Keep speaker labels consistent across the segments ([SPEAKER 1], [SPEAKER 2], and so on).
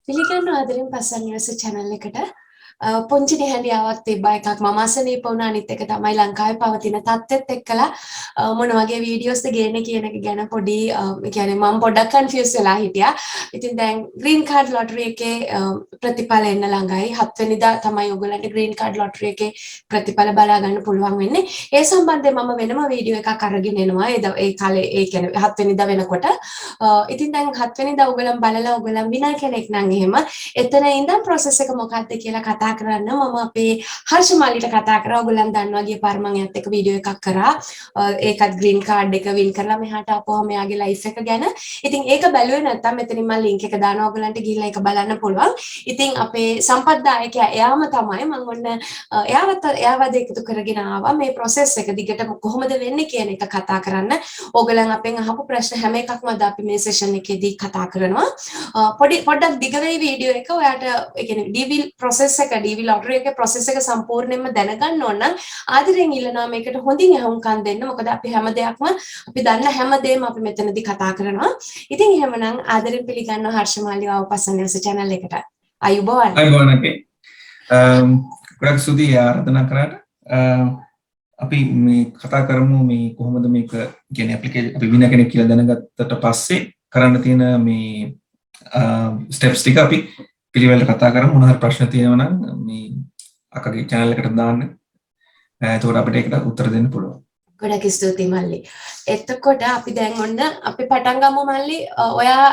[SPEAKER 1] පිළිගන්න ආදරෙන් පසන් නිවස channel එකට පොන්චි නිහඬියාවක් තිබ්බා එකක් මම අසනීප වුණා අනිත් එක තමයි ලංකාවේ පවතින තත්ත්වෙත් එක්කලා මොන වගේ වීඩියෝස්ද ගේන්නේ කියන එක ගැන පොඩි ඒ කියන්නේ මම පොඩ්ඩක් කන්ෆියුස් වෙලා හිටියා. ඉතින් දැන් ග්‍රීන් කාඩ් ලොටරි එකේ ප්‍රතිඵල එන්න ළඟයි. 7 වෙනිදා තමයි ඔයගොල්ලන්ට ග්‍රීන් කාඩ් ලොටරි එකේ ප්‍රතිඵල බලා ගන්න පුළුවන් වෙන්නේ. ඒ සම්බන්ධයෙන් මම වෙනම වීඩියෝ එකක් අරගෙන එනවා. ඒ කාලේ ඒ කියන්නේ 7 වෙනිදා වෙනකොට. ඉතින් දැන් 7 වෙනිදා ඔයගොල්ලන් බලලා ඔයගොල්ලන් විනර් කෙනෙක් නම් එහෙම එතන ඉඳන් process එක මොකක්ද කියලා කතා කරන්න මම අපේ හර්ෂ මාලිට කතා කරා. ඔයගොල්ලන් දන්නවා ගිය පාර මම එයාත් එක්ක වීඩියෝ එකක් කරා. ඒකත් ග්‍රීන් කාඩ් එක වින් කරලා මෙහාට ආපුවම මෙයාගේ ලයිෆ් එක ගැන. ඉතින් ඒක බැලුවේ නැත්තම් මෙතනින් මම ලින්ක් එක දානවා ඔයගොල්ලන්ට ගිහිල්ලා ඒක බලන්න පුළුවන්. ඉතින් අපේ සම්පත් දායකයා එයාම තමයි මම ඔන්න එයාවත් එකතු කරගෙන ආවා මේ process එක දිගට කොහොමද වෙන්නේ කියන එක කතා කරන්න. ඔයගොල්ලන් අපෙන් අහපු ප්‍රශ්න හැම එකක්ම අද අපි මේ session එකේදී කතා කරනවා. පොඩ්ඩක් දිග වෙයි වීඩියෝ එක. ඔයාට ඒ කියන්නේ DV process එක DV lottery එකේ process එක සම්පූර්ණයෙන්ම දැනගන්න ඕන නම් ආදරෙන් ඉල්ලනවා මේකට හොඳින් අහුම්කම් දෙන්න. මොකද අපි හැම දෙයක්ම අපි දන්න හැම දෙයක්ම අපි මෙතනදී කතා කරනවා. ඉතින් එහෙමනම් ආදරෙන් පිළිගන්නවා හර්ෂමාලිව අවපසන්නස channel එකට. අයුබෝවන්.
[SPEAKER 2] අයුබෝවන් අපේ. ගොඩක් ස්තුතියි ආරාධනා කරාට. අපි මේ කතා කරමු මේ කොහොමද මේක කියන්නේ ඇප්ලිකේෂන් අපි වින කෙනෙක් කියලා දැනගත්තට පස්සේ කරන්න තියෙන මේ ස්ටෙප්ස් ටික අපි පිළිවෙලට කතා කරමු. මොන හරි ප්‍රශ්න තියෙනවා නම් මේ අකගේ channel එකට දාන්න. එතකොට අපිට ඒකට උත්තර දෙන්න පුළුවන්.
[SPEAKER 1] ගොඩක් ස්තුතියි මල්ලි. එතකොට අපි දැන් ඔන්න අපි පටන් ගමු මල්ලි. ඔයා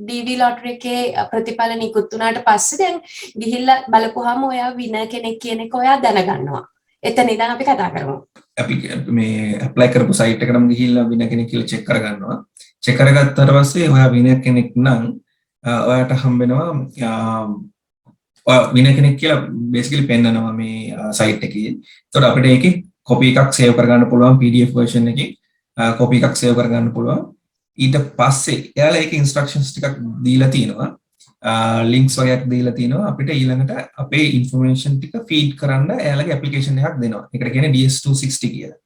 [SPEAKER 1] DV lottery එකේ ප්‍රතිඵල නිකුත් වුණාට පස්සේ දැන් ගිහිල්ලා බලපුවාම ඔයා විනර් කෙනෙක් කියන එක ඔයා දැනගන්නවා. එතන ඉඳන් අපි කතා කරමු.
[SPEAKER 2] අපි මේ ඇප්ලයි කරපු සයිට් එකටම ගිහිල්ලා විනර් කෙනෙක් කියලා චෙක් කරගන්නවා. චෙක් කරගත්තාට පස්සේ ඔයා විනර් කෙනෙක් නම් ඔයාට හම්බෙනවා විනර් කෙනෙක් කියලා බේසිකලි පෙන්නනවා මේ සයිට් එකේ. ඒතකොට අපිට ඒකේ කොපි එකක් සේව් කරගන්න පුළුවන් PDF version එකේ කොපි එකක් සේව් කරගන්න පුළුවන්. ඊට පස්සේ එයාලා ඒකේ instructions ටිකක් දීලා තිනවා. links වගේක් දීලා තිනවා. අපිට ඊළඟට අපේ information ටික feed කරන්න එයාලගේ application එකක් දෙනවා. ඒකට කියන්නේ DS260 කියලා.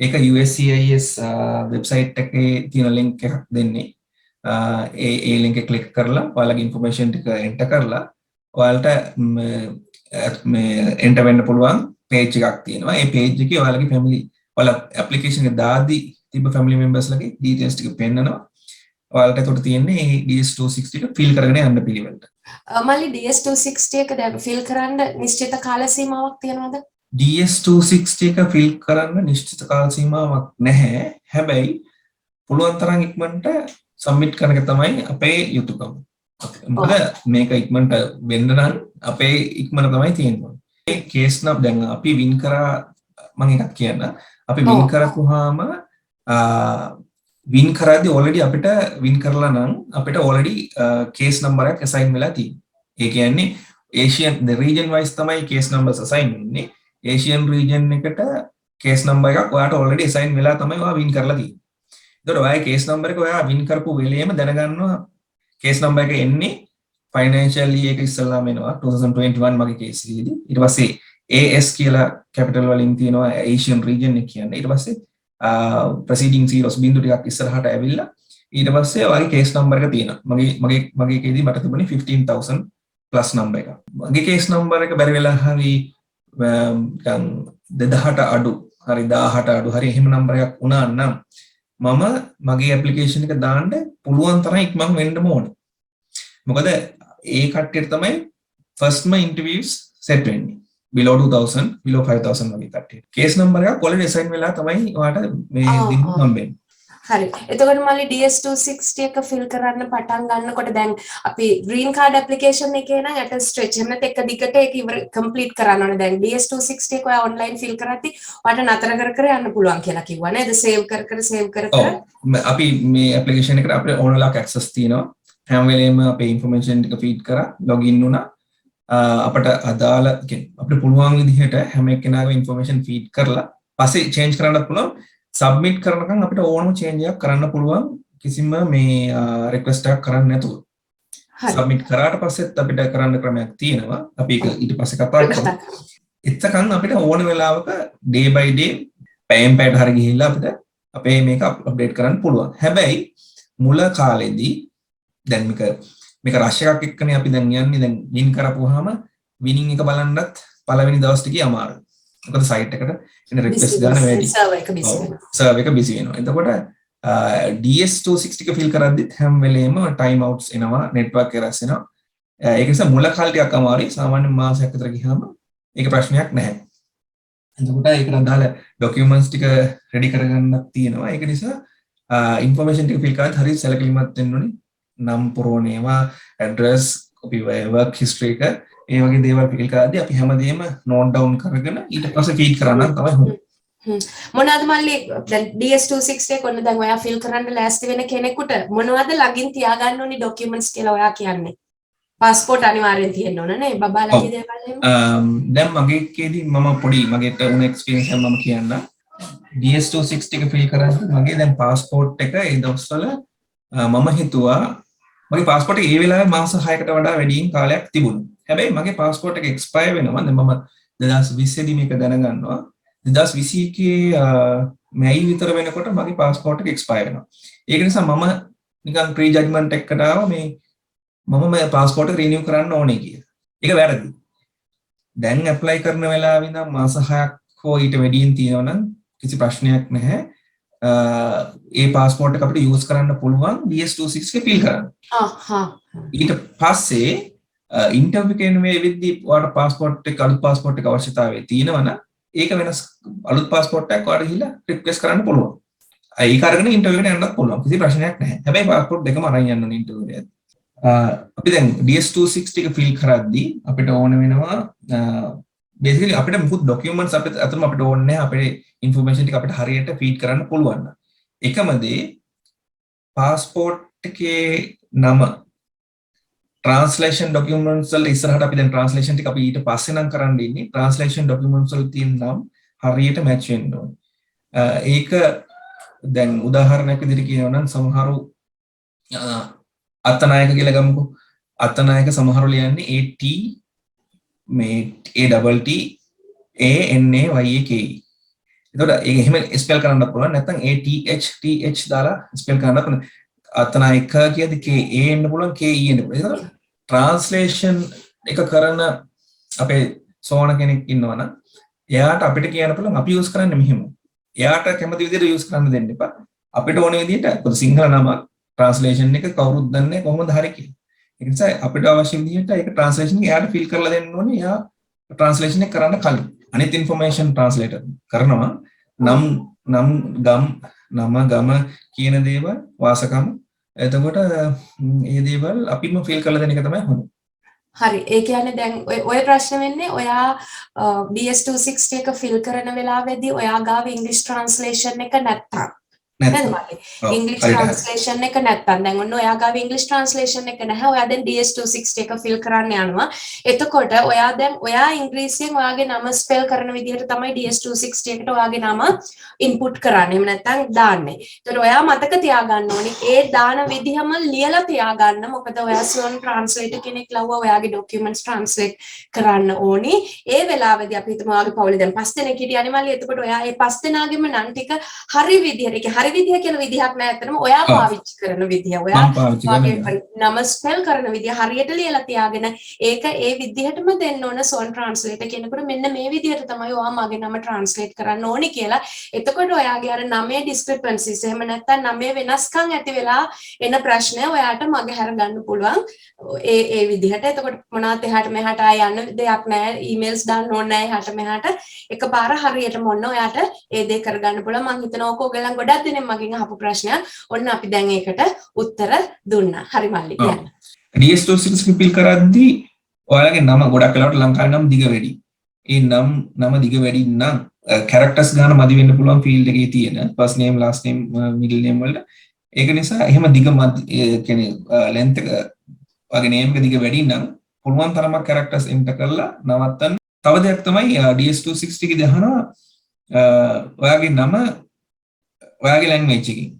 [SPEAKER 2] ඒක USCIS website එකේ තියෙන link එකක් දෙන්නේ. ඒ link එක click කරලා ඔයාලගේ information ටික enter කරලා ඔයාලට මේ enter වෙන්න පුළුවන් page එකක් තියෙනවා. ඒ page එකේ ඔයාලගේ family ඔයාලා application එක දාදී තිබ්බ family members ලගේ details ටික පෙන්නනවා. ඔයාලට ඒකට තියෙන්නේ මේ DS260 එක fill කරගෙන යන්න පිළිවෙලට.
[SPEAKER 1] මල්ලි DS260 එක දැන් fill කරන්න නිශ්චිත කාල සීමාවක් තියෙනවද?
[SPEAKER 2] DS260 එක fill කරන්න නිශ්චිත කාල සීමාවක් නැහැ. හැබැයි පුළුවන් තරම් ඉක්මනට submit කරන එක තමයි අපේ යුතුයකම. මොකද මේක ඉක්මනට වෙන්න නම් අපේ ඉක්මන තමයි තියෙන්නේ. ඒ කේස් නම් දැන් අපි වින් කරා මම එකක් කියන්න. අපි වින් කරපුවාම වින් කරද්දී already අපිට වින් කරලා නම් අපිට already කේස් නම්බර් එකක් assign වෙලා තියෙනවා. ඒ කියන්නේ Asian the region wise තමයි case numbers assign වෙන්නේ. Asian region එකට case number එකක් ඔයාට already assign වෙලා තමයි ඔයා වින් කරලා තියෙන්නේ. ඒතකොට ඔයාගේ case number එක ඔයා වින් කරපු වෙලේම දැනගන්නවා case number එක එන්නේ financial year එක ඉස්සෙල්ලාම එනවා 2021 මගේ case එකේදී. ඊට පස්සේ AS කියලා capital වලින් තියෙනවා Asian region එක කියන්නේ. ඊට පස්සේ proceeding zeros බිංදු ටිකක් ඉස්සරහට ඇවිල්ලා ඊට පස්සේ ඔයාගේ case number එක තියෙනවා. මගේ එකේදී මට තිබුණේ 15000 plus number එක. මගේ case number එක බැරි වෙලා හරි නිකන් 2000ට අඩු හරි 1000ට අඩු හරි එහෙම number එකක් වුණා නම් මම මගේ application එක දාන්න පුළුවන් තරම් ඉක්මන් වෙන්න ඕනේ. මොකද ඒ කට්ටියට තමයි firstම interviews set වෙන්නේ. below 2000 below 5000 වගේ කට්ටියට. case number එකක් already assign වෙලා තමයි ඔයාට මේ දින හම්බෙන්නේ.
[SPEAKER 1] හරි. එතකොට මල්ලි DS260 එක fill කරන්න පටන් ගන්නකොට දැන් අපි green card application එකේ නම් යට stretch එන්නත් එක දිගට ඒක ඉවර complete කරන්න ඕනේ. දැන් DS260 එක ඔයා online fill කරද්දි ඔයාට නතර කර යන්න පුළුවන් කියලා කිව්වා නේද? save කර.
[SPEAKER 2] අපි මේ application එකට අපේ ඕනලක් access තියෙනවා. හැම වෙලේම අපේ information ටික feed කරා login වුණා. අපට අදාළ කියන්නේ අපිට පුළුවන් විදිහට හැම එක්කෙනාගේ information feed කරලා පස්සේ change කරන්නත් පුළුවන්. submit කරනකම් අපිට ඕනම change එකක් කරන්න පුළුවන් කිසිම මේ request එකක් කරන්න නැතුව. submit කරාට පස්සෙත් අපිට කරන්න ක්‍රමයක් තියෙනවා. අපි ඒක ඊට පස්සේ කතා කරමු. එතකන් අපිට ඕන වෙලාවක day by day පැයෙන් පැයට හරි ගිහිල්ලා අපිට අපේ මේක අප්ඩේට් කරන්න පුළුවන්. හැබැයි මුල කාලෙදී දැන් මේක මේක රෂ් එකක් එක්කනේ අපි දැන් යන්නේ. දැන් වින් කරපුවාම විනින් එක බලන්නත් පළවෙනි දවස් ටිකේ අමාරුයි. මොකද සයිට් එකට එන රික්වෙස්ට් ගන්න වැඩි. සර්වර් එක බිසි වෙනවා. එතකොට DS260 එක ෆිල් කරද්දිත් හැම වෙලේම ටයිම් අවුට්ස් එනවා, නෙට්වර්ක් එරර්ස් එනවා. ඒක නිසා මුල කාල ටිකක් අමාරුයි. සාමාන්‍ය මාසයක් විතර ගියාම ඒක ප්‍රශ්නයක් නැහැ. එතකොට ඒකට අදාළ ડોකියුමන්ට්ස් ටික රෙඩි කරගන්නත් තියෙනවා. ඒක නිසා ඉන්ෆර්මේෂන් ටික ෆිල් කරද්දී හරිය සැලකිලිමත් වෙන්න ඕනේ. නම් පුරවන ඒවා, ඇඩ්‍රස්, අපි වර්ක් හිස්ටරි එක, ඒ වගේ දේවල් ෆිල් කරද්දී අපි හැමදේම නෝට් ඩවුන් කරගෙන ඊට පස්සේ ෆීඩ් කරන්න තමයි හොඳ.
[SPEAKER 1] මොනවද මල්ලි දැන් DS260 එක ඔන්න දැන් ඔයා ෆිල් කරන්න ලෑස්ති වෙන කෙනෙකුට මොනවද ළඟින් තියාගන්න ඕනි ડોකියුමන්ට්ස් කියලා ඔයා කියන්නේ? පාස්පෝර්ට් අනිවාර්යෙන් තියෙන්න ඕන නේ බබාලගේ දේවල් එහෙම.
[SPEAKER 2] දැන් මගේ කේදී මම පොඩි මගේට උන එක්ස්පීරියන්ස් එක මම කියන්න. DS260 එක ෆිල් කරද්දී මගේ දැන් පාස්පෝර්ට් එක ඒ දවස්වල මම හිතුවා මගේ පාස්පෝර්ට් එක ඒ වෙලාවේ මාස 6කට වඩා වැඩියෙන් කාලයක් තිබුණා. හැබැයි මගේ පාස්පෝර්ට් එක එක්ස්පයර් වෙනවා. දැන් මම 2020 දී මේක දැනගන්නවා. 2021 මැයි විතර වෙනකොට මගේ පාස්පෝර්ට් එක එක්ස්පයර් වෙනවා. ඒක නිසා මම නිකන් ප්‍රී ජජ්මන්ට් එකකට ආවා මේ මම මේ පාස්පෝර්ට් එක රිනියු කරන්න ඕනේ කියලා. ඒක වැරදි. දැන් ඇප්ලයි කරන වෙලාවෙ ඉඳන් මාස 6ක් හෝ ඊට වැඩියෙන් තියෙනවා නම් කිසි ප්‍රශ්නයක් නැහැ. ඒ පාස්පෝර්ට් එක අපිට යූස් කරන්න පුළුවන් DS260 එක ෆිල් කරන්න. ඊට පස්සේ ඉන්ටර්වියු එකේ වෙද්දී ඔයාලට පාස්පෝර්ට් එක අලුත් පාස්පෝර්ට් එක අවශ්‍යතාවය තියෙනවා නම් ඒක වෙනස් අලුත් පාස්පෝර්ට් එකක් ඔයාලට ගිහිල්ලා රික්වෙස්ට් කරන්න පුළුවන්. ඒක අරගෙන ඉන්ටර්වියු එකට යන්නත් පුළුවන්. කිසි ප්‍රශ්නයක් නැහැ. හැබැයි පාස්පෝර්ට් දෙකම අරන් යන්න ඕනේ ඉන්ටර්වියු එකට. අපි දැන් DS260 එක ෆිල් කරද්දී අපිට ඕන වෙනවා basically අපිට මුකුත් ડોකියුමන්ට්ස් අපිට අතනම අපිට ඕනේ නැහැ අපේ ඉන්ෆර්මේෂන් ටික අපිට හරියට ෆීඩ් කරන්න පුළුවන්. එකම දේ පාස්පෝර්ට් එකේ නම translation documents වල ඉස්සරහට අපි දැන් translation ටික අපි ඊට පස්සේ නම් කරන්න ඉන්නේ translation documents වල තියෙන නම් හරියට match වෙන්න ඕනේ. ඒක දැන් උදාහරණයක් විදිහට කියනවා නම් සමහරු අත්තනායක කියලා ගමුකෝ. අත්තනායක සමහරු ලියන්නේ AT මේ ATTANAYAKE. එතකොට ඒක එහෙම ස්පෙල් කරන්න පුළුවන්. නැත්නම් ATH දාලා ස්පෙල් කරන්න පුළුවන්. අත්තනායක කියද්දි KA එන්න පුළුවන් KE එන්න පුළුවන්. එතකොට ට්‍රාන්ස්ලේෂන් එක කරන අපේ සෝන කෙනෙක් ඉන්නවනම් එයාට අපිට කියන්න පුළුවන් අපි යූස් කරන්නේ මෙහෙම. එයාට කැමති විදිහට යූස් කරන්න දෙන්න එපා. අපිට ඕන විදිහට සිංහල නමක් ට්‍රාන්ස්ලේෂන් එක කවුරුත් දන්නේ කොහොමද හරි කියලා. ඒ නිසා අපිට අවශ්‍ය විදිහට ඒක ට්‍රාන්ස්ලේෂන් එක එයාට ෆිල් කරලා දෙන්න ඕනේ. එයා ට්‍රාන්ස්ලේෂන් එක කරන්න කලින් අනිත් ඉන්ෆර්මේෂන් ට්‍රාන්ස්ලේටර් කරනවා. නම් ගම කියන දේවල් වාසකම් එතකොට මේ දේවල් අපිම ෆිල් කරලා දෙන එක තමයි හොඳ.
[SPEAKER 1] හරි. ඒ කියන්නේ දැන් ඔය ප්‍රශ්න වෙන්නේ ඔයා DS260 එක ෆිල් කරන වෙලාවේදී ඔයා ගාව ඉංග්‍රීසි ට්‍රාන්ස්ලේෂන් එක නැත්තම් English translation එක නැත්තම් දැන් ඔන්න ඔයා ගාව English translation එක නැහැ. ඔයා දැන් DS260 එක fill කරන්න යනවා. එතකොට ඔයා දැන් ඔයා ඉංග්‍රීසියෙන් ඔයාගේ නම spell කරන විදිහට තමයි DS260 එකට ඔයාගේ නම input කරන්නේ. එහෙම නැත්නම් දාන්නේ. ඒතකොට ඔයා මතක තියාගන්න ඕනේ ඒ දාන විදිහම ලියලා තියාගන්න. මොකද ඔයා Swan translator කෙනෙක් ලව්වා ඔයාගේ documents translate කරන්න ඕනේ. ඒ වෙලාවේදී අපි හිතමු ඔයාගේ පවුලේ දැන් 5 දෙනෙක් හිටියනේ මල්ලි. එතකොට ඔයා ඒ 5 දෙනාගේම නම් ටික හරි විදිහට විදිහ කියලා විදිහක් නැහැ. අතරම ඔයා පාවිච්චි කරන විදිහ ඔයා නම ස්පෙල් කරන විදිහ හරියට ලියලා තියාගෙන ඒක ඒ විදිහටම දෙන්න ඕන සෝන් ට්‍රාන්ස්ලේටර් කෙනෙකුට මෙන්න මේ විදිහට තමයි ඔයා මගේ නම ට්‍රාන්ස්ලේට් කරන්න ඕනේ කියලා. එතකොට ඔයාගේ අර නමේ ඩිස්ක්‍රිපන්සිස් එහෙම නැත්නම් නමේ වෙනස්කම් ඇති වෙලා එන ප්‍රශ්නය ඔයාට මගහැර ගන්න පුළුවන්. ඒ විදිහට. එතකොට මොනවත් එහාට මෙහාට යන්න දෙයක් නැහැ. ඊමේල්ස් දාන්න ඕනේ නැහැ එහාට මෙහාට. එකපාර හරියටම ඔන්න ඔයාට ඒ දේ කරගන්න පුළුවන්. මම හිතනවා ඔයගොල්ලන් ගොඩක් දෙනෙක් මගෙන් අහපු ප්‍රශ්නයක්. ඔන්න අපි දැන් ඒකට උත්තර දුන්නා. හරි මල්ලි කියන්න.
[SPEAKER 2] DS260 පිල් කරද්දී ඔයාලගේ නම ගොඩක් වෙලාවට ලංකාවේ නම් දිග වැඩි. ඒ නම දිග වැඩි නම් කැරක්ටර්ස් ගන්න මදි වෙන්න පුළුවන් ෆීල්ඩ් එකේ තියෙන first name last name middle name වලට. ඒක නිසා එහෙම දිග කියන්නේ length එක වගේ name එක දිග වැඩි නම් පුළුවන් තරමක් කැරක්ටර්ස් එන්ටර් කරලා නවත්තන්න. තව දෙයක් තමයි DS260 එකේ දහනවා ඔයාගේ නම ඔයාගේ ලැන්ග්වේජ් එකකින්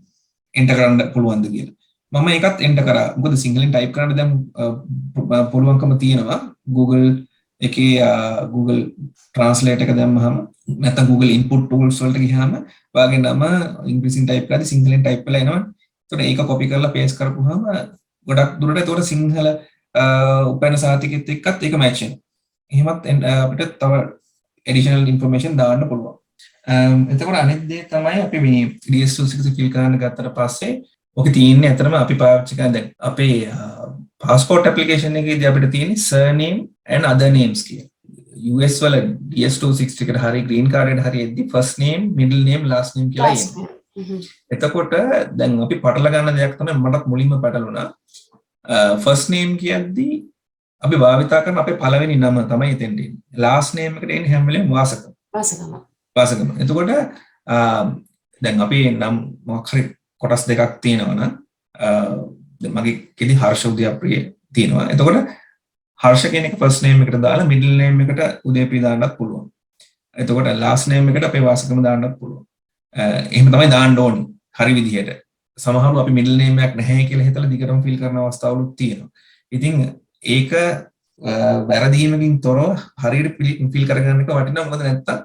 [SPEAKER 2] එන්ටර් කරන්න පුළුවන්ද කියලා. මම ඒකත් එන්ටර් කරා. මොකද සිංහලෙන් ටයිප් කරන්න දැන් පුළුවන්කම තියෙනවා. Google එකේ Google Translate එක දැම්මහම නැත්නම් Google input tools වලට ගියාම ඔයාගේ නම ඉංග්‍රීසියෙන් ටයිප් කරලා සිංහලෙන් ටයිප් කරලා එනවා. ඒතකොට ඒක කොපි කරලා පේස්ට් කරපුවාම ගොඩක් දුරට ඒතකොට සිංහල උපැන්න සහතිකෙත් එක්කත් ඒක මැච් වෙනවා. එහෙමත් අපිට තව additional information දාන්න පුළුවන්. එතකොට අනිත් දේ තමයි අපි මේ DS260 fill කරන්න ගත්තට පස්සේ ඔකේ තියෙන්නේ අතරම අපි පාවිච්චි කරන දැන් අපේ passport application එකේදී අපිට තියෙන්නේ surname and other names කියලා. US වල DS260 එකට හරි green card එකට හරි එද්දි first name, middle name, last name කියලා එන්නේ. එතකොට දැන් අපි පටල ගන්න දෙයක් තමයි මටත් මුලින්ම පැටලුණා. first name කියද්දී අපි භාවිතා කරන අපේ පළවෙනි නම තමයි එතෙන්ට එන්නේ. last name එකට එන්නේ හැම වෙලේම වාසකම. වාසකම. එතකොට දැන් අපි නම් මොකක් හරි කොටස් දෙකක් තියෙනවා නම් දැන් මගේ කෙදි හර්ෂ උදයප්‍රිය තියෙනවා. එතකොට හර්ෂ කියන එක first name එකට දාලා middle name එකට උදයප්‍රිය දාන්නත් පුළුවන්. එතකොට last name එකට අපේ වාසකම දාන්නත් පුළුවන්. එහෙම තමයි දාන්න ඕනේ. හරි විදිහට. සමහරව අපි middle name එකක් නැහැ කියලා හිතලා දිගටම fill කරන අවස්ථාවලුත් තියෙනවා. ඉතින් ඒක වැරදීමකින් තොරව හරියට fill කරගන්න එක වටිනවා. මොකද නැත්තම්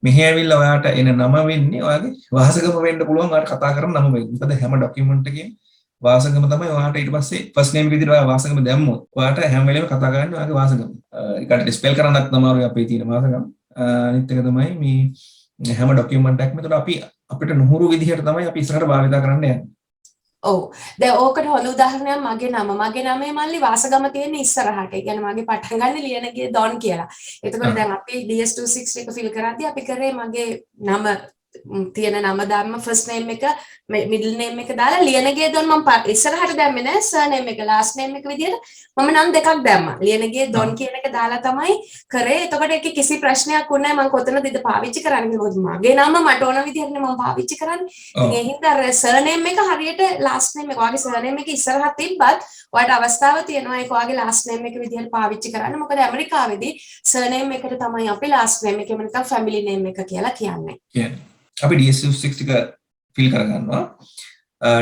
[SPEAKER 2] මෙහි ඇවිල්ලා ඔයාට එන නම වෙන්නේ ඔයාගේ වාසගම වෙන්න පුළුවන් ඔයාට කතා කරන නම වෙන්නේ. මොකද හැම ડોකියුමන්ට් එකේම වාසගම තමයි ඔයාට ඊට පස්සේ ෆස්ට් නේම් එක විදිහට ඔයා වාසගම දැම්මොත් ඔයාට හැම වෙලේම කතා කරන්නේ ඔයාගේ වාසගම. ඒකට ස්පෙල් කරන්නත් අමාරුයි අපේ තියෙන වාසගම. අනිත් එක තමයි මේ හැම ડોකියුමන්ට් එකක්ම එතකොට අපිට නුහුරු විදිහට තමයි අපි ඉස්සරහට භාවිත කරන්න යන්නේ.
[SPEAKER 1] ඔව්. දැන් ඕකට හොඳ උදාහරණයක් මගේ නමේ මල්ලි වාසගම තියෙන ඉස්සරහට. ඒ කියන්නේ මගේ පටන් ගන්න ලියනගේ ඩොන් කියලා. එතකොට දැන් අපි DS260 එක ෆිල් කරද්දී අපි කරේ මගේ නම තියෙන නම දාන්න ෆස්ට් නේම් එක මිඩල් නේම් එක දාලා ලියනගේ ඩොන් මම ඉස්සරහට දැම්මේ නෑ සර්නේම් එක ලාස්ට් නේම් එක විදියට මම නම් දෙකක් දැම්මා. ලියනගේ ඩොන් කියන එක දාලා තමයි කරේ. එතකොට ඒකේ කිසි ප්‍රශ්නයක් වුණේ නැහැ. මම කොතනද ඉද පාවිච්චි කරන්නේ මොකද මගේ නම මට ඕන විදිහටනේ මම පාවිච්චි කරන්නේ. ඉතින් ඒ හින්දා අර සර්නේම් එක හරියට ලාස්ට් නේම් එක වගේ සර්නේම් එක ඉස්සරහ තිබ්බත් ඔයාලට අවස්ථාව තියෙනවා ඒක වගේ ලාස්ට් නේම් එක විදිහට පාවිච්චි කරන්න. මොකද ඇමරිකාවේදී සර්නේම් එකට තමයි අපි ලාස්ට් නේම් එක එහෙම නැත්නම් ෆැමිලි නේම් එක කියලා කියන්නේ.
[SPEAKER 2] අපි DS260 එක fill කරගන්නවා.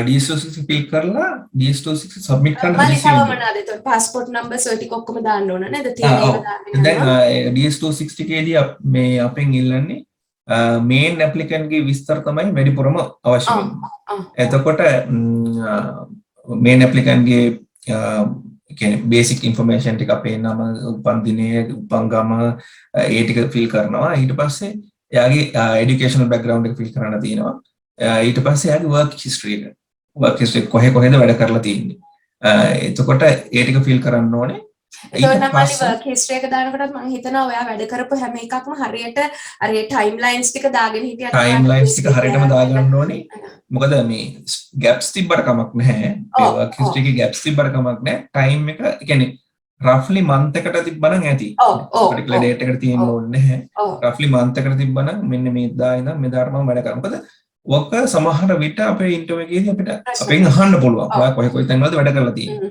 [SPEAKER 2] DS260 fill කරලා DS260 submit කරන්න
[SPEAKER 1] හදිසියෙ වෙනවා. මම මොනවාද ඒතකොට passport numbers ඔය ටික ඔක්කොම දාන්න ඕන නේද? තියෙන ඒවා දාන්න.
[SPEAKER 2] දැන් DS260 කේදී මේ අපෙන් ඉල්ලන්නේ main applicant ගේ විස්තර තමයි වැඩිපුරම අවශ්‍ය වෙන්නේ. එතකොට main applicant ගේ කියන්නේ basic information ටික අපේ නම, උපන් දිනය, උපන් ගම ඒ ටික fill කරනවා. ඊට පස්සේ එයාගේ educational background එක fill කරන්න තියෙනවා. ඊට පස්සේ එයාගේ work history කොහෙද වැඩ කරලා තියෙන්නේ. එතකොට ඒ ටික fill කරන්න ඕනේ.
[SPEAKER 1] එතකොට නම් මල්ලි work history එක දානකොටත් මම හිතනවා ඔයා වැඩ කරපු හැම එකක්ම හරියට අර timelines ටික දාගෙන හිටියත්
[SPEAKER 2] timelines ටික හරියටම දාගන්න ඕනේ. මොකද මේ gaps තිබ්බට කමක් නැහැ. ඒ work history එකේ gaps තිබ්බට කමක් නැහැ. time එක කියන්නේ roughly month එකට තිබ්බනම් ඇති. particular date එකට තියෙන්න ඕනේ නැහැ. roughly month එකට තිබ්බනම් මෙන්න මේ දා ඉඳන් මෙදාට මම වැඩ කරනවා. මොකද ඔක සමහර විට අපේ ඉන්ටර්වියු එකේදී අපිට අපෙන් අහන්න පුළුවන්. ඔයා කොයි තැන්වලද වැඩ කරලා තියෙන්නේ.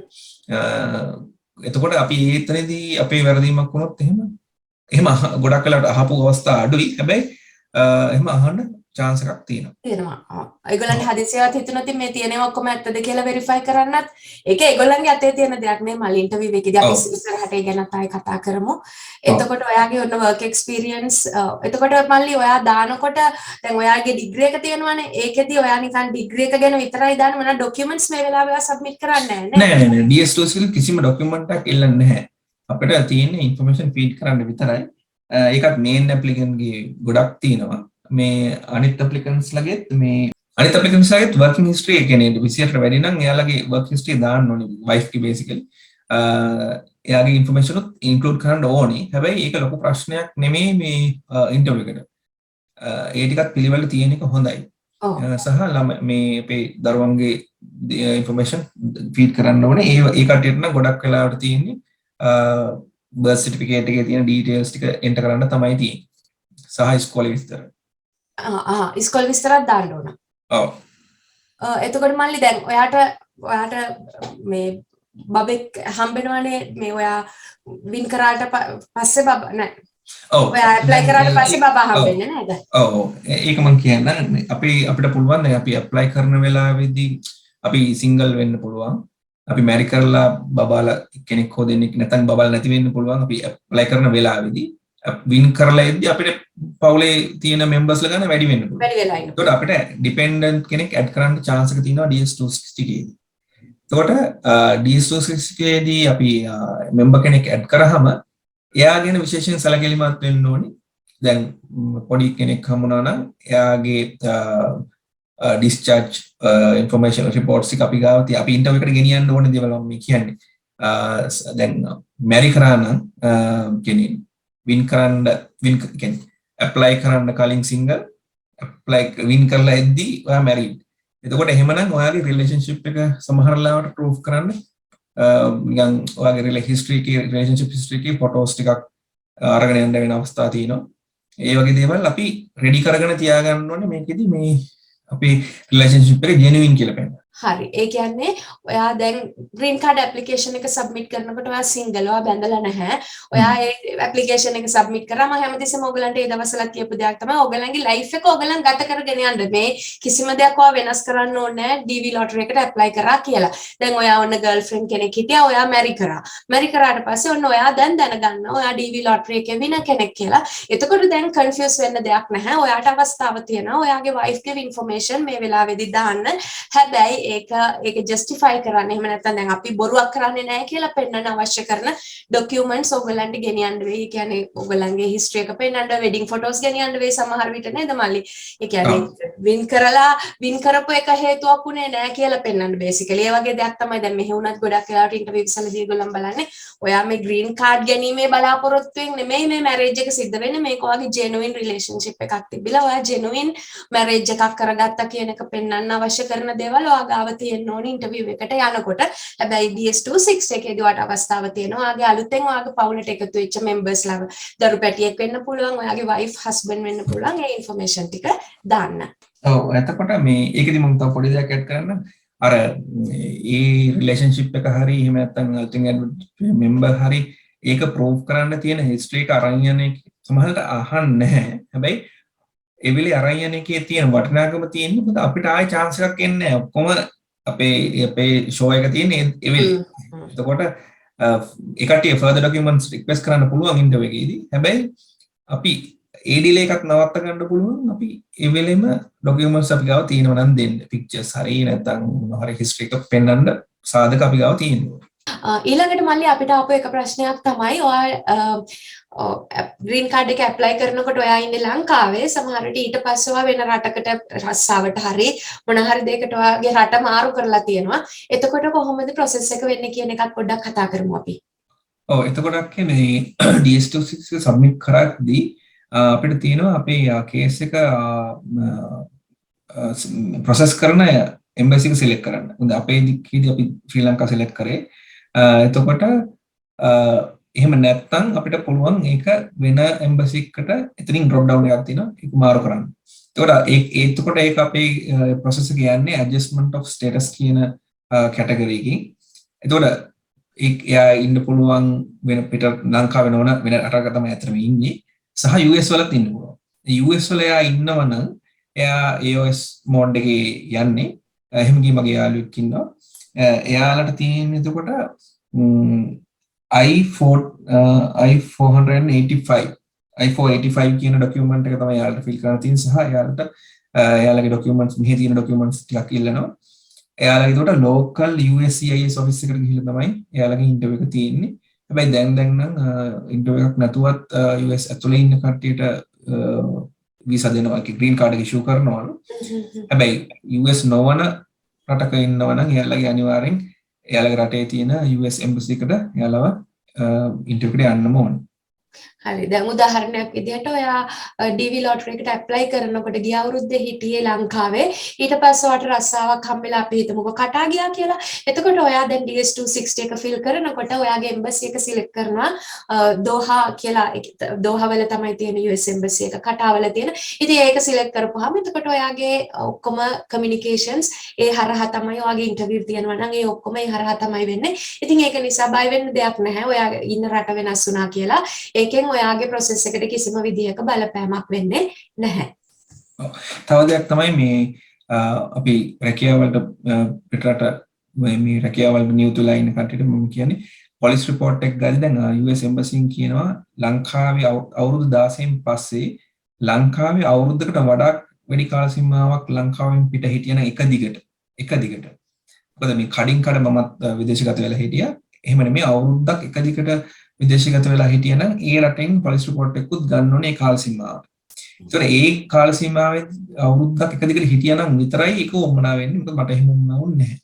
[SPEAKER 2] එතකොට අපි ඒතනදී අපේ වැරදීමක් වුණොත් එහෙම ගොඩක් වෙලාවට අහපු අවස්ථා අඩුයි. හැබැයි එහෙම අහන්න chance එකක් තියෙනවා.
[SPEAKER 1] ඒගොල්ලන්ට හදිසියවත් හිතුනොත් මේ තියෙනවා ඔක්කොම ඇත්තද කියලා වෙරිෆයි කරන්නත් ඒක ඒගොල්ලන්ගේ අතේ තියෙන දෙයක් නේ. මල් ඉන්ටර්විව් එකේදී අපි ඉස්සරහට ඒ ගැනත් ආයෙ කතා කරමු. එතකොට ඔයාගේ ඔන්න work experience එතකොට මල්ලි ඔයා දානකොට දැන් ඔයාගේ ඩිග්‍රී එක තියෙනවානේ. ඒකෙදී ඔයා නිකන් ඩිග්‍රී එක ගැන විතරයි දාන්නේ. මොනවා ડોකියුමන්ට්ස් මේ වෙලාවේ ඔයා සබ්මිට් කරන්නේ නැහැ
[SPEAKER 2] නෑ. DS260 කිසිම ડોකියුමන්ට් එකක් එල්ලන්නේ නැහැ. අපිට තියෙන්නේ information feed කරන්න විතරයි. ඒකත් main applicant ගේ ගොඩක් තියෙනවා. මේ අනිත් applicants ලගෙත් working history ඒ කියන්නේ 28ට වැඩි නම් එයාලගේ work history දාන්න ඕනේ wife ගේ basically එයාගේ information උත් include කරන්න ඕනේ. හැබැයි ඒක ලොකු ප්‍රශ්නයක් නෙමෙයි මේ interview එකට. ඒ ටිකත් පිළිවෙල තියෙන එක හොඳයි. සහ මේ අපේ දරුවන්ගේ information feed කරන්න ඕනේ. ඒ කටියට නම් ගොඩක් වෙලාවට තියෙන්නේ birth certificate එකේ තියෙන details ටික enter කරන්න තමයි තියෙන්නේ. සහ ඉස්කෝලේ විස්තර.
[SPEAKER 1] ඉස්කෝලේ විස්තරත් දාන්න ඕන.
[SPEAKER 2] ඔව්.
[SPEAKER 1] එතකොට මල්ලි දැන් ඔයාට මේ බබෙක් හම්බෙනවනේ මේ ඔයා වින් කරාට පස්සේ බබා නෑ. ඔව්. ඔයා ඇප්ලයි කරාට පස්සේ බබා හම්බෙන්නේ නේද?
[SPEAKER 2] ඔව්. ඒක මම කියන්නේ අපිට පුළුවන් දැන් අපි ඇප්ලයි කරන වෙලාවේදී අපි සිංගල් වෙන්න පුළුවන්. අපි මැරි කරලා බබාලා කෙනෙක් හො දෙන්නෙක් නැත්නම් බබාලා නැති වෙන්න පුළුවන්. අපි ඇප්ලයි කරන වෙලාවේදී වින් කරලා ඉද්දී අපිට පවුලේ තියෙන මෙම්බර්ස්ලා ගන්න වැඩි වෙන්න පුළුවන්.
[SPEAKER 1] වැඩි වෙලා ඉන්න.
[SPEAKER 2] ඒකට අපිට ඩිපෙන්ඩන්ට් කෙනෙක් ඇඩ් කරන්න chance එක තියෙනවා DS260 එකේදී. එතකොට DS266 අපි member කෙනෙක් add කරාම එයා ගැන විශේෂයෙන් සැලකිලිමත් වෙන්න ඕනේ. දැන් පොඩි කෙනෙක් හමුනා නම් එයාගේ discharge information reports එක අපි ගාව තිය අපි ඉන්ටර්විව් එකට ගෙනියන්න ඕනේ දේවල් මම කියන්නේ. දැන් මැරි කරා නම් කියන්නේ වින් කියන්නේ apply කරන්න කලින් single apply වින් කරලා එද්දී ඔයා married. එතකොට එහෙමනම් ඔයාගේ relationship එක සමහර ලාවට proof කරන්න නිකන් ඔයාගේ relationship history එකේ photos ටිකක් අරගෙන යන්න වෙන අවස්ථා තියෙනවා. ඒ වගේ දේවල් අපි ready කරගෙන තියාගන්න ඕනේ මේකෙදි මේ අපේ relationship එක genuine කියලා පෙන්නන.
[SPEAKER 1] හරි. ඒ කියන්නේ ඔයා දැන් green card application එක submit කරනකොට ඔයා single ඔයා බැඳලා නැහැ. ඔයා ඒ application එක submit කරාම හැමතිස්සෙම ඔයගලන්ට ඒ දවස්වල කියපු දෙයක් තමයි ඔයගලන්ගේ life එක ඔයගලන් ගත කරගෙන යන්න. මේ කිසිම දෙයක් ඔයා වෙනස් කරන්න ඕනේ නැහැ DV lottery එකට apply කරා කියලා. දැන් ඔයා ඔන්න girlfriend කෙනෙක් හිටියා ඔයා marry කරා. marry කරාට පස්සේ ඔන්න ඔයා දැන් දැනගන්නවා ඔයා DV lottery එකේ winner කෙනෙක් කියලා. එතකොට දැන් confuse වෙන්න දෙයක් නැහැ. ඔයාට අවස්ථාව තියෙනවා ඔයාගේ wife ගේ information මේ වෙලාවේදී දාන්න. හැබැයි ඒක ජස්ටිෆයි කරන්න එහෙම නැත්නම් දැන් අපි බොරුවක් කරන්නේ නැහැ කියලා පෙන්වන්න අවශ්‍ය කරන ડોකියුමන්ට්ස් ඔයගලන්ට ගෙනියන්න වෙයි. ඒ කියන්නේ ඔයගලන්ගේ හිස්ටරි එක පෙන්වන්න වෙඩින් ෆොටෝස් ගෙනියන්න වෙයි සමහර විට නේද මල්ලි. ඒ කියන්නේ වින් කරපු එක හේතුවක් උනේ නැහැ කියලා පෙන්වන්න බේසිකලි. ඒ වගේ දෙයක් තමයි දැන් මෙහෙ වුණත් ගොඩක් වෙලාවට ඉන්ටර්විව්ස් වලදී ඒගොල්ලන් බලන්නේ. ඔයා මේ ග්‍රීන් කාඩ් ගැනීමේ බලාපොරොත්තුවෙන් නෙමෙයි මේ මැරේජ් එක සිද්ධ වෙන්නේ. මේක ඔයාගේ ජෙනුයින් රිලේෂන්ෂිප් එකක් තිබිලා ඔයා ජෙනුයින් මැරේජ් එකක් කරගත්තා කියන එක පෙන්වන්න අවශ්‍ය කරන දේවල් ඔයා ගාව තියෙන්න ඕනේ ඉන්ටර්විව් එකට යනකොට. හැබැයි DS26 එකේදී ඔයාට අවස්ථාව තියෙනවා ඔයාගේ අලුතෙන් ඔයාගේ පවුලට එකතු වෙච්ච members ලා දරු පැටියෙක් වෙන්න පුළුවන් ඔයාගේ wife husband වෙන්න පුළුවන් ඒ information ටික දාන්න.
[SPEAKER 2] ඔව් එතකොට මේ ඒකෙදි මම තව පොඩි දෙයක් ඇඩ් කරන්න. අර ඒ රිලේෂන්ෂිප් එක හරි එහෙම නැත්නම් අලුතෙන් member හරි ඒක ප්‍රූව් කරන්න තියෙන history එක අරන් යන එක සමහරවිට අහන්න නැහැ. හැබැයි ඒ වෙලේ අරන් යන එකේ තියෙන වටිනාකම තියෙන්නේ මොකද අපිට ආයෙ chance එකක් එන්නේ නැහැ. ඔක්කොම අපේ show එක තියෙන්නේ ඒ වෙලේ. එතකොට ඒ කට්ටිය further documents request කරන්න පුළුවන් interview එකේදී. හැබැයි අපි ඒ delay එකක් නවත්ත ගන්න පුළුවන් අපි ඒ වෙලෙම documents අපි ගාව තියෙනවා නම් දෙන්න. pictures හරි නැත්නම් හරි history එකක් පෙන්වන්න සාධක අපි ගාව තියෙනවා.
[SPEAKER 1] ඊළඟට මල්ලි අපිට ආපු එක ප්‍රශ්නයක් තමයි ඔයා ග්‍රීන් කාඩ් එක ඇප්ලයි කරනකොට ඔයා ඉන්නේ ලංකාවේ සමහර විට ඊට පස්සේ ඔයා වෙන රටකට රස්සාවට හරි මොන හරි දෙයකට ඔයාගේ රට මාරු කරලා තියෙනවා. එතකොට කොහොමද process එක වෙන්නේ කියන එකත් පොඩ්ඩක් කතා කරමු අපි.
[SPEAKER 2] ඔව් එතකොට මේ DS26 submit කරද්දී අපිට තියෙනවා අපේ කේස් එක process කරන embassy එක select කරන්න. හොඳ අපේ දික්කේදී අපි ශ්‍රී ලංකා select කරේ. එතකොට එහෙම නැත්නම් අපිට පුළුවන් ඒක වෙන embassy එකට එතනින් drop down එකක් තියෙනවා ඒක මාරු කරන්න. එතකොට ඒක අපේ process එක යන්නේ adjustment of status කියන category එකකින්. එතකොට එයා ඉන්න පුළුවන් වෙන පිට ලංකාවේ නොවන වෙන රටක තමයි අතරම ඉන්නේ සහ US වලත් ඉන්න පුළුවන්. US වල එයා ඉන්නවනම් එයා AOS mode එකේ යන්නේ. එහෙම ගිහින් මගේ යාළුවෙක් ඉන්නවා. එයාලට තියෙන එතකොට I485 කියන ડોකියුමන්ට් එක තමයි යාළුවට ෆිල් කරන්න තියෙන සහ යාළුගේ ડોකියුමන්ට්ස් මෙහි තියෙන ડોකියුමන්ට්ස් ටිකක් ඉල්ලනවා. එයාලගේ එතකොට local USCIS office එකට ගිහිල්ලා තමයි එයාලගේ ඉන්ටර්විව් එක තියෙන්නේ. හැබැයි දැන් නම් ඉන්ටර්විව් එකක් නැතුවත් US ඇතුලේ ඉන්න කට්ටියට වීසා දෙනවා ග්‍රීන් කාඩ් එක ඉෂුව කරනවලු. හැබැයි US නොවන රටක ඉන්නවා නම් එයාලගේ අනිවාර්යෙන් එයාලගේ රටේ තියෙන US embassy එකට එයාලව ඉන්ටර්විව් එකට යන්නම ඕනේ.
[SPEAKER 1] හරි දැන් උදාහරණයක් විදිහට ඔයා DV lottery එකට apply කරනකොට ගිය අවුරුද්දේ හිටියේ ලංකාවේ ඊට පස්සේ ඔයාට රස්සාවක් හම්බෙලා අපි හිතමුකෝ කටා ගියා කියලා. එතකොට ඔයා දැන් DS260 එක fill කරනකොට ඔයාගේ embassy එක select කරනවා දෝහා කියලා දෝහා වල තමයි තියෙන US embassy එක කටාවල තියෙන. ඉතින් ඒක select කරපුවාම එතකොට ඔයාගේ ඔක්කොම communications ඒ හරහා තමයි ඔයාගේ interview තියෙනවා නම් ඒ ඔක්කොම ඒ හරහා තමයි වෙන්නේ. ඉතින් ඒක නිසා බය වෙන්න දෙයක් නැහැ. ඔයා ඉන්න රට වෙනස් වුණා කියලා. ඒකෙන් ඔයාගේ process එකට කිසිම විදිහක බලපෑමක් වෙන්නේ නැහැ.
[SPEAKER 2] තව දෙයක් තමයි මේ අපි රැකියාවලට පිටරට මේ රැකියාවලට නියුතු වෙලා ඉන්න කට්ටියට මම කියන්නේ police report එක ගාලා දැන් US embassy කියනවා ලංකාවේ අවුරුදු 16න් පස්සේ ලංකාවේ අවුරුද්දකට වඩා වැඩි කාල සීමාවක් ලංකාවෙන් පිට හිටියන එක දිගට මොකද මේ කඩින් කඩ මමත් විදේශගත වෙලා හිටියා. එහෙම නෙමෙයි අවුරුද්දක් එක දිගට විදේශගත වෙලා හිටියා නම් ඒ රටෙන් පොලිස් රිපෝට් එකකුත් ගන්න ඕනේ ඒ කාල සීමාවට. ඒතකොට ඒ කාල සීමාවේ අවුරුද්දක් එක දිගට හිටියා නම් විතරයි ඒක වමනා වෙන්නේ. මොකද මට එහෙම වුණා නැහැ.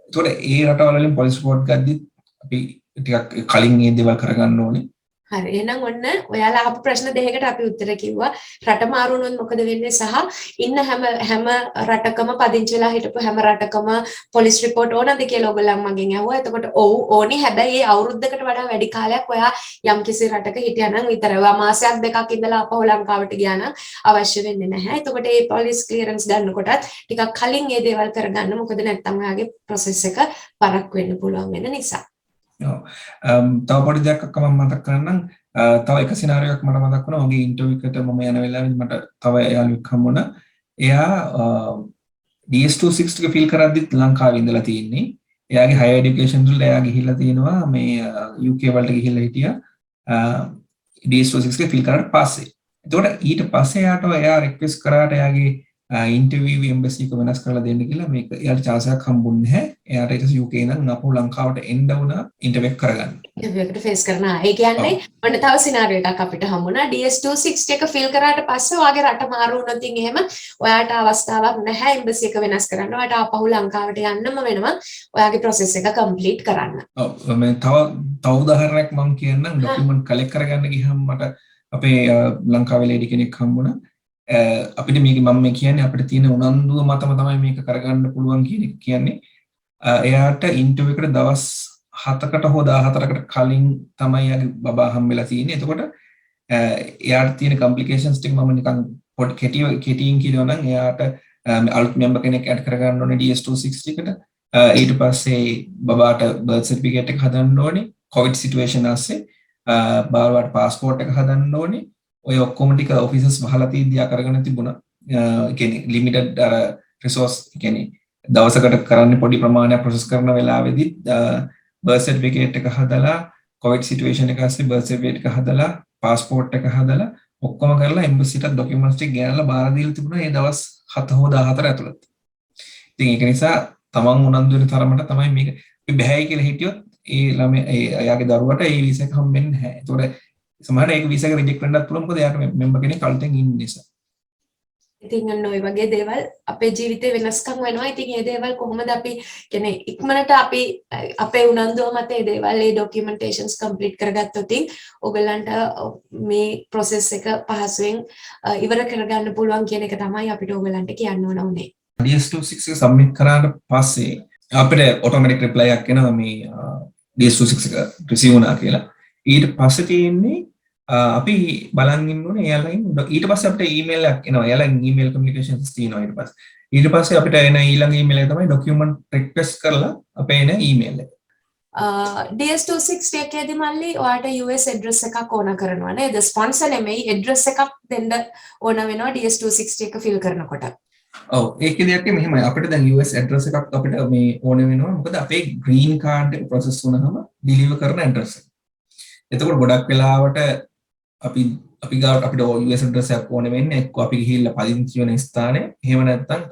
[SPEAKER 2] ඒතකොට ඒ රටවල වලින් පොලිස් රිපෝට් ගද්දිත් අපි ටිකක් කලින් මේ දේවල් කරගන්න ඕනේ.
[SPEAKER 1] හරි එහෙනම් ඔන්න ඔයාලා අහපු ප්‍රශ්න දෙකකට අපි උත්තර කිව්වා. රට මාරු වුණොත් මොකද වෙන්නේ සහ ඉන්න හැම රටකම පදිංචි වෙලා හිටපු හැම රටකම පොලිස් රිපෝට් ඕනද කියලා ඔයගොල්ලන් මගෙන් අහුවා. එතකොට ඔව් ඕනි. හැබැයි ඒ අවුරුද්දකට වඩා වැඩි කාලයක් ඔයා යම්කිසි රටක හිටියා නම් විතරයි. ඔයා මාසයක් දෙකක් ඉඳලා අපහු ලංකාවට ගියා නම් අවශ්‍ය වෙන්නේ නැහැ. එතකොට මේ පොලිස් ක්ලියරන්ස් ගන්නකොටත් ටිකක් කලින් මේ දේවල් කරගන්න. මොකද නැත්තම් ඔයාගේ ප්‍රොසෙස් එක පරක් වෙන්න පුළුවන් වෙන නිසා.
[SPEAKER 2] තව පොඩි දෙයක් මම මතක් කරන්නම්. තව එක සිනාරියක් මට මතක් වුණා. ඔගේ ඉන්ටර්විව් එකට මම යන වෙලාවෙදි මට තව යාළුවෙක් හම්බුණා. එයා DS260 එක ෆිල් කරද්දිත් ලංකාවේ ඉඳලා තියෙන්නේ. එයාගේ හයර් এডুকেෂන් වලට එයා ගිහිල්ලා තිනවා මේ UK වලට ගිහිල්ලා හිටියා. DS260 එක ෆිල් කරාට පස්සේ. එතකොට ඊට පස්සේ එයා රික්වෙස්ට් කරාට එයාගේ ඉන්ටර්විව් එම්බසි එක වෙනස් කරලා දෙන්න කියලා මේක එයාට chance එකක් හම්බුන්නේ නැහැ. එයාට ඊට UK නම් අපෝ ලංකාවට එන්න වුණා ඉන්ටර්විව් කරගන්න.
[SPEAKER 1] ඉන්ටර්විව් එකට ෆේස් කරනවා. ඒ කියන්නේ ඔන්න තව සිනාරියෝ එකක් අපිට හම්බුණා. DS260 එක ෆිල් කරාට පස්සේ ඔයාගේ රට මාරු වුණොත් එහෙම ඔයාට අවස්ථාවක් නැහැ එම්බසි එක වෙනස් කරන්න. ඔයාට ආපහු ලංකාවට යන්නම වෙනවා. ඔයාගේ ප්‍රොසෙස් එක කම්ප්ලීට් කරන්න.
[SPEAKER 2] ඔව් මම තව උදාහරණයක් මම කියන්නම්. ડોකියුමන්ට් කලෙක්ට් කරගන්න ගියහම මට අපේ ලංකාවේ ලේඩි කෙනෙක් හම්බුණා. අපිට මේක මම කියන්නේ අපිට තියෙන උනන්දුව මතම තමයි මේක කරගන්න පුළුවන් කියන එක කියන්නේ. එයාට ඉන්ටර්විව් එකට දවස් 7කට හෝ 14කට කලින් තමයි යාගේ බබා හම්බෙලා තියෙන්නේ. එතකොට එයාට තියෙන කම්ප්ලිකේෂන්ස් ටික මම නිකන් පොඩි කෙටියෙන් කියනවා නම් එයාට අලුත් මෙම්බර් කෙනෙක් ඇඩ් කරගන්න ඕනේ DS260 එකට. ඊට පස්සේ බබාට බර්ත් සර්ටිෆිකේට් එක හදන්න ඕනේ. කොවිඩ් සිටුේෂන් ආස්සේ බාලවට පාස්පෝර්ට් එක හදන්න ඕනේ. ඔය ඔක්කොම ටික ඔෆිසස් වහලා තියදී කරගෙන තිබුණා. ඒ කියන්නේ ලිමිටඩ් අර රිසෝස් කියන්නේ දවසකට කරන්න පොඩි ප්‍රමාණයක් ප්‍රොසෙස් කරන වෙලාවෙදි බර්ත් සර්ටිෆිකේට් එක හදලා කොවිඩ් සිටුේෂන් එක ඇස්සේ බර්ත් සර්ටිෆිකේට් එක හදලා පාස්පෝර්ට් එක හදලා ඔක්කොම කරලා එම්බසිට ડોකියුමන්ට්ස් ටික ගෙනල්ලා බාර දීලා තිබුණා මේ දවස් 7 හෝ 14 ඇතුළත. ඉතින් ඒක නිසා තමන් උනන්දු වෙන තරමට තමයි මේක අපි බෑයි කියලා හිටියොත් ඒ ළමයා එයාගේ දරුවට ඒ වීසා එක හම්බෙන්නේ නැහැ. ඒතකොට සමහරවිට ඒක වීසා එක රිජෙක්ට් වෙන්නත් පුළුවන් මොකද එයාට මෙම්බර් කෙනෙක් අලුතෙන් ඉන්න නිසා.
[SPEAKER 1] ඉතින් අන්න ඔය වගේ දේවල් අපේ ජීවිතේ වෙනස්කම් වෙනවා. ඉතින් මේ දේවල් කොහොමද අපි කියන්නේ ඉක්මනට අපි අපේ උනන්දුව මත මේ දේවල් මේ ડોකියුමන්ටේෂන්ස් කම්ප්ලීට් කරගත්තොත් ඔයගලන්ට මේ process එක පහසුවෙන් ඉවර කරගන්න පුළුවන් කියන එක තමයි අපිට ඔයගලන්ට කියන්න ඕන උනේ.
[SPEAKER 2] DS260 සබ්මිට් කරාට පස්සේ අපිට ඔටෝමැටික් රිප්ලයි එකක් එනවා මේ DS260 එක රිසීව් වුණා කියලා. ඊට පස්සේ තියෙන්නේ අපි බලන් ඉන්න ඕනේ එයාලගෙන් ඊට පස්සේ අපිට ඊමේල් එකක් එනවා. එයාලගෙන් ඊමේල් කමියුනිකේෂන්ස් තියෙනවා ඊට පස්සේ අපිට එන ඊළඟ ඊමේල් එක තමයි ડોකියුමන්ට් රික්වෙස්ට් කරලා අපේ එන ඊමේල් එක.
[SPEAKER 1] DS260 එකේදී මල්ලි ඔයාට US ඇඩ්‍රස් එකක් ඕන කරනවා නේද? ස්පොන්සර් නෙමෙයි ඇඩ්‍රස් එකක් දෙන්න ඕන වෙනවා DS260 එක ෆිල් කරනකොට.
[SPEAKER 2] ඔව් ඒකේදී අපි මෙහෙමයි අපිට දැන් US ඇඩ්‍රස් එකක් අපිට මේ ඕන වෙනවා. මොකද අපේ ග්‍රීන් කාඩ් එක ප්‍රොසෙස් වුණාම ඩිලිවර් කරන ඇඩ්‍රස් එක. එතකොට ගොඩක් වෙලාවට අපි ගාවට අපිට US ඇඩ්‍රස් එකක් ඕනේ වෙන්නේ එක්ක අපි ගිහිල්ලා පදිංචි වෙන ස්ථානේ එහෙම නැත්නම්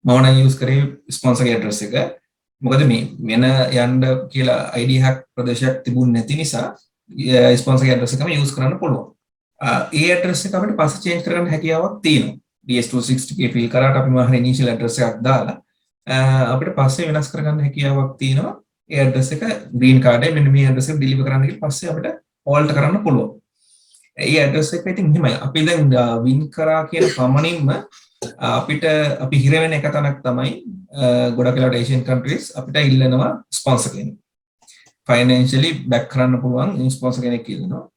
[SPEAKER 2] මම නම් යූස් කරේ ස්පොන්සර්ගේ ඇඩ්‍රස් එක. මොකද මේ වෙන යන්න කියලා ID hack ප්‍රදේශයක් තිබුණ නැති නිසා ස්පොන්සර්ගේ ඇඩ්‍රස් එකම යූස් කරන්න පුළුවන්. ඒ ඇඩ්‍රස් එක අපිට පස්සේ චේන්ජ් කරගන්න හැකියාවක් තියෙනවා. DS260 එකේ ෆිල් කරාට අපි මහර ඉනිෂියල් ඇඩ්‍රස් එකක් දාලා අපිට පස්සේ වෙනස් කරගන්න හැකියාවක් තියෙනවා. ඒ ඇඩ්‍රස් එක ග්‍රීන් කාඩ් එකේ මෙන්න මේ ඇඩ්‍රස් එක ඩිලිවර් කරන්න කියලා පස්සේ අපිට ඕල්ටර් කරන්න පුළුවන්. ඒ ඇඩ්‍රස් එක ඉතින් එහෙමයි. අපි දැන් වින් කරා කියන පමණින්ම අපි හිර වෙන එක තැනක් තමයි ගොඩක් වෙලාවට ඒෂියන් කන්ට්‍රීස් අපිට ඉල්ලනවා ස්පොන්සර් කෙනෙක්. ෆයිනෑන්ෂියලි බෑක් කරන්න පුළුවන් ස්පොන්සර් කෙනෙක් ඉල්ලනවා.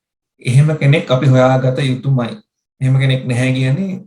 [SPEAKER 2] එහෙම කෙනෙක් අපි හොයාගත යුතුමයි. එහෙම කෙනෙක් නැහැ කියන්නේ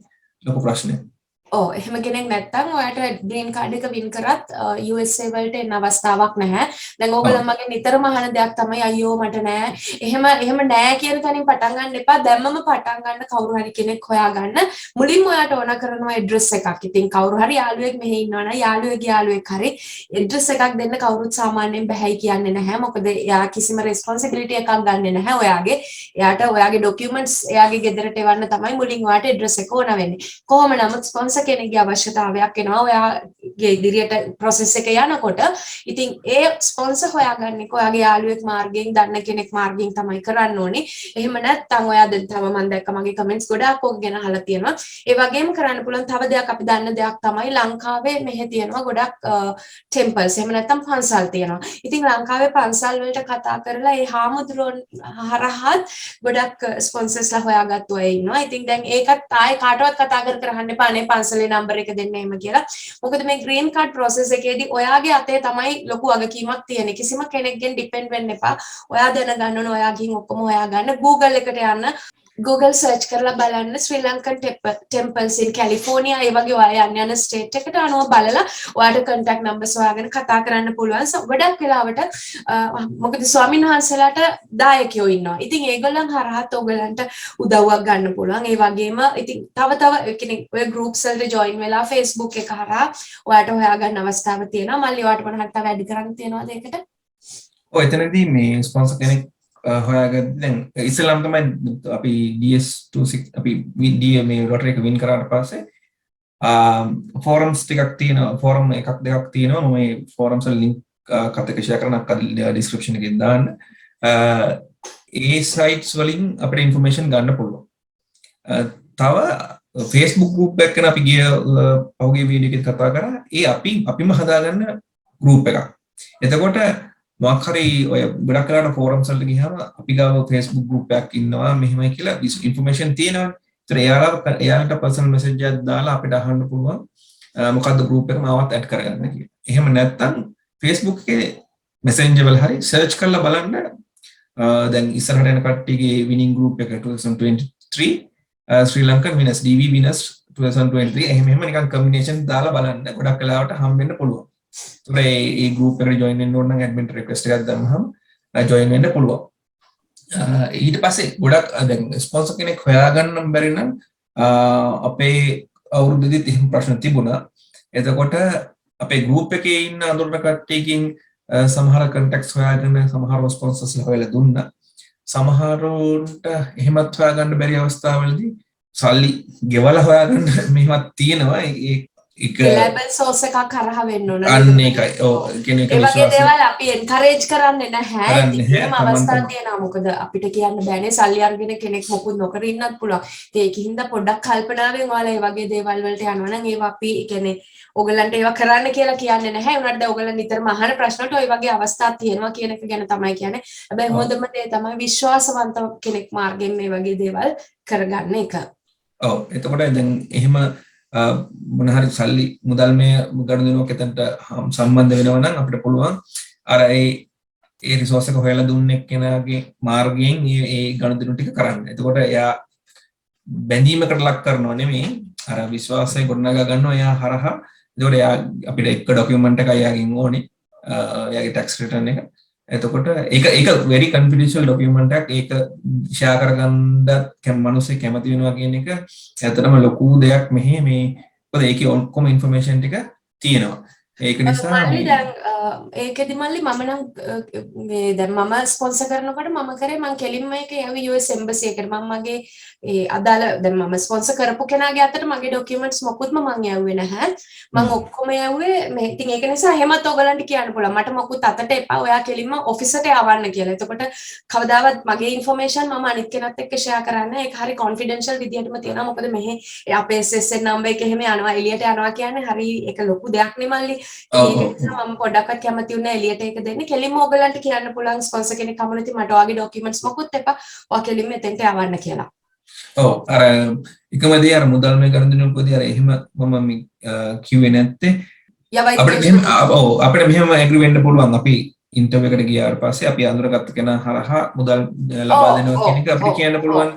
[SPEAKER 2] ලොකු ප්‍රශ්නයක්.
[SPEAKER 1] ඔව් එහෙම කෙනෙක් නැත්තම් ඔයාට ග්‍රීන් කාඩ් එක වින් කරත් USA වලට එන්න අවස්ථාවක් නැහැ. දැන් ඕගොල්ලෝ මගෙන් නිතරම අහන දෙයක් තමයි අයියෝ මට නෑ. එහෙම නෑ කියන තැනින් පටන් ගන්න එපා. දැම්මම පටන් ගන්න කවුරු හරි කෙනෙක් හොයාගන්න. මුලින්ම ඔයාට ඕන කරනවා ඇඩ්‍රස් එකක්. ඉතින් කවුරු හරි යාළුවෙක් මෙහෙ ඉන්නවනම් යාළුවෙක්ගේ යාළුවෙක් හරි ඇඩ්‍රස් එකක් දෙන්න කවුරුත් සාමාන්‍යයෙන් බැහැයි කියන්නේ නැහැ. මොකද එයා කිසිම රෙස්පොන්සිබිලිටි එකක් ගන්නෙ නැහැ ඔයාගේ. එයාට ඔයාගේ ડોකියුමන්ට්ස් එයාගේ ගෙදරට එවන්න තමයි මුලින් ඔයාට ඇඩ්‍රස් එක ඕන වෙන්නේ. කොහොම නමුත් ස්පොන්සර් ස්පොන්සර් කෙනෙක්ගේ අවශ්‍යතාවයක් එනවා ඔයාගේ ඉදිරියට process එක යනකොට. ඉතින් ඒ ස්පොන්සර් හොයාගන්නේ ඔයාගේ යාළුවෙක් මාර්ගයෙන් දන්න කෙනෙක් මාර්ගයෙන් තමයි කරන්න ඕනේ. එහෙම නැත්නම් ඔයා දැන් තව මම දැක්ක මගේ කමෙන්ට්ස් ගොඩාක් ඔක ගැන අහලා තියෙනවා. ඒ වගේම කරන්න පුළුවන් තව දෙයක් අපි දන්න දෙයක් තමයි ලංකාවේ මෙහෙ තියෙනවා ගොඩක් ටෙම්පල්ස් එහෙම නැත්නම් පන්සල් තියෙනවා. ඉතින් ලංකාවේ පන්සල් වලට කතා කරලා ඒ හාමුදුරුවෝ හරහත් ගොඩක් ස්පොන්සර්ස්ලා හොයාගත්තු අය ඉන්නවා. ඉතින් දැන් ඒකත් ආයේ කාටවත් කතා කර අහන්න එපා නේ පන්සලේ නම්බර එක දෙන්න එහෙම කියලා. මොකද මේ ග්‍රීන් කාඩ් process එකේදී ඔයාගේ අතේ තමයි ලොකු වගකීමක් තියෙන්නේ. කිසිම කෙනෙක්ගෙන් ඩිපෙන්ඩ් වෙන්න එපා. ඔයා දැනගන්න ඕන ඔයා ගිහින් ඔක්කොම හොයාගන්න. Google එකට යන්න. Google search කරලා බලන්න ශ්‍රී ලංකන් temples in California ඒ වගේ ඔයා යන ස්ටේට් එකට අනුව බලලා ඔයාට contact numbers හොයාගෙන කතා කරන්න පුළුවන්. ගොඩක් වෙලාවට මොකද ස්වාමීන් වහන්සේලාට දායකයෝ ඉන්නවා. ඉතින් ඒගොල්ලන් හරහත් ඔයගලන්ට උදව්වක් ගන්න පුළුවන්. ඒ වගේම ඉතින් තව කියන්නේ ඔය groups වලට join වෙලා Facebook එක හරහා ඔයාට හොයාගන්න අවස්ථාව තියෙනවා. මල්ලි ඔයාට මොනවද තව වැඩි කරන්න තියෙනවද ඒකට?
[SPEAKER 2] ඔය එතනදී මේ ස්පොන්සර් කෙනෙක් හොයාගන්න දැන් ඉස්සෙල්ලාම තමයි අපි DS26 අපි මේ ලොටරි එක වින් කරාට පස්සේ ෆෝරම්ස් ටිකක් තියෙනවා ෆෝරම් එකක් දෙකක් තියෙනවා මම මේ ෆෝරම්ස් වල ලින්ක් කත් එක ෂෙයා කරන්න ඩිස්ක්‍රිප්ෂන් එකේ දාන්න ඒ සයිට්ස් වලින් අපිට ඉන්ෆර්මේෂන් ගන්න පුළුවන් තව Facebook group එකක් ගැන අපි ගිය පහුගිය වීඩියෝ එකේ කතා කරා ඒ අපිම හදාගන්න group එකක් එතකොට මොකක් හරි ඔය ගොඩක් වෙලාවට ෆෝරම්ස් වලට ගියාම අපි ගාව Facebook group එකක් ඉන්නවා මෙහෙමයි කියලා ඉන්ෆර්මේෂන් තියෙනවා. ඒතර එයාලට පර්සනල් මෙසේජ් එකක් දාලා අපිට අහන්න පුළුවන් මොකද්ද group එක මාවත් ඇඩ් කරගන්න කියලා. එහෙම නැත්නම් Facebook එකේ Messenger වල හරි සර්ච් කරලා බලන්න දැන් ඉස්සරහට යන කට්ටියගේ winning group එක 2023 ශ්‍රී ලංකන් winners DV winners 2023 එහෙම නිකන් combination දාලා බලන්න ගොඩක් වෙලාවට හම්බෙන්න පුළුවන්. ඒ group එකට join වෙන්න ඕන නම් admin request එකක් දැම්මහම join වෙන්න පුළුවන්. ඊට පස්සේ ගොඩක් දැන් ස්පොන්සර් කෙනෙක් හොයාගන්න බැරි නම් අපේ අවුරුද්දෙදිත් එහෙම ප්‍රශ්න තිබුණා. එතකොට අපේ group එකේ ඉන්න අඳුරන කට්ටියකින් සමහර contacts හොයාගෙන සමහර ස්පොන්සර්ස් හොයලා දුන්නා. සමහරුන්ට එහෙමත් හොයාගන්න බැරි අවස්ථාවලදී සල්ලි ගෙවලා හොයාගන්න මෙහෙමත් තියෙනවා. ඒක
[SPEAKER 1] reliable source එකක් කරහ වෙන්න ඕන.
[SPEAKER 2] අන්න ඒකයි. ඔව් කියන එක
[SPEAKER 1] ඒ වගේ දේවල් අපි encourage කරන්නේ නැහැ. ඉතින් අවස්ථා තියෙනවා. මොකද අපිට කියන්න බෑනේ සල්ලි අරගෙන කෙනෙක් මොකුත් නොකර ඉන්නත් පුළුවන්. ඒකින්ද පොඩ්ඩක් කල්පනාවෙන් ඔයාලා මේ වගේ දේවල් වලට යනවා නම් ඒවා අපි කියන්නේ ඔයගලන්ට ඒවා කරන්න කියලා කියන්නේ නැහැ. උනාට දැන් ඔයගලන් නිතරම අහන ප්‍රශ්නට ওই වගේ අවස්ථා තියෙනවා කියන එක ගැන තමයි කියන්නේ. හැබැයි හොඳම දේ තමයි විශ්වාසවන්ත කෙනෙක් මාර්ගෙන් මේ වගේ දේවල් කරගන්න එක.
[SPEAKER 2] ඔව් එතකොට දැන් එහෙම මොන හරි සල්ලි මුදල්මය ගනුදෙනුවක් එතනට සම්බන්ධ වෙනවා නම් අපිට පුළුවන් අර ඒ රිසෝස් එක හොයලා දුන්නේ කෙනාගේ මාර්ගයෙන් ඒ ගනුදෙනු ටික කරන්න. එතකොට එයා බැඳීමකට ලක් කරනව නෙමෙයි අර විශ්වාසය ගොඩනගා ගන්නවා එයා හරහා. එතකොට එයා අපිට එක ડોකියුමන්ට් එකක් එයාගෙන් ඕනේ. එයාගේ ටැක්ස් රිටර්න් එක. එතකොට ඒක very confidential document එකක්. ඒක ෂෙයා කරගන්න මිනිස්සු කැමති වෙනවා කියන එක ඇත්තටම ලොකු දෙයක් මෙහි මේ මොකද ඒකේ ඔක්කොම ඉන්ෆර්මේෂන් ටික තියෙනවා. ඒක නිසා
[SPEAKER 1] මල්ලි දැන් ඒකෙදි මල්ලි මම නම් මේ දැන් මම ස්පොන්සර් කරනකොට මම කරේ මම කෙලින්ම ඒක යවි US embassy එකට මම මගේ ඒ අදාළ දැන් මම ස්පොන්සර් කරපු කෙනාගේ අතට මගේ ડોකියුමන්ට්ස් මොකුත්ම මම යවුවේ නැහැ. මම ඔක්කොම යවුවේ මේ ඉතින් ඒක නිසා එහෙමත් ඔයගලන්ට කියන්න පුළුවන්. මට මොකුත් අතට එපා. ඔයා කෙලින්ම ඔෆිස් එකට යවන්න කියලා. එතකොට කවදාවත් මගේ ඉන්ෆර්මේෂන් මම අනිත් කෙනත් එක්ක ෂෙයා කරන්නේ. ඒක හරි කොන්ෆිඩෙන්ෂල් විදියටම තියෙනවා. මොකද මෙහි අපේ SSN නම්බර් එක එහෙම යනවා එළියට යනවා කියන්නේ හරි ඒක ලොකු දෙයක් නේ මල්ලි. ඒක නිසා මම පොඩ්ඩක්වත් කැමති වුණා එළියට ඒක දෙන්න. කෙලින්ම ඔයගලන්ට කියන්න පුළුවන් ස්පොන්සර් කෙනෙක් හමුනොත් මට ඔයාගේ ડોකියුමන්ට්ස් මොකුත් එපා. ඔයා කෙලින්ම එතෙන්ට යවන්න කියලා.
[SPEAKER 2] ඔව් අර එකම දේ අර මුදල්මය ගනුදෙනුවකදී අර එහෙම මම කිව්වේ නැත්තේ අපිට මෙහෙම ඇග්‍රී වෙන්න පුළුවන් අපි ඉන්ටර්විව් එකට ගියාට පස්සේ අපි අඳුරගත්ත කෙනා හරහා මුදල් ලබා දෙනවා කියන එක අපිට කියන්න පුළුවන්.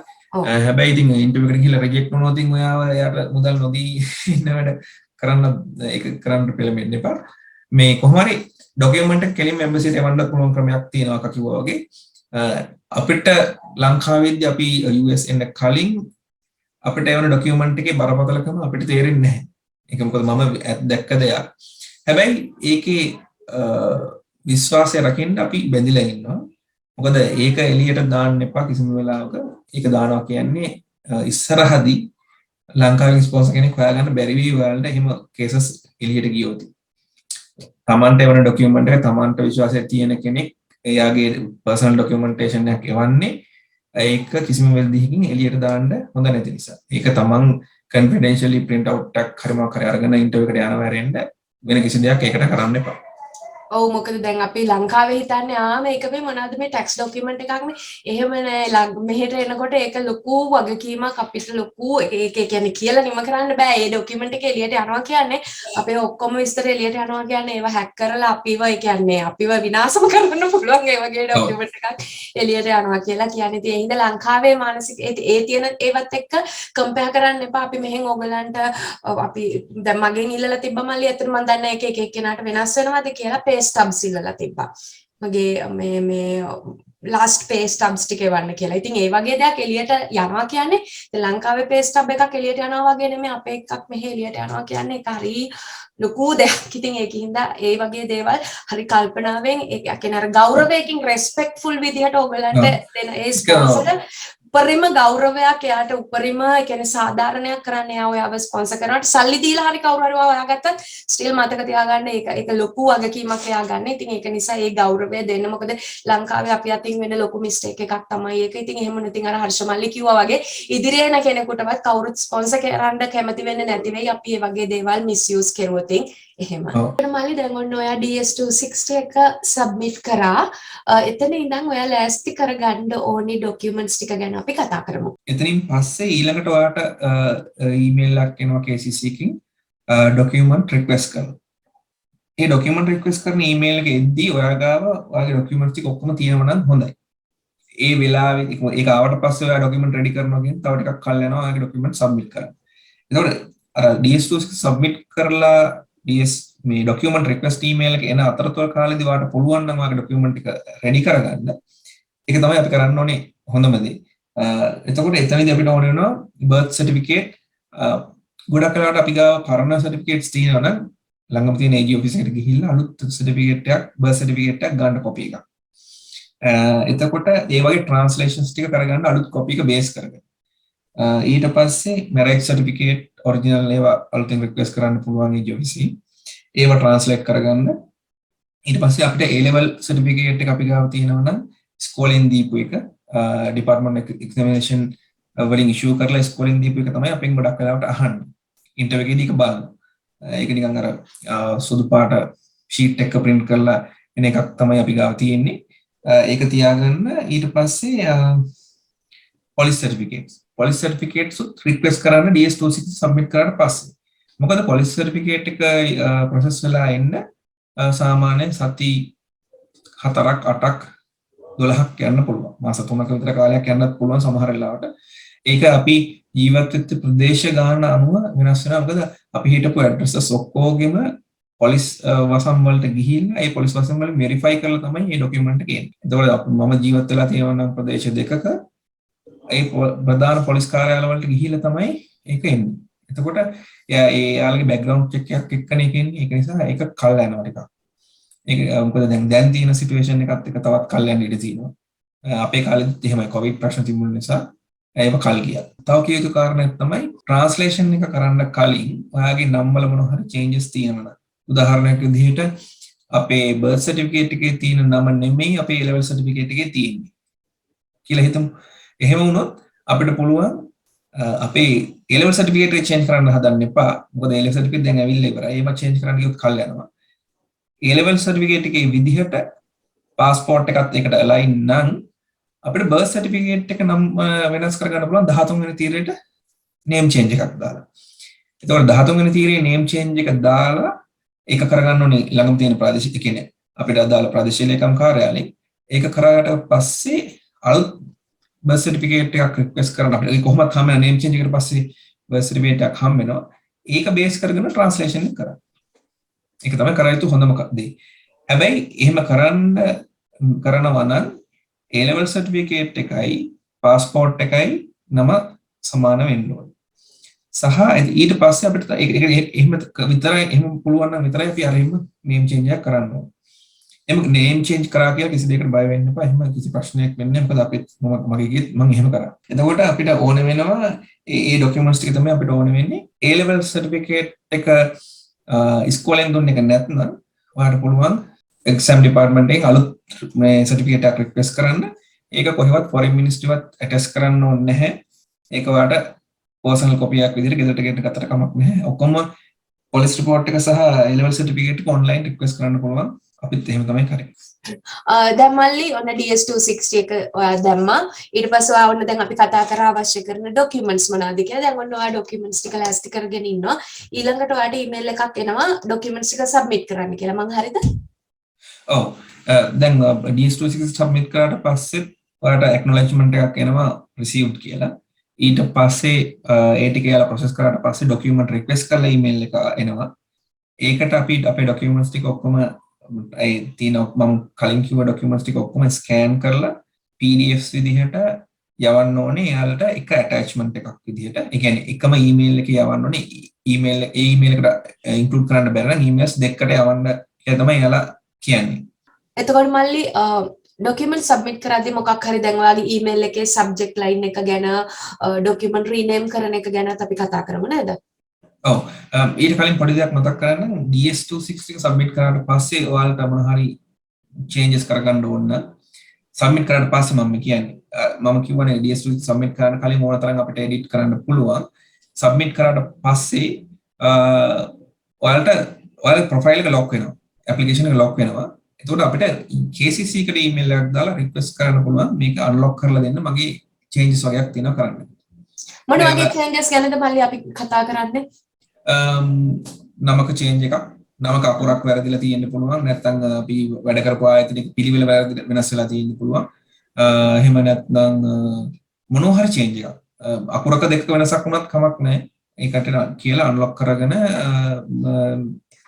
[SPEAKER 2] හැබැයි ඉතින් ඉන්ටර්විව් එකට ගිහලා රිජෙක්ට් වුණොත් ඉතින් ඔයාව එයාට මුදල් නොදී ඉන්න වැඩ කරන්න ඒක කරන්න පෙළඹෙන්න එපා. මේ කොහොම හරි ડોකියුමන්ට් එක කෙලින්ම එම්බසිට එවන්න පුළුවන් ක්‍රමයක් තියෙනවා අක කිව්වා වගේ. අපිට ලංකාවේදී අපි US එන්න කලින් අපිට එවන ડોකියුමන්ට් එකේ බරපතලකම අපිට තේරෙන්නේ නැහැ. ඒක මොකද මම දැක්ක දෙයක්. හැබැයි ඒකේ විශ්වාසය රකින්න අපි බැඳිලා ඉන්නවා. මොකද ඒක එළියට දාන්න එපා කිසිම වෙලාවක. ඒක දානවා කියන්නේ ඉස්සරහදී ලංකාවේ ස්පොන්සර් කෙනෙක් හොයාගන්න බැරි වී වලට එහෙම කේසස් එළියට ගියොත් තමන්ට එවන ඩොකියුමන්ට් එක තමන්ට විශ්වාසයක් තියෙන කෙනෙක් එයාගේ පර්සනල් ඩොකියුමන්ටේෂන් එකක් එවන්නේ ඒක කිසිම වෙලෙදකින් එළියට දාන්න හොඳ නැති නිසා. ඒක තමන් confidentially print out එකක් හරි මොකක් හරි අරගෙන ඉන්ටර්විව් එකට යනවා හැරෙන්න වෙන කිසි දෙයක් ඒකට කරන්න එපා.
[SPEAKER 1] ඔව් මොකද දැන් අපි ලංකාවේ හිතන්නේ මේක මේ මොනවද මේ ටැක්ස් ඩොකියුමන්ට් එකක්නේ. එහෙම නෑ මෙහෙට එනකොට ඒක ලොකු වගකීමක් අපිට ලොකු ඒක කියන්නේ කියලා නිම කරන්න බෑ. ඒ ඩොකියුමන්ට් එක එළියට යනවා කියන්නේ අපේ ඔක්කොම විස්තර එළියට යනවා කියන්නේ ඒව හැක් කරලා අපිව ඒ කියන්නේ අපිව විනාශම කරන්න පුළුවන් ඒ වගේ ඩොකියුමන්ට් එකක් එළියට යනවා කියලා කියන්නේ. ඉතින් ඒ හින්දා ලංකාවේ මානසික ඒ තියෙන ඒවත් එක්ක කම්පෙයාර් කරන්න එපා. අපි මෙහෙන් ඕගලන්ට අපි දැන් මගෙන් ඉල්ලලා තිබ්බ මල්ලි අතන මම දන්නේ එක එක්කෙනාට වෙනස් වෙනවද කියලා පේ ස්ටබ්ස් ඉල්ලලා තිබ්බා. මගේ මේ ලාස්ට් පේ ස්ටබ්ස් ටික එවන්න කියලා. ඉතින් ඒ වගේ දෙයක් එළියට යනවා කියන්නේ දැන් ලංකාවේ පේ ස්ටබ් එකක් එළියට යනවා වගේ නෙමෙයි අපේ එකක් මෙහෙ එළියට යනවා කියන්නේ ඒක හරි ලොකු දෙයක්. ඉතින් ඒකින්ද ඒ වගේ දේවල් හරි කල්පනාවෙන් ඒ කියන්නේ අර ගෞරවයෙන් රෙස්පෙක්ට්ෆුල් විදිහට ඔයගලන්ට දෙන ඒ ස්පොන්සර් උපරිම ගෞරවයක් එයාට උපරිම ඒ කියන්නේ සාධාරණයක් කරන්න එයා ඔයාව ස්පොන්සර් කරනවට සල්ලි දීලා හරි කවුරු හරි හොයාගත්තත් ස්ටිල් මතක තියාගන්න ඒක ලොකු වගකීමක් එයා ගන්න. ඉතින් ඒක නිසා ඒ ගෞරවය දෙන්න. මොකද ලංකාවේ අපි අතින් වෙන ලොකු මිස්ටේක් එකක් තමයි ඒක. ඉතින් එහෙම නැතිනම් අර හර්ෂමල්ලි කිව්වා වගේ ඉදිරියේ යන කෙනෙකුටවත් කවුරුත් ස්පොන්සර් කරන්න කැමති වෙන්නේ නැති වෙයි අපි මේ වගේ දේවල් මිස්යූස් කරුවොත් එහෙම. මල්ලි දැන් ඔන්න ඔයා DS260 එක සබ්මිට් කරා. එතන ඉඳන් ඔයා ලෑස්ති කරගන්න ඕනි ඩොකියුමන්ට්ස් ටික ගැන අපි කතා කරමු.
[SPEAKER 2] එතනින් පස්සේ ඊළඟට ඔයාට ඊමේල් එකක් එනවා KCC එකකින් ඩොකියුමන්ට් රික්වෙස්ට් කරනවා. ඒ ඩොකියුමන්ට් රික්වෙස්ට් කරන ඊමේල් එක එද්දී ඔයා ගාව ඔයාගේ ඩොකියුමන්ට්ස් ටික ඔක්කොම තියෙනවා නම් හොඳයි. ඒ වෙලාවේ ඒක ආවට පස්සේ ඔයා ඩොකියුමන්ට් රෙඩි කරනවා කියන තව ටිකක් කල් යනවා ඔයාගේ ඩොකියුමන්ට් සබ්මිට් කරන්න. එතකොට අර DS2 සබ්මිට් කරලා DS මේ ඩොකියුමන්ට් රික්වෙස්ට් ඊමේල් එක එන අතරතුර කාලෙදී ඔයාට පුළුවන් නම් ඔයාගේ ඩොකියුමන්ට් එක රෙඩි කරගන්න. ඒක තමයි අපි කරන්න ඕනේ හොඳම දේ. එතකොට එතනදී අපිට ඕන වෙනවා බර්ත් සර්ටිෆිකේට් ගොඩක් වෙලාවට අපි ගාව පරණ සර්ටිෆිකේට්ස් තියෙනවා නම් ළඟම තියෙන AG ඔෆිස් එකට ගිහිල්ලා අලුත් සර්ටිෆිකේට් එකක් බර්ත් සර්ටිෆිකේට් එකක් ගන්න කොපි එකක්. එතකොට ඒ වගේ ට්‍රාන්ස්ලේෂන්ස් ටික කරගන්න අලුත් කොපි එක බේස් කරගෙන. ඊට පස්සේ මැරේජ් සර්ටිෆිකේට් ඔරිජිනල් ඒවා අලුතෙන් රික්වෙස්ට් කරන්න පුළුවන් AG ඔෆිසින්. ඒවා ට්‍රාන්ස්ලේට් කරගන්න. ඊට පස්සේ අපිට A level සර්ටිෆිකේට් එක අපි ගාව තියෙනවා නම් ස්කෝලෙන් දීපු එක ඩිපාර්ට්මන්ට් එක්සැමිනේෂන් වලින් ඉෂුව කරලා ස්කෝලෙන් දීපු එක තමයි අපෙන් ගොඩක් වෙලාවට අහන්නේ. ඉන්ටර්විව් එකේදී ඒක බලන්න. ඒක නිකන් අර සුදු පාට ෂීට් එක print කරලා එන එකක් තමයි අපි ගාව තියෙන්නේ. ඒක තියාගන්න. ඊට පස්සේ police certificates රික්වෙස්ට් කරන්න DS260 සබ්මිට් කරාට පස්සේ. මොකද police certificate එක process වෙලා එන්න සාමාන්‍ය සති 4ක් 8ක් 12ක් යන්න පුළුවන්. මාස 3ක විතර කාලයක් යන්නත් පුළුවන් සමහර වෙලාවට. ඒක අපි ජීවත් වෙච්ච ප්‍රදේශ ගාන අනුව වෙනස් වෙනවා. මොකද අපි හිටපු ඇඩ්‍රස් ඔක්කොගෙම පොලිස් වසම් වලට ගිහිල්ලා ඒ පොලිස් වසම් වල වෙරිෆයි කරලා තමයි මේ ඩොකියුමන්ට් එක එන්නේ. එතකොට මම ජීවත් වෙලා තියෙන ප්‍රදේශ දෙකක ඒ ප්‍රධාන පොලිස් කාර්යාල වලට ගිහිල්ලා තමයි ඒක එන්නේ. එතකොට යාළුවගේ බෑග්ග්‍රවුන්ඩ් චෙක් එකක් එක්කනේ කියන්නේ. ඒක නිසා ඒක කල් යනවා ටිකක්. ඒක මොකද දැන් තියෙන සිටුේෂන් එකත් එක තවත් කල් යන්න ඉඩ තියෙනවා. අපේ කාලෙදිත් එහෙමයි කොවිඩ් ප්‍රශ්න තිබුණ නිසා ඒව කල් ගියා. තව කිය යුතු කාරණයක් තමයි ට්‍රාන්ස්ලේෂන් එක කරන්න කලින් ඔයාගේ නම් වල මොන හරි චේන්ජස් තියෙනවා. උදාහරණයක් විදිහට අපේ බර්ත් සර්ටිෆිකේට් එකේ තියෙන නම නෙමෙයි අපේ A level සර්ටිෆිකේට් එකේ තියෙන්නේ කියලා හිතමු. එහෙම වුණොත් අපිට පුළුවන් අපේ A level සර්ටිෆිකේට් එක චේන්ජ් කරන්න හදන්න එපා. මොකද A level සර්ටිෆිකේට් දැන් ඇවිල්ලා ඉවරයි. ඒක චේන්ජ් කරන්න ගියොත් කල් යනවා. A level සර්ටිෆිකේට් එකේ විදිහට පාස්පෝර්ට් එකත් එකට align නම් අපිට බර්ත් සර්ටිෆිකේට් එක නම් වෙනස් කරගන්න පුළුවන් 13 වෙනි තීරයට name change එකක් දාලා. එතකොට 13 වෙනි තීරයේ name change එක දාලා ඒක කරගන්න ඕනේ ළඟම තියෙන ප්‍රාදේශික කියන්නේ අපිට අදාළ ප්‍රාදේශීය ලේකම් කාර්යාලයෙන්. ඒක කරාට පස්සේ අලුත් බර්ත් සර්ටිෆිකේට් එකක් රික්වෙස්ට් කරන්න අපිට ඒක කොහොමද හම්බ වෙන name change එකට පස්සේ බර්ත් සර්ටිෆිකේට් එකක් හම්බ වෙනවා. ඒක බේස් කරගෙන ට්‍රාන්ස්ලේෂන් එක කරන්න. ඒක තමයි කර යුතු හොඳම දේ. හැබැයි එහෙම කරනවා නම් A level certificate එකයි passport එකයි නම සමාන වෙන්න ඕනේ. සහ ඊට පස්සේ අපිට එහෙම විතරයි එහෙම පුළුවන් නම් විතරයි අපි අර එහෙම name change එකක් කරන්න ඕනේ. එම නේම් චේන්ජ් කරා කියලා කිසි දෙයකට බය වෙන්න එපා. එහෙම කිසි ප්‍රශ්නයක් වෙන්නේ නැහැ. මොකද අපිත් මගේ ගියත් මම එහෙම කරා. එතකොට අපිට ඕන වෙනවා ඒ ડોකියුමන්ට්ස් ටික තමයි අපිට ඕන වෙන්නේ. A level certificate එක ඉස්කෝලෙන් දුන්න එක නැත්නම් ඔයාලට පුළුවන් එක්සෑම් ඩිපාර්ට්මන්ට් එකෙන් අලුත් මේ සර්ටිෆිකේට් එකක් රික්වෙස්ට් කරන්න. ඒක කොහෙවත් ෆොරින් මිනිස්ට්‍රියවත් ඇටච් කරන්න ඕනේ නැහැ. ඒක ඔයාලට පර්සනල් කොපි එකක් විදිහට ගෙදරට ගෙන්න ගත්තට කමක් නැහැ. ඔක්කොම පොලිස් රිපෝට් එක සහ A level certificate එක ඔන්ලයින් රික්වෙස්ට් කරන්න පුළුවන්. අපිත් එහෙම තමයි කරේ.
[SPEAKER 1] දැන් මල්ලි ඔන්න DS260 එක ඔයා දැම්මා. ඊට පස්සේ ඔයා ඔන්න දැන් අපි කතා කරා අවශ්‍ය කරන ડોකියුමන්ට්ස් මොනවද කියලා. දැන් ඔන්න ඔයා ડોකියුමන්ට්ස් ටික ලෑස්ති කරගෙන ඉන්නවා. ඊළඟට ඔයාට ඊමේල් එකක් එනවා ડોකියුමන්ට්ස් ටික සබ්මිට් කරන්න කියලා. මං හරිද?
[SPEAKER 2] ඔව්. දැන් DS260 සබ්මිට් කරාට පස්සේ ඔයාලට ඇක්නොලෙජ්මන්ට් එකක් එනවා රිසීව්ඩ් කියලා. ඊට පස්සේ ඒ ටික යාලා ප්‍රොසෙස් කරාට පස්සේ ડોකියුමන්ට් රික්වෙස්ට් කරලා ඊමේල් එක එනවා. ඒකට අපි අපේ ડોකියුමන්ට්ස් ටික ඔක්කොම ඒ තියෙන මම කලින් කිව්ව ડોකියුමන්ට්ස් ටික ඔක්කොම ස්කෑන් කරලා PDFs විදිහට යවන්න ඕනේ එයාලට එක ඇටැච්මන්ට් එකක් විදිහට. ඒ කියන්නේ එකම ඊමේල් එකේ යවන්න ඕනේ. ඊමේල් එකට ඉන්ක්ලූඩ් කරන්න බැරි නම් ඊමේල්ස් දෙකකට යවන්න කියලා තමයි එයාලා කියන්නේ.
[SPEAKER 1] එතකොට මල්ලි ડોකියුමන්ට් සබ්මිට් කරද්දී මොකක් හරි දැන් ඔයාගේ ඊමේල් එකේ සබ්ජෙක්ට් ලයින් එක ගැන ડોකියුමන්ට් රීනේම් කරන එක ගැනත් අපි කතා කරමු නේද?
[SPEAKER 2] ඔව්. ඊට කලින් පොඩි දෙයක් මතක් කරගන්න. DS260 එක සබ්මිට් කරාට පස්සේ ඔයාලට මොන හරි චේන්ජස් කරගන්න ඕන නම් සබ්මිට් කරාට පස්සේ මම කියන්නේ මම කිව්වනේ DS260 සබ්මිට් කරන්න කලින් ඕන තරම් අපිට එඩිට් කරන්න පුළුවන්. සබ්මිට් කරාට පස්සේ ඔයාලගේ ප්‍රොෆයිල් එක ලොක් වෙනවා. ඇප්ලිකේෂන් එක ලොක් වෙනවා. එතකොට අපිට KCC එකට ඊමේල් එකක් දාලා රික්වෙස්ට් කරන්න පුළුවන් මේක අන්ලොක් කරලා දෙන්න මගේ චේන්ජස් වගේක් තියෙනවා කරන්න.
[SPEAKER 1] මොන වගේ චේන්ජස් ගැනද මල්ලි අපි කතා කරන්නේ?
[SPEAKER 2] නමක චේන්ජ් එකක්, නමක අකුරක් වැරදිලා තියෙන්න පුළුවන්. නැත්නම් අපි වැඩ කරපු ආයතනයක පිළිවෙල වෙනස් වෙලා තියෙන්න පුළුවන්. එහෙම නැත්නම් මොනවා හරි චේන්ජ් එකක්. අකුරක දෙකක වෙනසක් වුණත් කමක් නැහැ. ඒකට කියලා අන්ලොක් කරගෙන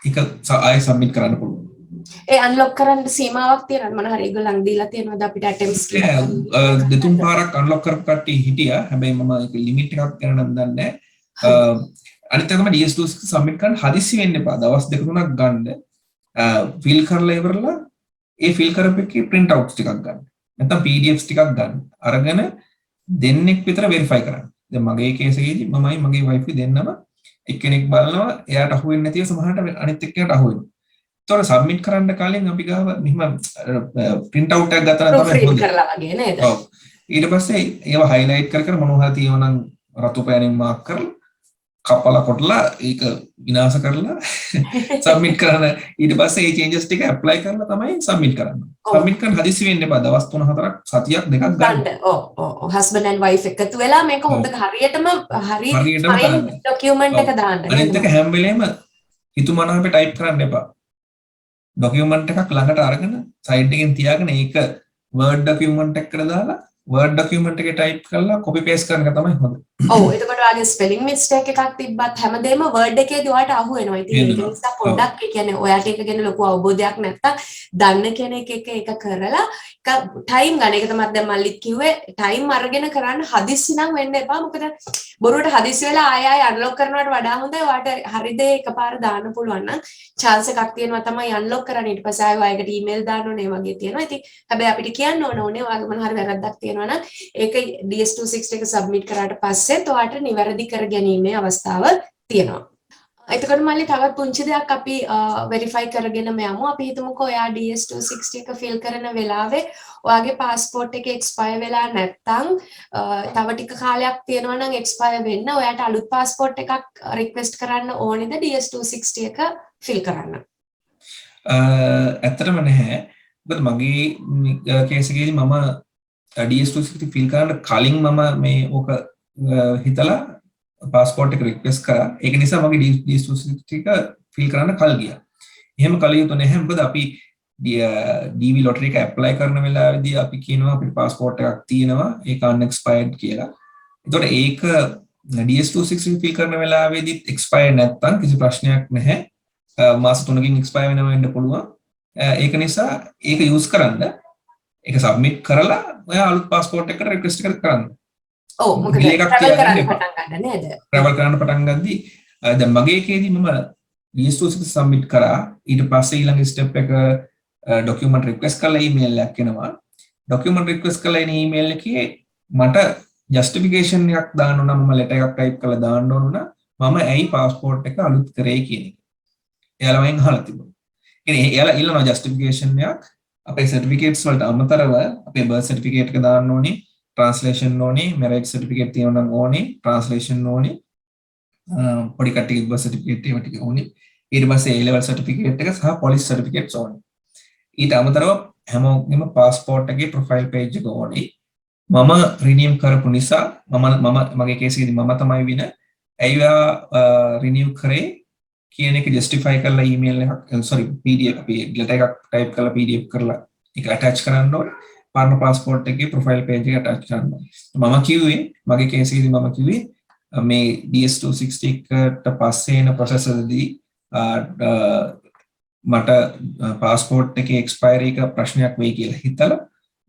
[SPEAKER 2] ඒක ආයෙ සබ්මිට් කරන්න පුළුවන්.
[SPEAKER 1] ඒ අන්ලොක් කරන්න සීමාවක් තියෙනවද? මොන හරි ඒගොල්ලන් දීලා තියෙනවද අපිට ඇටෙම්ස් කියලා?
[SPEAKER 2] දෙතුන් පාරක් අන්ලොක් කරපු කට්ටිය හිටියා. හැබැයි මම ඒක ලිමිට් එකක් ගැන නම් දන්නේ නැහැ. අනිත් එක තමයි DS260 සබ්මිට් කරන්න හදිස්සි වෙන්න එපා. දවස් දෙක තුනක් ගන්න. ෆිල් කරලා ඉවරලා ඒ ෆිල් කරපු එකේ print outs ටිකක් ගන්න. නැත්නම් PDFs ටිකක් ගන්න. අරගෙන දෙන්නෙක් විතර වෙරිෆයි කරන්න. දැන් මගේ කේස් එකේදී මමයි මගේ වයිෆ් දෙන්නම එක්කෙනෙක් බලනවා එයාට අහු වෙන්නේ නැතිව සමහරට අනිත් එක්කෙනාට අහු වෙනවා. ඒතකොට සබ්මිට් කරන්න කලින් අපි ගාව මෙහිම print out එකක් ගත්තා නම් තමයි හොඳ.
[SPEAKER 1] කරලා වගේ නේද?
[SPEAKER 2] ඔව්. ඊට පස්සේ ඒවා highlight කර මොනවා හරි තියෙනවා නම් රතු පෑනින් මාක් කරලා කපලා කොටලා ඒක විනාශ කරලා සබ්මිට් කරන. ඊට පස්සේ මේ changes ටික apply කරලා තමයි සබ්මිට් කරන්න. සබ්මිට් කරන හදිස්සි වෙන්න එපා. දවස් 3-4ක් සතියක් දෙකක් ගන්න.
[SPEAKER 1] ඔව් husband and wife එකතු වෙලා මේක හොඳට හරියටම ડોකියුමන්ට් එක දාන්න.
[SPEAKER 2] අනිත් එක හැම වෙලේම හිතුමනාපේ ටයිප් කරන්න එපා. ડોකියුමන්ට් එකක් ළඟට අරගෙන සයිඩ් එකෙන් තියාගෙන ඒක Word ડોකියුමන්ට් එකකට දාලා Word ડોකියුමන්ට් එකේ ටයිප් කරලා copy paste කරන එක තමයි හොඳ.
[SPEAKER 1] ඔව් එතකොට ඔයාගේ ස්පෙලිං මිස්ටේක් එකක් තිබ්බත් හැමදේම Word එකේදී ඔයාට අහු වෙනවා. ඉතින් ඒක නිසා පොඩ්ඩක් ඒ කියන්නේ ඔයාට ඒක ගැන ලොකු අවබෝධයක් නැත්තම් දන්න කෙනෙක් එක්ක ඒක කරලා ටයිම් ගන්න. ඒක තමයි දැන් මල්ලිත් කිව්වේ ටයිම් අරගෙන කරන්න හදිස්සි නම් වෙන්න එපා. මොකද බොරුවට හදිස්සි වෙලා ආය අන්ලොක් කරනවට වඩා හොඳයි ඔයාට හරි දේ එකපාර දාන්න පුළුවන් නම් chance එකක් තියෙනවා තමයි අන්ලොක් කරන්න. ඊට පස්සේ ආයෙ ඔයාලට ඊමේල් දාන්න ඕනේ වගේ තියෙනවා. ඉතින් හැබැයි අපිට කියන්න ඕනේ ඔයාගේ මොන හරි වැරද්දක් තියෙනවා නම් ඒක DS260 එක සබ්මිට් කරාට පස්සෙත් ඔයාට නිවැරදි කර ගැනීමේ අවස්ථාව තියෙනවා. එතකොට මල්ලි තවත් පුංචි දෙයක් අපි වෙරිෆයි කරගෙන යමු. අපි හිතමුකෝ ඔයා DS260 එක ෆිල් කරන වෙලාවේ ඔයාගේ પાස්පෝර්ට් එක එක්ස්පයර් වෙලා නැත්නම් තව ටික කාලයක් තියෙනවා නම් එක්ස්පයර් වෙන්න ඔයාට අලුත් પાස්පෝර්ට් එකක් රික්වෙස්ට් කරන්න ඕනේද DS260 එක ෆිල් කරන්න?
[SPEAKER 2] ඇත්තටම නැහැ. මොකද මගේ කේස් එකේදී මම DS260 ෆිල් කරන්න කලින් මම මේ ඕක හිතලා පාස්පෝර්ට් එක රික්වෙස්ට් කරා. ඒක නිසා මගේ DS260 එක ෆිල් කරන්න කල් ගියා. එහෙම කල යුතු නැහැ. මොකද අපි DV ලොටරි එක ඇප්ලයි කරන වෙලාවේදී අපි කියනවා අපිට පාස්පෝර්ට් එකක් තියෙනවා ඒක unexpired කියලා. ඒතකොට ඒක DS260 ෆිල් කරන වෙලාවේදී එක්ස්පයර් නැත්තම් කිසි ප්‍රශ්නයක් නැහැ. මාස 3කින් එක්ස්පයර් වෙන්න පුළුවන්. ඒක නිසා ඒක යූස් කරන්න. ඒක සබ්මිට් කරලා ඔයා අලුත් පාස්පෝර්ට් එකකට රික්වෙස්ට් එකක් කරන්න.
[SPEAKER 1] ඔව් මොකද ට්‍රැවල් කරන්න පටන් ගන්න නේද?
[SPEAKER 2] ට්‍රැවල් කරන්න පටන් ගද්දී දැන් මගේ එකේදී මම DS260 සබ්මිට් කරා. ඊට පස්සේ ඊළඟ ස්ටෙප් එක ඩොකියුමන්ට් රික්වෙස්ට් කරලා ඊමේල් එකක් එනවා. ඩොකියුමන්ට් රික්වෙස්ට් කරලා එන ඊමේල් එකේ මට ජස්ටිෆිකේෂන් එකක් දාන්න ඕන මම ලෙටර් එකක් ටයිප් කරලා දාන්න ඕන මම ඇයි පාස්පෝර්ට් එක අලුත් කරේ කියන එක. එයාලා මගෙන් අහලා තිබුණා. ඉතින් එයාලා ඉල්ලනවා ජස්ටිෆිකේෂන් එකක් අපේ සර්ටිෆිකේට්ස් වලට අමතරව අපේ බර්ත් සර්ටිෆිකේට් එක දාන්න ඕනේ, ට්‍රාන්ස්ලේෂන් ඕනේ, මැරේජ් සර්ටිෆිකේට් තියෙනවා නම් ඕනේ, ට්‍රාන්ස්ලේෂන් ඕනේ, පොඩි කට්ටියගේ බර්ත් සර්ටිෆිකේට් ඒවා ටික ඕනේ. ඊට පස්සේ A level සර්ටිෆිකේට් එක සහ පොලිස් සර්ටිෆිකේට්ස් ඕනේ. ඊට අමතරව හැමෝගෙම පාස්පෝර්ට් එකේ ප්‍රොෆයිල් පේජ් එක ඕනේ. මම රිනියම් කරපු නිසා මගේ කේස් එකේදී මම තමයි වින. ඇයිවා රිනියම් කරේ කියන එක ජස්ටිෆයි කරලා ඊමේල් එකක් PDF අපි ලෙටර් එකක් ටයිප් කරලා PDF කරලා ඒක ඇටච් කරන්න ඕනේ. පාර්න පාස්පෝර්ට් එකේ ප්‍රොෆයිල් පේජ් එක ඇටච් කරන්න ඕනේ. මම කිව්වේ මගේ කේස් එකේදී මම කිව්වේ මේ DS260 එකට පස්සේ එන ප්‍රොසෙස් එකදී මට පාස්පෝර්ට් එකේ එක්ස්පයරි එක ප්‍රශ්නයක් වෙයි කියලා හිතලා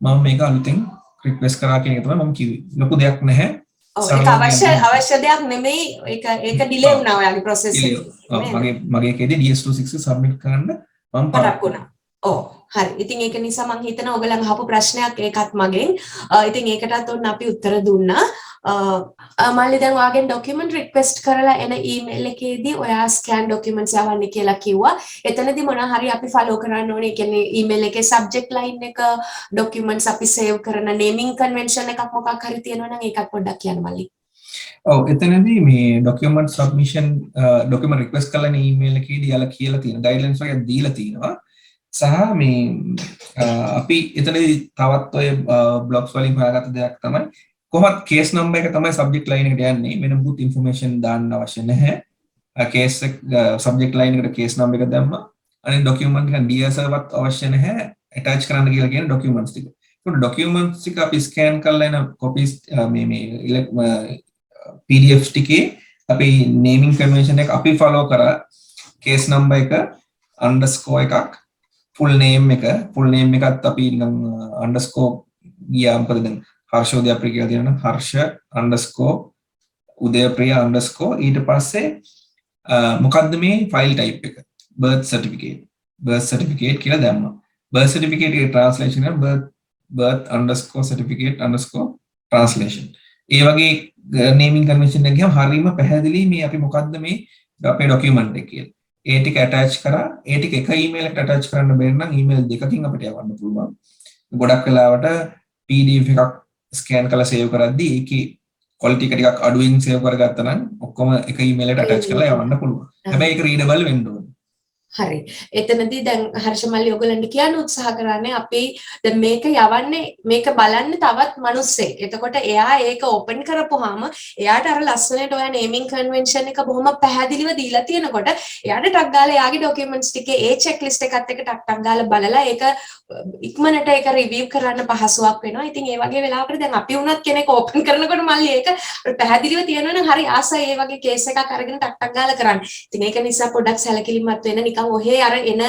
[SPEAKER 2] මම මේක අලුතෙන් රික්වෙස්ට් කරා කියන එක තමයි මම කිව්වේ. ලොකු දෙයක් නැහැ.
[SPEAKER 1] ඒක අවශ්‍ය දෙයක් නෙමෙයි. ඒක ඩිලේ වුණා ඔයාගේ ප්‍රොසෙස් එකේ.
[SPEAKER 2] මගේ කේදී DS260 සබ්මිට් කරන්න මම
[SPEAKER 1] පරක් වුණා. ඔව් හරි. ඉතින් ඒක නිසා මම හිතනවා ඔයගලන් අහපු ප්‍රශ්නයක් ඒකත් මගෙන්. ඉතින් ඒකටත් ඔන්න අපි උත්තර දුන්නා. මල්ලි දැන් ඔයාගෙන් ඩොකියුමන්ට් රික්වෙස්ට් කරලා එන ඊමේල් එකේදී ඔයා ස්කෑන් ඩොකියුමන්ට්ස් යවන්න කියලා කිව්වා. එතනදී මොනවා හරි අපි ෆලෝ කරන්න ඕනේ. ඒ කියන්නේ ඊමේල් එකේ සබ්ජෙක්ට් ලයින් එක ඩොකියුමන්ට්ස් අපි සේව් කරන නේමින් කන්වෙන්ෂන් එකක් මොකක් හරි තියෙනවා නම් ඒකත් පොඩ්ඩක් කියන්න මල්ලි.
[SPEAKER 2] ඔව් එතනදී මේ ඩොකියුමන්ට් සබ්මිෂන් ඩොකියුමන්ට් රික්වෙස්ට් කරලා ඊමේල් එකේදී යාලා කියලා තියෙන ගයිඩ්ලයින්ස් වගේ දීලා තියෙනවා. සහ මේ අපි එතනදී තවත් ඔය බ්ලොග්ස් වලින් හොයාගත්ත දෙයක් තමයි කොහොමද කේස් නම්බර් එක තමයි සබ්ජෙක්ට් ලයින් එකට යන්නේ වෙන මුකුත් ඉන්ෆර්මේෂන් දාන්න අවශ්‍ය නැහැ. කේස් එක සබ්ජෙක්ට් ලයින් එකට කේස් නම්බර් එක දැම්මා. අනිත් ඩොකියුමන්ට් එක DSRවත් අවශ්‍ය නැහැ ඇටච් කරන්න කියලා කියන ඩොකියුමන්ට්ස් ටික. ඒක ඩොකියුමන්ට්ස් ටික අපි ස්කෑන් කරලා එන කොපීස් මේ PDFs ටිකේ අපි නේමින් කන්වෙන්ෂන් එක අපි ෆලෝ කරා කේස් නම්බර් එක අන්ඩර්ස්කෝර් එකක් ෆුල් නේම් එකත් අපි නිකන් අන්ඩර්ස්කෝර් ගියා මොකද දැන් හර්ෂ උදයප්‍රිය කියලා තියෙනවා නම් හර්ෂ අන්ඩර්ස්කෝර් උදයප්‍රිය අන්ඩර්ස්කෝර් ඊට පස්සේ මොකද්ද මේ ෆයිල් ටයිප් එක බර්ත් සර්ටිෆිකේට් කියලා දැම්මා. බර්ත් සර්ටිෆිකේට් එකේ ට්‍රාන්ස්ලේෂන් එක බර්ත් අන්ඩර්ස්කෝර් සර්ටිෆිකේට් අන්ඩර්ස්කෝර් ට්‍රාන්ස්ලේෂන්. ඒ වගේ නේමින් කන්වෙන්ෂන් එක ගියාම හරීම පැහැදිලි මේ අපි මොකද්ද මේ අපේ ඩොකියුමන්ට් එක කියලා. ඒ ටික ඇටච් කරා. ඒ ටික එක ඊමේල් එකට ඇටච් කරන්න බැරි නම් ඊමේල් දෙකකින් අපිට යවන්න පුළුවන්. ගොඩක් වෙලාවට PDF එකක් ස්කෑන් කරලා සේව් කරද්දී ඒකේ ක්වොලිටි එක ටිකක් අඩුවෙන් සේව් කරගත්තා නම් ඔක්කොම එක ඊමේල් එකට ඇටච් කරලා යවන්න පුළුවන්. හැබැයි ඒක රීඩබල් වෙන්න ඕනේ.
[SPEAKER 1] හරි. එතනදී දැන් හර්ෂමල්ලි ඔයගලන්ට කියන්න උත්සාහ කරන්නේ අපි දැන් මේක යවන්නේ මේක බලන්නේ තවත් මිනිස්සෙක්. එතකොට එයා ඒක ඕපන් කරපුවාම එයාට අර ලස්සනට ඔයා නේමින් කන්වෙන්ෂන් එක බොහොම පැහැදිලිව දීලා තියෙනකොට එයාට ටක් ගාලා එයාගේ ડોකියුමන්ට්ස් ටිකේ ඒ චෙක්ලිස්ට් එකත් එක්ක ටක් ගාලා බලලා ඒක ඉක්මනට ඒක රිවිව් කරන්න පහසුවක් වෙනවා. ඉතින් ඒ වගේ වෙලාවකට දැන් අපි වුණත් කෙනෙක් ඕපන් කරනකොට මල්ලි ඒක පැහැදිලිව තියෙනවා නම් හරි ආසයි ඒ වගේ කේස් එකක් අරගෙන ටක් ගාලා කරන්න. ඉතින් ඒක නිසා පොඩ්ඩක් සැලකිලිමත් වෙන්න නිකන් ඔහේ අර එන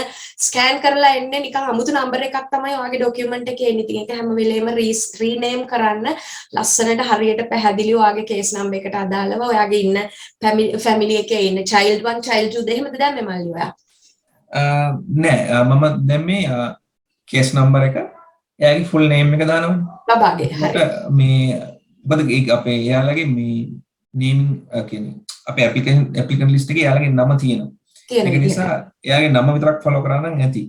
[SPEAKER 1] ස්කෑන් කරලා එන්නේ නිකන් අමුතු නම්බර් එකක් තමයි ඔයාගේ ડોකියුමන්ට් එකේ එන්නේ. ඉතින් ඒක හැම වෙලේම රීනේම් කරන්න ලස්සනට හරියට පැහැදිලිව ඔයාගේ කේස් නම්බර් එකට අදාළව ඔයාගේ ඉන්න ෆැමිලි එකේ ඉන්න child 1 child 2 දෙහෙමද දැම්මේ මල්ලි ඔයා?
[SPEAKER 2] නෑ මම දැම්මේ කේස් නම්බර් එක එයාගේ ෆුල් නේම් එක දානවනේ.
[SPEAKER 1] බබාගේ හරි.
[SPEAKER 2] මේ මොකද අපේ එයාලගේ මේ නේමින් කියන්නේ අපේ ඇප්ලිකන්ට් ලිස්ට් එකේ එයාලගේ නම තියෙනවා. ඒක නිසා එයාගේ නම විතරක් ෆලෝ කරා නම් ඇති.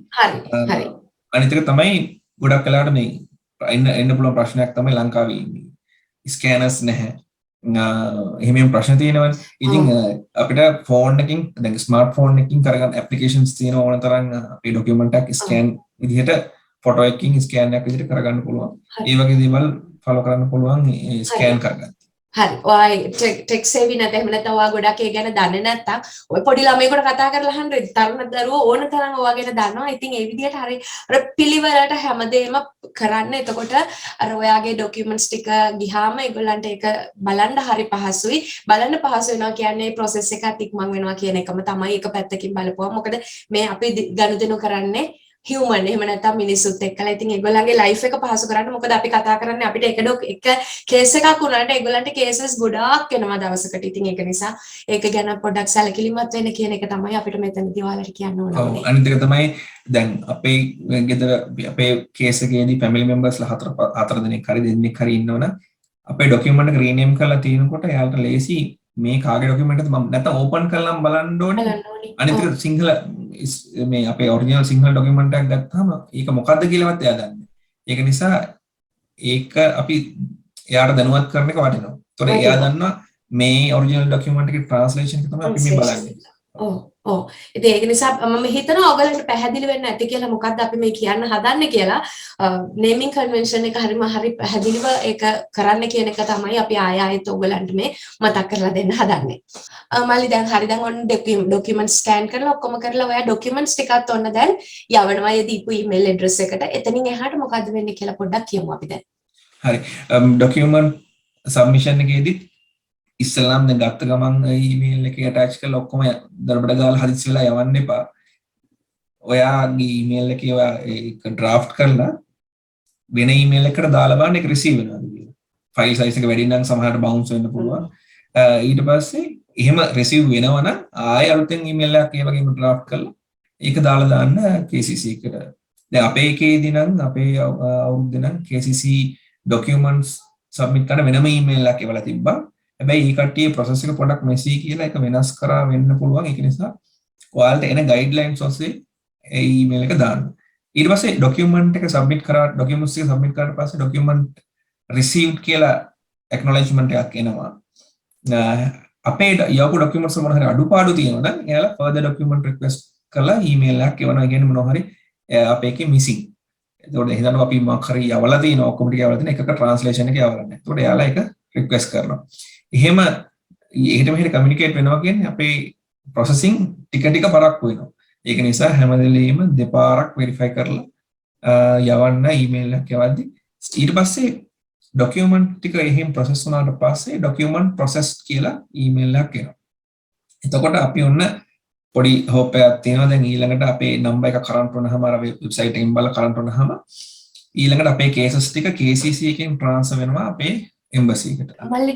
[SPEAKER 1] හරි.
[SPEAKER 2] අනිත් එක තමයි ගොඩක් වෙලාවට මේ එන්න පුළුවන් ප්‍රශ්නයක් තමයි ලංකාවේ ස්කෑනර්ස් නැහැ. එහෙම ප්‍රශ්න තියෙනවනේ. ඉතින් අපිට ෆෝන් එකකින් දැන් ස්මාර්ට් ෆෝන් එකකින් කරගන්න ඇප්ලිකේෂන්ස් තියෙන ඕන තරම් අපේ ඩොකියුමන්ට් එක ස්කෑන් විදිහට ෆොටෝ එකකින් ස්කෑන් එකක් විදිහට කරගන්න පුළුවන්. ඒ වගේ දේවල් ෆලෝ කරන්න පුළුවන් ස්කෑන් කරගන්න.
[SPEAKER 1] හරි. ඔය ටෙක් සේවි නැත්නම් එහෙම නැත්නම් ඔයා ගොඩක් ඒ ගැන දන්නේ නැත්නම් ඔය පොඩි ළමයෙකුට කතා කරලා අහන්න තරුණ දරුවෝ ඕන තරම් ඔයා ගැන දන්නවා. ඉතින් ඒ විදිහට හරි අර පිළිවෙලට හැමදේම කරන්න. එතකොට අර ඔයාගේ ડોකියුමන්ට්ස් ටික ගියාම ඒගොල්ලන්ට ඒක බලන්න හරි පහසුයි. බලන්න පහසු වෙනවා කියන්නේ process එකත් ඉක්මන් වෙනවා කියන එකම තමයි. එක පැත්තකින් බලපුවා. මොකද මේ අපි ගනුදෙනු කරන්නේ human එහෙම නැත්නම් මිනිස්සුත් එක්කලා. ඉතින් ඒගොල්ලන්ගේ life එක පහසු කරන්න මොකද අපි කතා කරන්නේ අපිට එක case එකක් වුණාට ඒගොල්ලන්ට cases ගොඩාක් එනවා දවසකට. ඉතින් ඒක නිසා ඒක ගැන පොඩ්ඩක් සැලකිලිමත් වෙන්න කියන එක තමයි අපිට මෙතනදී ඔයාලට කියන්න ඕන.
[SPEAKER 2] ඔව් අනිත් එක තමයි දැන් අපේ ගෙදර අපේ කේස් එකේදී family members ලා හතර දෙනෙක් හරි දෙන්නෙක් හරි ඉන්නවනම් අපේ document එක rename කරලා තියෙනකොට එයාලට ලේසි මේ කාගේ document එකද මම නැත්නම් open කරලාම බලන්න ඕනේ. අනිත් එක සිංහල මේ අපේ ඔරිජිනල් සිංහල document එකක් ගත්තාම ඒක මොකද්ද කියලාවත් එයා දන්නේ. ඒක නිසා ඒක අපි එයාට දැනුවත් කරන එක වටිනවා. ඒතකොට එයා දන්නවා මේ ඔරිජිනල් document එකේ translation එක තමයි අපි මේ බලන්නේ.
[SPEAKER 1] ඔව් ඉතින් ඒක නිසා මම හිතනවා ඔයගලන්ට පැහැදිලි වෙන්න ඇති කියලා මොකද්ද අපි මේ කියන්න හදන්නේ කියලා naming convention එක හරි පැහැදිලිව ඒක කරන්න කියන එක තමයි අපි ආයෙත් ඔයගලන්ට මේ මතක් කරලා දෙන්න හදන්නේ. මල්ලි දැන් හරි දැන් ඔන්න document scan කරලා ඔක්කොම කරලා ඔයා documents ටිකත් ඔන්න දැන් යවනවා ඒ දීපු email address එකට. එතනින් එහාට මොකද්ද වෙන්නේ කියලා පොඩ්ඩක් කියමු අපි දැන්.
[SPEAKER 2] හරි. document submission එකේදී ඉස්සෙල්ලාම දැන් ගත්ත ගමන් ඊමේල් එකේ attach කරලා ඔක්කොම දරබඩ ගාලා හදිස්සි වෙලා යවන්න එපා. ඔයාගේ ඊමේල් එකේ ඔයා ඒක draft කරලා වෙන ඊමේල් එකකට දාලා බලන්න ඒක receive වෙනවද කියලා. ෆයිල් size එක වැඩි නම් සමහරට bounce වෙන්න පුළුවන්. ඊට පස්සේ එහෙම receive වෙනවනම් ආයෙ අලුතෙන් ඊමේල් එකක් ඒ වගේම draft කරලා ඒක දාලා දාන්න KCC එකට. දැන් අපේ එකේදී නම් අපේ අවුරුද්දේ නම් KCC documents submit කරන වෙනම ඊමේල් එකක් එවලා තිබ්බා. හැබැයි මේ කට්ටිය process එක පොඩක් messy කියලා ඒක වෙනස් කරා වෙන්න පුළුවන්. ඒක නිසා ඔයාලට එන guidelines ඔස්සේ ඒ email එක දාන්න. ඊට පස්සේ document එක submit කරා documents එක submit කරාට පස්සේ document received කියලා acknowledgement එකක් එනවා. අපේ යවපු documents වල මොන හරි අඩුපාඩු තියෙනවා නම් එයාලා further document request කරලා email එකක් එවනවා. කියන්නේ මොනවා හරි අපේ එකේ missing. එතකොට එහෙනම් අපි මොකක් හරි යවලා තියෙනවා ඔක්කොම ටික යවලා තියෙන එකක translation එක යවලා නැහැ. එතකොට එයාලා ඒක request කරනවා. එහෙම එහෙට මෙහෙට කමියුනිකේට් වෙනවා කියන්නේ අපේ processing ටික පරක්කු වෙනවා. ඒක නිසා හැමදෙලෙම දෙපාරක් verify කරලා යවන්න email එකක් යවද්දි ඊට පස්සේ document ටික එහෙම process වුණාට පස්සේ document processed කියලා email එකක් එනවා. එතකොට අපි ඔන්න පොඩි hope එකක් තියෙනවා දැන් ඊළඟට අපේ number එක current වුණාම අර website එකෙන් බලලා current වුණාම ඊළඟට අපේ cases ටික KCC එකෙන් transfer වෙනවා අපේ embassy එකට.
[SPEAKER 1] මල්ලි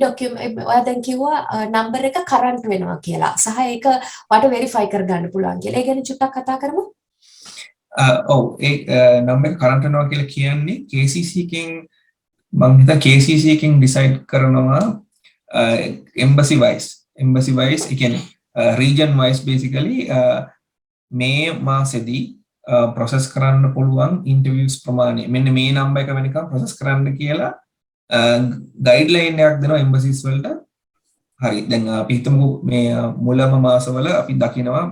[SPEAKER 1] ඔයා දැන් කිව්වා නම්බර් එක කරන්ට් වෙනවා කියලා. සහ ඒක වට වෙරිෆයි කරගන්න පුළුවන් කියලා. ඒ ගැන චුට්ටක් කතා කරමු.
[SPEAKER 2] ඔව් ඒ නම්බර් එක කරන්ට් වෙනවා කියලා කියන්නේ KCC එකෙන් මම හිතා KCC එකෙන් decide කරනවා embassy wise ඒ කියන්නේ region wise basically මේ මාසෙදී process කරන්න පුළුවන් interviews ප්‍රමාණය මෙන්න මේ නම්බර් එක වෙනකම් process කරන්න කියලා ගයිඩ්ලයින් එකක් දෙනවා එම්බසිස් වලට. හරි දැන් අපි හිතමු මේ මුලම මාසවල අපි දකිනවා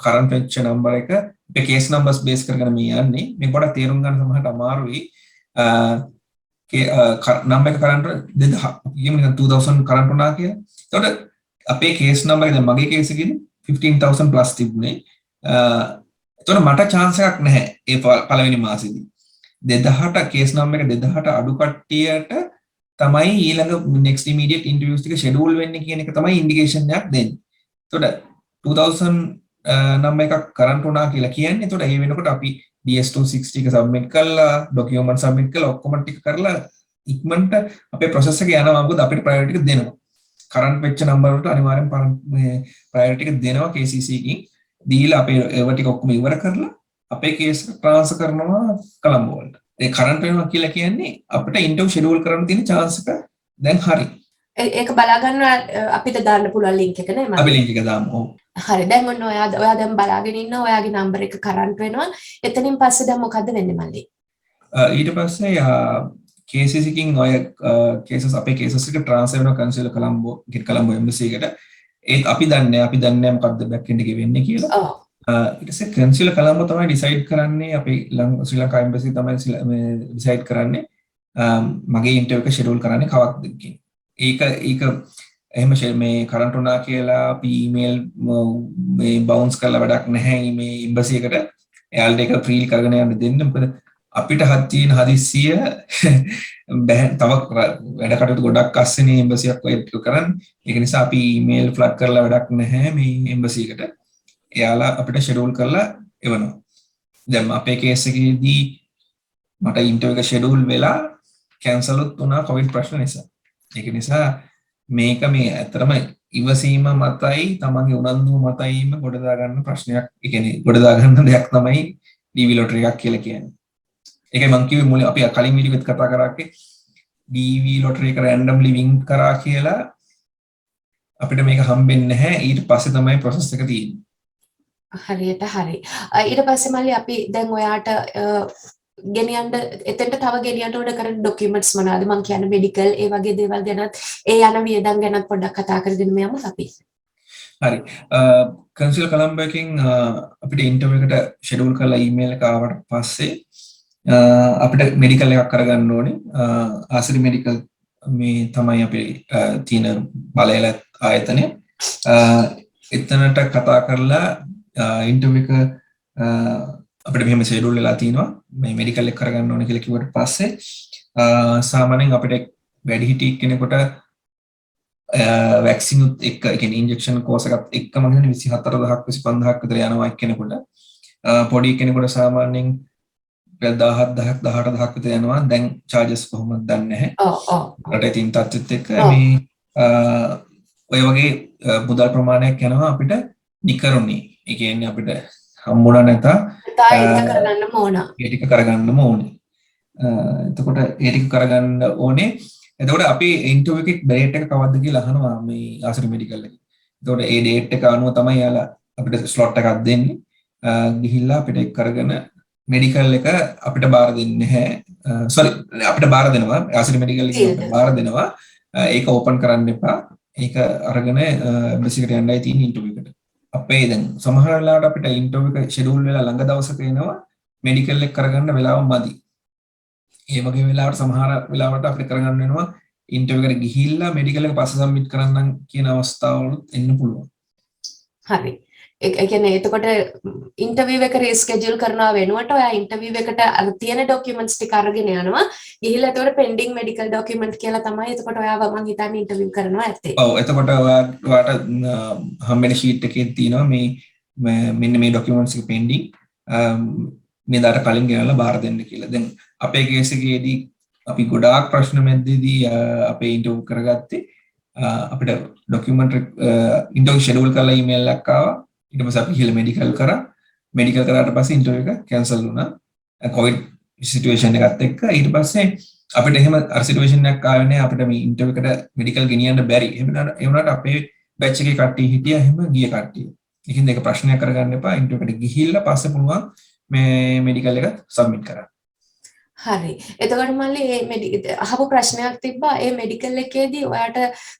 [SPEAKER 2] කරන්ට් වෙච්ච නම්බර් එක අපේ කේස් නම්බර්ස් බේස් කරගෙන මේ යන්නේ. මේක පොඩක් තේරුම් ගන්න සමහරට අමාරුයි. නම්බර් එක කරන්ට් 2000 කියමු නිකන් 2000 කරන්ට් වුණා කියලා. එතකොට අපේ කේස් නම්බර් එක දැන් මගේ කේස් එකේදී 15000 ප්ලස් තිබුණේ. එතකොට මට chance එකක් නැහැ ඒ පළවෙනි මාසෙදී. 2000 කේස් නම්බර් එක 2000 අඩු කට්ටියට තමයි ඊළඟ next immediate interviews ටික schedule වෙන්නේ කියන එක තමයි indication එකක් දෙන්නේ. එතකොට 2000 නම්බර් එකක් කරන්ට් වුණා කියලා කියන්නේ. එතකොට ඒ වෙනකොට අපි DS260 එක submit කරලා document submit කරලා ඔක්කොම ටික කරලා ඉක්මනට අපේ process එක යනවා. මොකද අපිට priority එක දෙනවා. කරන්ට් වෙච්ච නම්බර් වලට අනිවාර්යෙන් priority එක දෙනවා KCC එකකින්. දීලා අපේ ඒවා ටික ඔක්කොම ඉවර කරලා අපේ කේස් ට්‍රාන්ස්ෆර් කරනවා කොළඹ වලට. ඒ කරන්ට් වෙනවා කියලා කියන්නේ අපිට ඉන්ටර්විව් ෂෙඩියුල් කරන්න තියෙන chance එක දැන් හරි.
[SPEAKER 1] ඒක බලා ගන්න අපිට දාන්න පුළුවන් link එක නේ මම.
[SPEAKER 2] අපි link එක දාමු. ඔව්.
[SPEAKER 1] හරි දැන් ඔන්න ඔයා දැන් බලාගෙන ඉන්නවා ඔයාගේ නම්බර් එක කරන්ට් වෙනවා. එතනින් පස්සේ දැන් මොකද්ද වෙන්නේ මල්ලි?
[SPEAKER 2] ඊට පස්සේ cases එකකින් ඔය cases අපේ cases එක ට්‍රාන්ස්ෆර් වෙනවා කන්සිල් කොළඹ embassy එකට. ඒත් අපි දන්නේ මොකද්ද back end එකේ වෙන්නේ කියලා.
[SPEAKER 1] ඔව්.
[SPEAKER 2] ඊට පස්සේ කන්සිල් කොළඹ තමයි decide කරන්නේ අපේ ශ්‍රී ලංකා embassy තමයි decide කරන්නේ මගේ ඉන්ටර්විව් එක schedule කරන්නේ කවක්ද කියන. ඒක එහෙම මේ කරන්ට් වුණා කියලා අපි ඊමේල් මේ බවුන්ස් කරලා වැඩක් නැහැ මේ embassy එකට. එයාලට ඒක ෆ්‍රීලි කරගෙන යන්න දෙන්න. මොකද අපිට තියෙන හදිස්සිය තව වැඩ කටයුතු ගොඩක් අස්සනේ embassy එකක් ඔය ටික කරන්නේ. ඒක නිසා අපි ඊමේල් ෆ්ලග් කරලා වැඩක් නැහැ මේ embassy එකට. එයාලා අපිට ෂෙඩියුල් කරලා එවනවා. දැන් අපේ කේස් එකේදී මට ඉන්ටර්වියු එක ෂෙඩියුල් වෙලා කැන්සල්ුත් වුණා කොවිඩ් ප්‍රශ්න නිසා. ඒක නිසා මේක මේ ඇත්තටම ඉවසීම මතයි තමන්ගේ උනන්දුව මතයිම ගොඩදා ගන්න ප්‍රශ්නයක්. ඒ කියන්නේ ගොඩදා ගන්න දෙයක් තමයි ඩීවී ලොටරි එකක් කියලා කියන්නේ. ඒකයි මම කිව්වේ මුලින් අපි කලින් වීඩියෝෙත් කතා කරාකේ ඩීවී ලොටරි එක රැන්ඩම්ලි වින් කරා කියලා අපිට මේක හම්බෙන්නේ නැහැ. ඊට පස්සේ තමයි ප්‍රොසෙස් එක තියෙන්නේ.
[SPEAKER 1] හරියට හරි. ඊට පස්සේ මල්ලි අපි දැන් ඔයාට ගෙනියන්න එතෙන්ට තව ගෙනියන්න ඕන කරන ડોකියුමන්ට්ස් මොනවාද? මම කියන්නේ මෙඩිකල් ඒ වගේ දේවල් ගැනත් ඒ යන වියදම් ගැනත් පොඩ්ඩක් කතා කරගෙන යමු අපි.
[SPEAKER 2] හරි. කන්සල් කොලම්බෝ එකෙන් අපිට ඉන්ටර්වියු එකට ෂෙඩියුල් කරලා ඊමේල් එක ආවට පස්සේ අපිට මෙඩිකල් එකක් කරගන්න ඕනේ. ආසිරි මෙඩිකල් මේ තමයි අපේ තියෙන බලයල ආයතනය. එතනට කතා කරලා ඉන්ටර්වියු එක අපිට මෙහෙම ෂෙඩියුල් වෙලා තිනවා. මේ මෙඩිකල් එක කරගන්න ඕනේ කියලා කිව්වට පස්සේ සාමාන්‍යයෙන් අපිට වැඩිහිටි කෙනෙකුට වැක්සිනුත් එක්ක ඒ කියන්නේ ඉන්ජෙක්ෂන් කෝස් එකත් එක්ක මම හිතන්නේ 24000ක් 25000ක් විතර යනවා එක්කෙනෙකුට. පොඩි කෙනෙකුට සාමාන්‍යයෙන් 17000ක් 18000ක් විතර යනවා. දැන් charges කොහොමද දන්නේ නැහැ. රටේ තියෙන තත්ත්වෙත් එක්ක මේ ඔය වගේ මුදල් ප්‍රමාණයක් යනවා අපිට නිකරුණේ. ඒ කියන්නේ අපිට හම්බුණා නැතා
[SPEAKER 1] ඒක කරගන්න ඕන.
[SPEAKER 2] ඒ ටික කරගන්නම ඕනේ. එතකොට ඒ ටික කරගන්න ඕනේ. එතකොට අපි ඉන්ටර්වියු එකේ ඩේට් එක කවද්ද කියලා අහනවා මේ ආසිරි මෙඩිකල් එකේ. එතකොට ඒ ඩේට් එක අනුව තමයි යාලා අපිට ස්ලොට් එකක් දෙන්නේ. ගිහිල්ලා අපිට ඒක කරගෙන මෙඩිකල් එක අපිට බාර දෙන්නේ නැහැ. සෝරි අපිට බාර දෙනවා. ආසිරි මෙඩිකල් එකේ අපිට බාර දෙනවා. ඒක ඕපන් කරන්න එපා. ඒක අරගෙන එම්බසි එකට යන්නයි තියෙන්නේ ඉන්ටර්වියු එකට. අපේ දැන් සමහර වෙලාවට අපිට ඉන්ටර්වියු එක ෂෙඩියුල් වෙලා ළඟ දවසක එනවා මෙඩිකල් එක කරගන්න වෙලාව මදි. ඒ වගේ වෙලාවට සමහර වෙලාවට අපිට කරගන්න වෙනවා ඉන්ටර්වියු එකට ගිහිල්ලා මෙඩිකල් එක පස්සේ සබ්මිට් කරන්නම් කියන අවස්ථාවලුත් එන්න පුළුවන්.
[SPEAKER 1] හරි. ඒ කියන්නේ එතකොට ඉන්ටර්වියු එක රීස්කෙඩියුල් කරනවා වෙනුවට ඔයා ඉන්ටර්වියු එකට අර තියෙන ડોකියුමන්ට්ස් ටික අරගෙන යනවා. ගිහිල්ලා එතකොට පෙන්ඩිං මෙඩිකල් ડોකියුමන්ට් කියලා තමයි එතකොට ඔයාව මං හිතන්නේ ඉන්ටර්වියු කරනවා ඇත්තේ.
[SPEAKER 2] ඔව් එතකොට ඔයාට හම්බෙන ෂීට් එකේ තියෙනවා මේ මෙන්න මේ ડોකියුමන්ට්ස් එක පෙන්ඩිං මේ දාට කලින් ගෙනල්ලා බාර දෙන්න කියලා. දැන් අපේ කේස් එකේදී අපි ගොඩාක් ප්‍රශ්න මැද්දේදී අපේ ඉන්ටර්වියු කරගත්තේ අපිට ડોකියුමන්ට් ඉන්ටර්වියු ෂෙඩියුල් කරලා ඊමේල් එකක් ආවා. ඊට පස්සේ අපි ගිහලා මෙඩිකල් කරා. මෙඩිකල් කරාට පස්සේ ඉන්ටර්වියු එක කැන්සල් වුණා. කොවිඩ් සිටුේෂන් එකත් එක්ක ඊට පස්සේ අපිට එහෙම අර සිටුේෂන් එකක් ආවේ නැහැ. අපිට මේ ඉන්ටර්වියු එකට මෙඩිකල් ගෙනියන්න බැරි. එහෙම වුණාට අපේ බැච් එකේ කට්ටිය හිටියා එහෙම ගිය කට්ටිය. ඒකින්ද ඒක ප්‍රශ්නයක් කරගන්න එපා. ඉන්ටර්වියු එකට ගිහිල්ලා පස්සේ පුළුවන් මේ මෙඩිකල් එක සබ්මිට් කරන්න.
[SPEAKER 1] හරි. එතකොට මල්ලි මේ අහපු ප්‍රශ්නයක් තිබ්බා. ඒ මෙඩිකල් එකේදී ඔයාට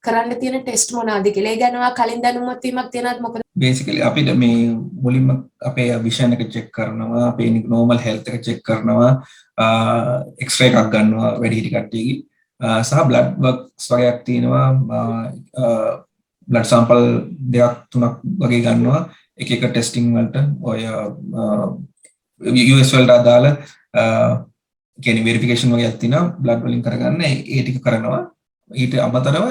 [SPEAKER 1] කරන්න තියෙන ටෙස්ට් මොනවාද කියලා. ඒ ගැන ඔයා කලින් දැනුමක් වීමක් තියනවාද? මොකද
[SPEAKER 2] basically අපිට මේ මුලින්ම අපේ විෂන් එක චෙක් කරනවා, අපේ normal health එක චෙක් කරනවා, x-ray එකක් ගන්නවා වැඩිහිටි කට්ටියගේ. සහ blood works වගේක් තියෙනවා. blood sample දෙකක් තුනක් වගේ ගන්නවා. එක එක ටෙස්ටිං වලට ඔය US වලට අදාළ කියන්නේ වෙරිෆිකේෂන් වගේක් තියෙනවා බ්ලඩ් වලින් කරගන්න ඒ ටික කරනවා. ඊට අමතරව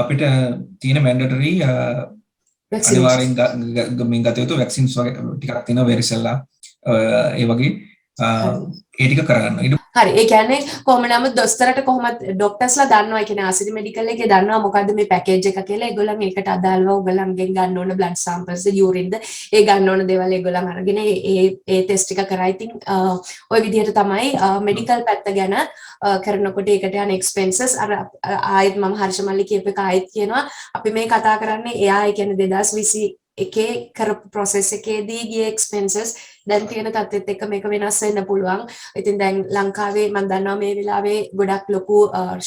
[SPEAKER 2] අපිට තියෙන මැන්ඩටරි අනිවාර්යෙන් ගමින් ගත යුතු වැක්සින්ස් වගේ ටිකක් තියෙනවා වෙරිසෙල්ලා ඒ වගේ ඒ ටික කරගන්න.
[SPEAKER 1] හරි. ඒ කියන්නේ කොහොම නමුත් දොස්තරට කොහොමද ડોක්ටර්ස්ලා දන්නවා. ඒ කියන්නේ ආසිරි මෙඩිකල් එකේ දන්නවා මොකද්ද මේ පැකේජ් එක කියලා. ඒගොල්ලන් ඒකට අදාළව ඔයගොල්ලන්ගෙන් ගන්න ඕන බ්ලඩ් සැම්පල්ස් යූරින්ද ඒ ගන්න ඕන දේවල් ඒගොල්ලන් අරගෙන ඒ ටෙස්ට් එක කරා. ඉතින් ওই විදිහට තමයි මෙඩිකල් පැත්ත ගැන කරනකොට ඒකට යන එක්ස්පෙන්සස් අර ආයෙත් මම හර්ෂ මල්ලි කියපු එක ආයෙත් කියනවා. අපි මේ කතා කරන්නේ එයා ඒ කියන්නේ 2020 එකේ කරපු process එකේදී ගිය expenses දැන් තියෙන තත්ත්වෙත් එක්ක මේක වෙනස් වෙන්න පුළුවන්. ඉතින් දැන් ලංකාවේ මම දන්නවා මේ වෙලාවේ ගොඩක් ලොකු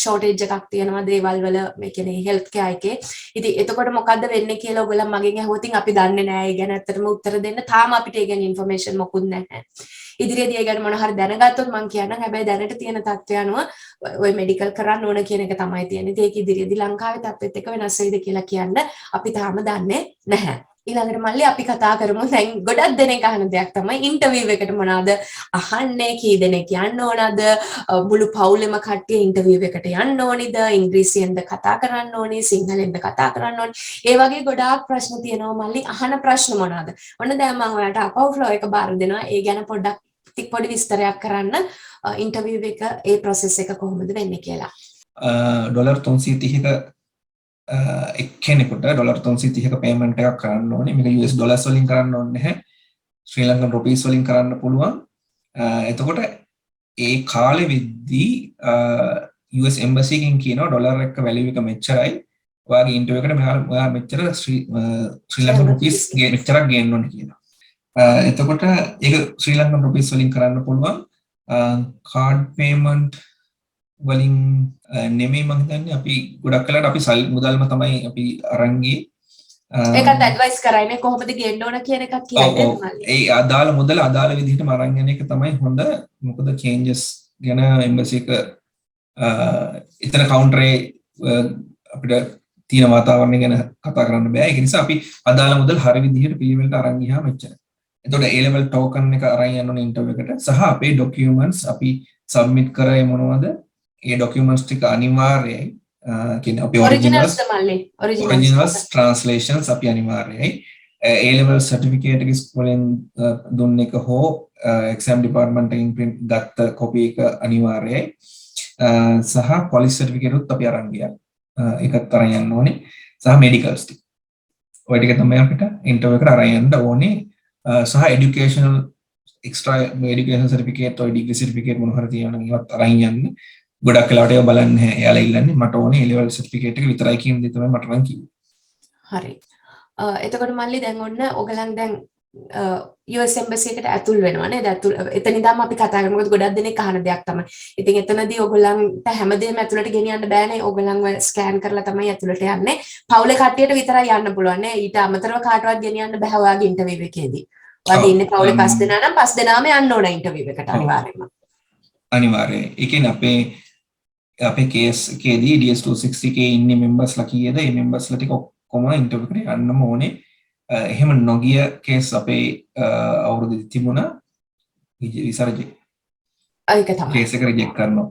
[SPEAKER 1] shortage එකක් තියෙනවා දේවල් වල මේ කියන්නේ health care එකේ. ඉතින් එතකොට මොකද්ද වෙන්නේ කියලා ඔයගොල්ලන් මගෙන් අහුවොත් අපි දන්නේ නැහැ. ඒ ගැන ඇත්තටම උත්තර දෙන්න තාම අපිට ඒ ගැන information මොකුත් නැහැ. ඉදිරියේදී ඒ ගැන මොන හරි දැනගත්තොත් මම කියන්නම්. හැබැයි දැනට තියෙන තත්ත්වය අනුව ඔය මෙඩිකල් කරන්න ඕන කියන එක තමයි තියෙන්නේ. ඒක ඉදිරියේදී ලංකාවේ තත්ත්වෙත් එක්ක වෙනස් වෙයිද කියලා කියන්න අපි තාම දන්නේ නැහැ. ඊළඟට මල්ලි අපි කතා කරමු දැන් ගොඩක් දෙනෙක් අහන දෙයක් තමයි ඉන්ටර්විව් එකට මොනවද අහන්නේ කී දෙනෙක් යන්න ඕනද මුළු පවුලෙම කට්ටිය ඉන්ටර්විව් එකට යන්න ඕනිද ඉංග්‍රීසියෙන්ද කතා කරන්න ඕනි සිංහලෙන්ද කතා කරන්න ඕනි ඒ වගේ ගොඩාක් ප්‍රශ්න තියෙනවා මල්ලි අහන ප්‍රශ්න මොනවද ඔන්න දැන් මම ඔයාලට අපව් ෆ්ලෝ එක බාර දෙනවා ඒ ගැන පොඩ්ඩක් පොඩි විස්තරයක් කරන්න ඉන්ටර්විව් එක ඒ ප්‍රොසෙස් එක කොහොමද වෙන්නේ කියලා
[SPEAKER 2] $330ක එක්කෙනෙකුට $330ක පේමන්ට් එකක් කරන්න ඕනේ. මේක US ඩොලර්ස් වලින් කරන්න ඕනේ නැහැ. ශ්‍රී ලංකන් රුපීස් වලින් කරන්න පුළුවන්. එතකොට ඒ කාලෙ වෙද්දී US embassy එකෙන් කියනවා ඩොලර් එක වැලියු එක මෙච්චරයි. ඔයාගේ ඉන්ටර්විව් එකට මෙයා මෙච්චර ශ්‍රී ලංකන් රුපීස් මෙච්චරක් ගේන්න ඕනේ කියනවා. එතකොට ඒක ශ්‍රී ලංකන් රුපීස් වලින් කරන්න පුළුවන්. කාඩ් පේමන්ට් වලින් නෙමෙයි මම හිතන්නේ අපි ගොඩක් කලකට අපි මුදල්ම තමයි අපි අරන් ගියේ
[SPEAKER 1] ඒකත් ඇඩ්වයිස් කරන්නේ කොහොමද ගේන්න ඕන කියන එකක් කියන්නේ මල්ලි
[SPEAKER 2] ඒ අදාළ මුදල අදාළ විදිහටම අරන් යන එක තමයි හොඳ මොකද චේන්ජස් ගැන එම්බසි එක එතන කවුන්ටරේ අපිට තියෙන වාතාවරණය ගැන කතා කරන්න බෑ ඒක නිසා අපි අදාළ මුදල් හරිය විදිහට පිළිවෙලට අරන් ගියාම එච්චරයි එතකොට A level token එක අරන් යන්න ඕනේ ඉන්ටර්විව් එකට සහ අපේ documents අපි submit කරේ මොනවද ඒ documents ටික අනිවාර්යයි කියන්නේ අපේ originals translations අපි අනිවාර්යයි A level certificate එක ස්කෝලෙන් දුන්න එක හෝ exam department එකෙන් print ගත්ත copy එක අනිවාර්යයි සහ police certificate උත් අපි අරන් ගියා ඒකත් අරන් යන්න ඕනේ සහ medicals ටික ඔය ටික තමයි අපිට interview එකට අරන් යන්න ඕනේ සහ educational extra education certificate or degree certificate මොන හරි තියෙනවා නම් ඒවත් අරන් යන්න ගොඩක් වෙලාවට ඒවා බලන්නේ නැහැ. එයාලා ඉල්ලන්නේ මට ඕනේ A level certificate එක විතරයි කියන දේ තමයි මට නම් කිව්වේ.
[SPEAKER 1] හරි. එතකොට මල්ලි දැන් ඔන්න ඔයගලන් දැන් US embassy එකට ඇතුල් වෙනවා නේද? එතන ඉඳන්ම අපි කතා කරමු. මොකද ගොඩක් දෙනෙක් අහන දෙයක් තමයි. ඉතින් එතනදී ඔයගලන්ට හැමදේම ඇතුළට ගෙනියන්න බෑනේ. ඔයගලන්ව ස්කෑන් කරලා තමයි ඇතුළට යන්නේ. පවුලේ කට්ටියට විතරයි යන්න පුළුවන් නේ. ඊට අමතරව කාටවත් ගෙනියන්න බෑ ඔයාගේ ඉන්ටර්විව් එකේදී. ඔයාලා ඉන්නේ පවුලේ 5 දෙනා නම් 5 දෙනාම යන්න ඕන ඉන්ටර්විව් එකට අනිවාර්යයෙන්ම.
[SPEAKER 2] අනිවාර්යයෙන්. ඒ කියන්නේ අපේ කේස් එකේදී DS260K ඉන්නේ මෙම්බර්ස්ලා කීයද? ඒ මෙම්බර්ස්ලා ටික ඔක්කොම ඉන්ටර්විව් එකට යන්නම ඕනේ. එහෙම නොගිය කේස් අපේ අවුරුද්දේ තිබුණා විසා රිජෙක්ට්.
[SPEAKER 1] ඒක තමයි.
[SPEAKER 2] කේස් එක රිජෙක්ට් කරනවා.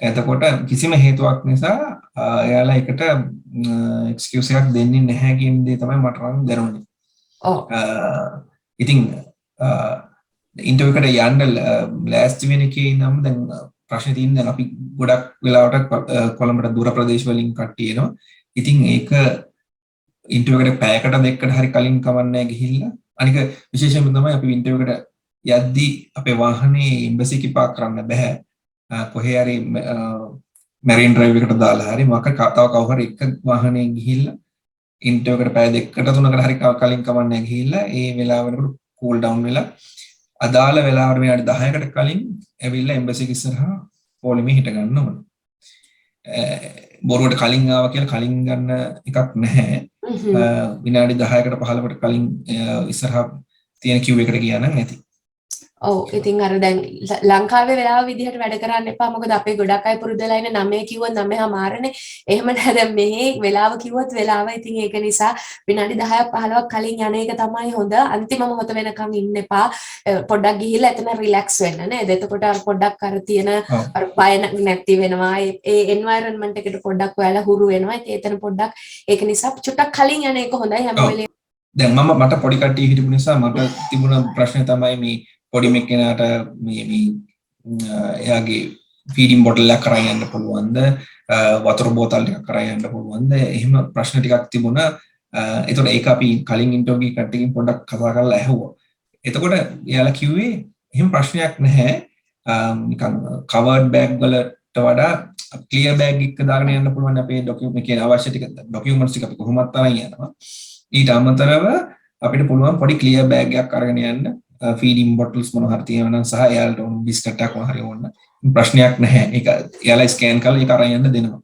[SPEAKER 2] එතකොට කිසිම හේතුවක් නිසා එයාලා එකට එක්ස්කියුස් එකක් දෙන්නේ නැහැ කියන දේ තමයි මට නම් දැනුනේ.
[SPEAKER 1] ඔව්.
[SPEAKER 2] ඉතින් ඉන්ටර්විව් එකට යන්න ලෑස්ති වෙන එකේ නම් දැන් ප්‍රශ්නේ තියෙන්නේ අපි ගොඩක් වෙලාවට කොළඹට දුර ප්‍රදේශ වලින් කට්ටිය එනවා. ඉතින් ඒක ඉන්ටර්විව් එකට පැයකට දෙකකට හරි කලින් කවන්නේ ගිහිල්ලා අනික විශේෂයෙන්ම තමයි අපි ඉන්ටර්විව් එකට යද්දී අපේ වාහනේ එම්බසි එකේ පාක් කරන්න බෑ. කොහේ හරි මැරින් ඩ්‍රයිව් එකට දාලා හරි මොකක් තව කවුරු හරි එක වාහනේ ගිහිල්ලා ඉන්ටර්විව් එකට පැය දෙකකට තුනකට හරි කලින් කවන්නේ ගිහිල්ලා ඒ වෙලාව වෙනකොට කූල් ඩවුන් වෙලා අදාළ වෙලාවට විනාඩි 10කට කලින් ඇවිල්ලා එම්බසි එක ඉස්සරහා පොලිමේ හිට ගන්න ඕන. බොරුවට කලින් ආවා කියලා කලින් ගන්න එකක් නැහැ. විනාඩි 10කට 15කට කලින් ඉස්සරහා තියෙන queue එකට ගියා නම් ඇති.
[SPEAKER 1] ඔව් ඉතින් අර දැන් ලංකාවේ වෙලාව විදිහට වැඩ කරන්න එපා මොකද අපේ ගොඩක් අය පුරුදු වෙලා ඉන්නේ 9 කිව්වොත් 9:00මාරනේ එහෙම නැහැ දැන් මෙහි වෙලාව කිව්වොත් වෙලාව ඉතින් ඒක නිසා විනාඩි 10ක් 15ක් කලින් යන එක තමයි හොඳ අන්තිම මොහොත වෙනකන් ඉන්න එපා පොඩ්ඩක් ගිහිල්ලා එතන රිලැක්ස් වෙන්න නේද එතකොට අර පොඩ්ඩක් අර තියෙන අර බය නැති වෙනවා ඒ එන්වයරන්මන්ට් එකට පොඩ්ඩක් ඔයාලා හුරු වෙනවා ඉතින් එතන පොඩ්ඩක් ඒක නිසා චුට්ටක් කලින් යන එක හොඳයි හැම වෙලේම
[SPEAKER 2] දැන් මට පොඩි කට්ටිය හිටපු නිසා මට තිබුණ ප්‍රශ්නේ තමයි මේ පොඩි මෙක්කෙනාට මේ එයාගේ ෆීඩින් බොටල් එකක් කරන් යන්න පුළුවන්ද වතුර බෝතල් ටිකක් කරන් යන්න පුළුවන්ද එහෙම ප්‍රශ්න ටිකක් තිබුණා එතකොට ඒක අපි කලින් ඉන්ටර්විව් කට්ටියකින් පොඩ්ඩක් කතා කරලා ඇහුවා එතකොට එයාලා කිව්වේ එහෙම ප්‍රශ්නයක් නැහැ නිකන් කවර්ඩ් බෑග් වලට වඩා ක්ලියර් බෑග් එක දාගෙන යන්න පුළුවන් අපේ ඩොකියුමන්ට් එකේ අවශ්‍ය ටික ඩොකියුමන්ට්ස් ටික අපි කොහොමත් අරන් යනවා ඊට අමතරව අපිට පුළුවන් පොඩි ක්ලියර් බෑග් එකක් අරගෙන යන්න ෆීඩින් බොටල්ස් මොන හරි තියෙනවා නම් සහ එයාලට ඕන බිස්කට් එකක් මොන හරි ඕන ප්‍රශ්නයක් නැහැ ඒක එයාලා ස්කෑන් කරලා ඒක අරන් යන්න දෙනවා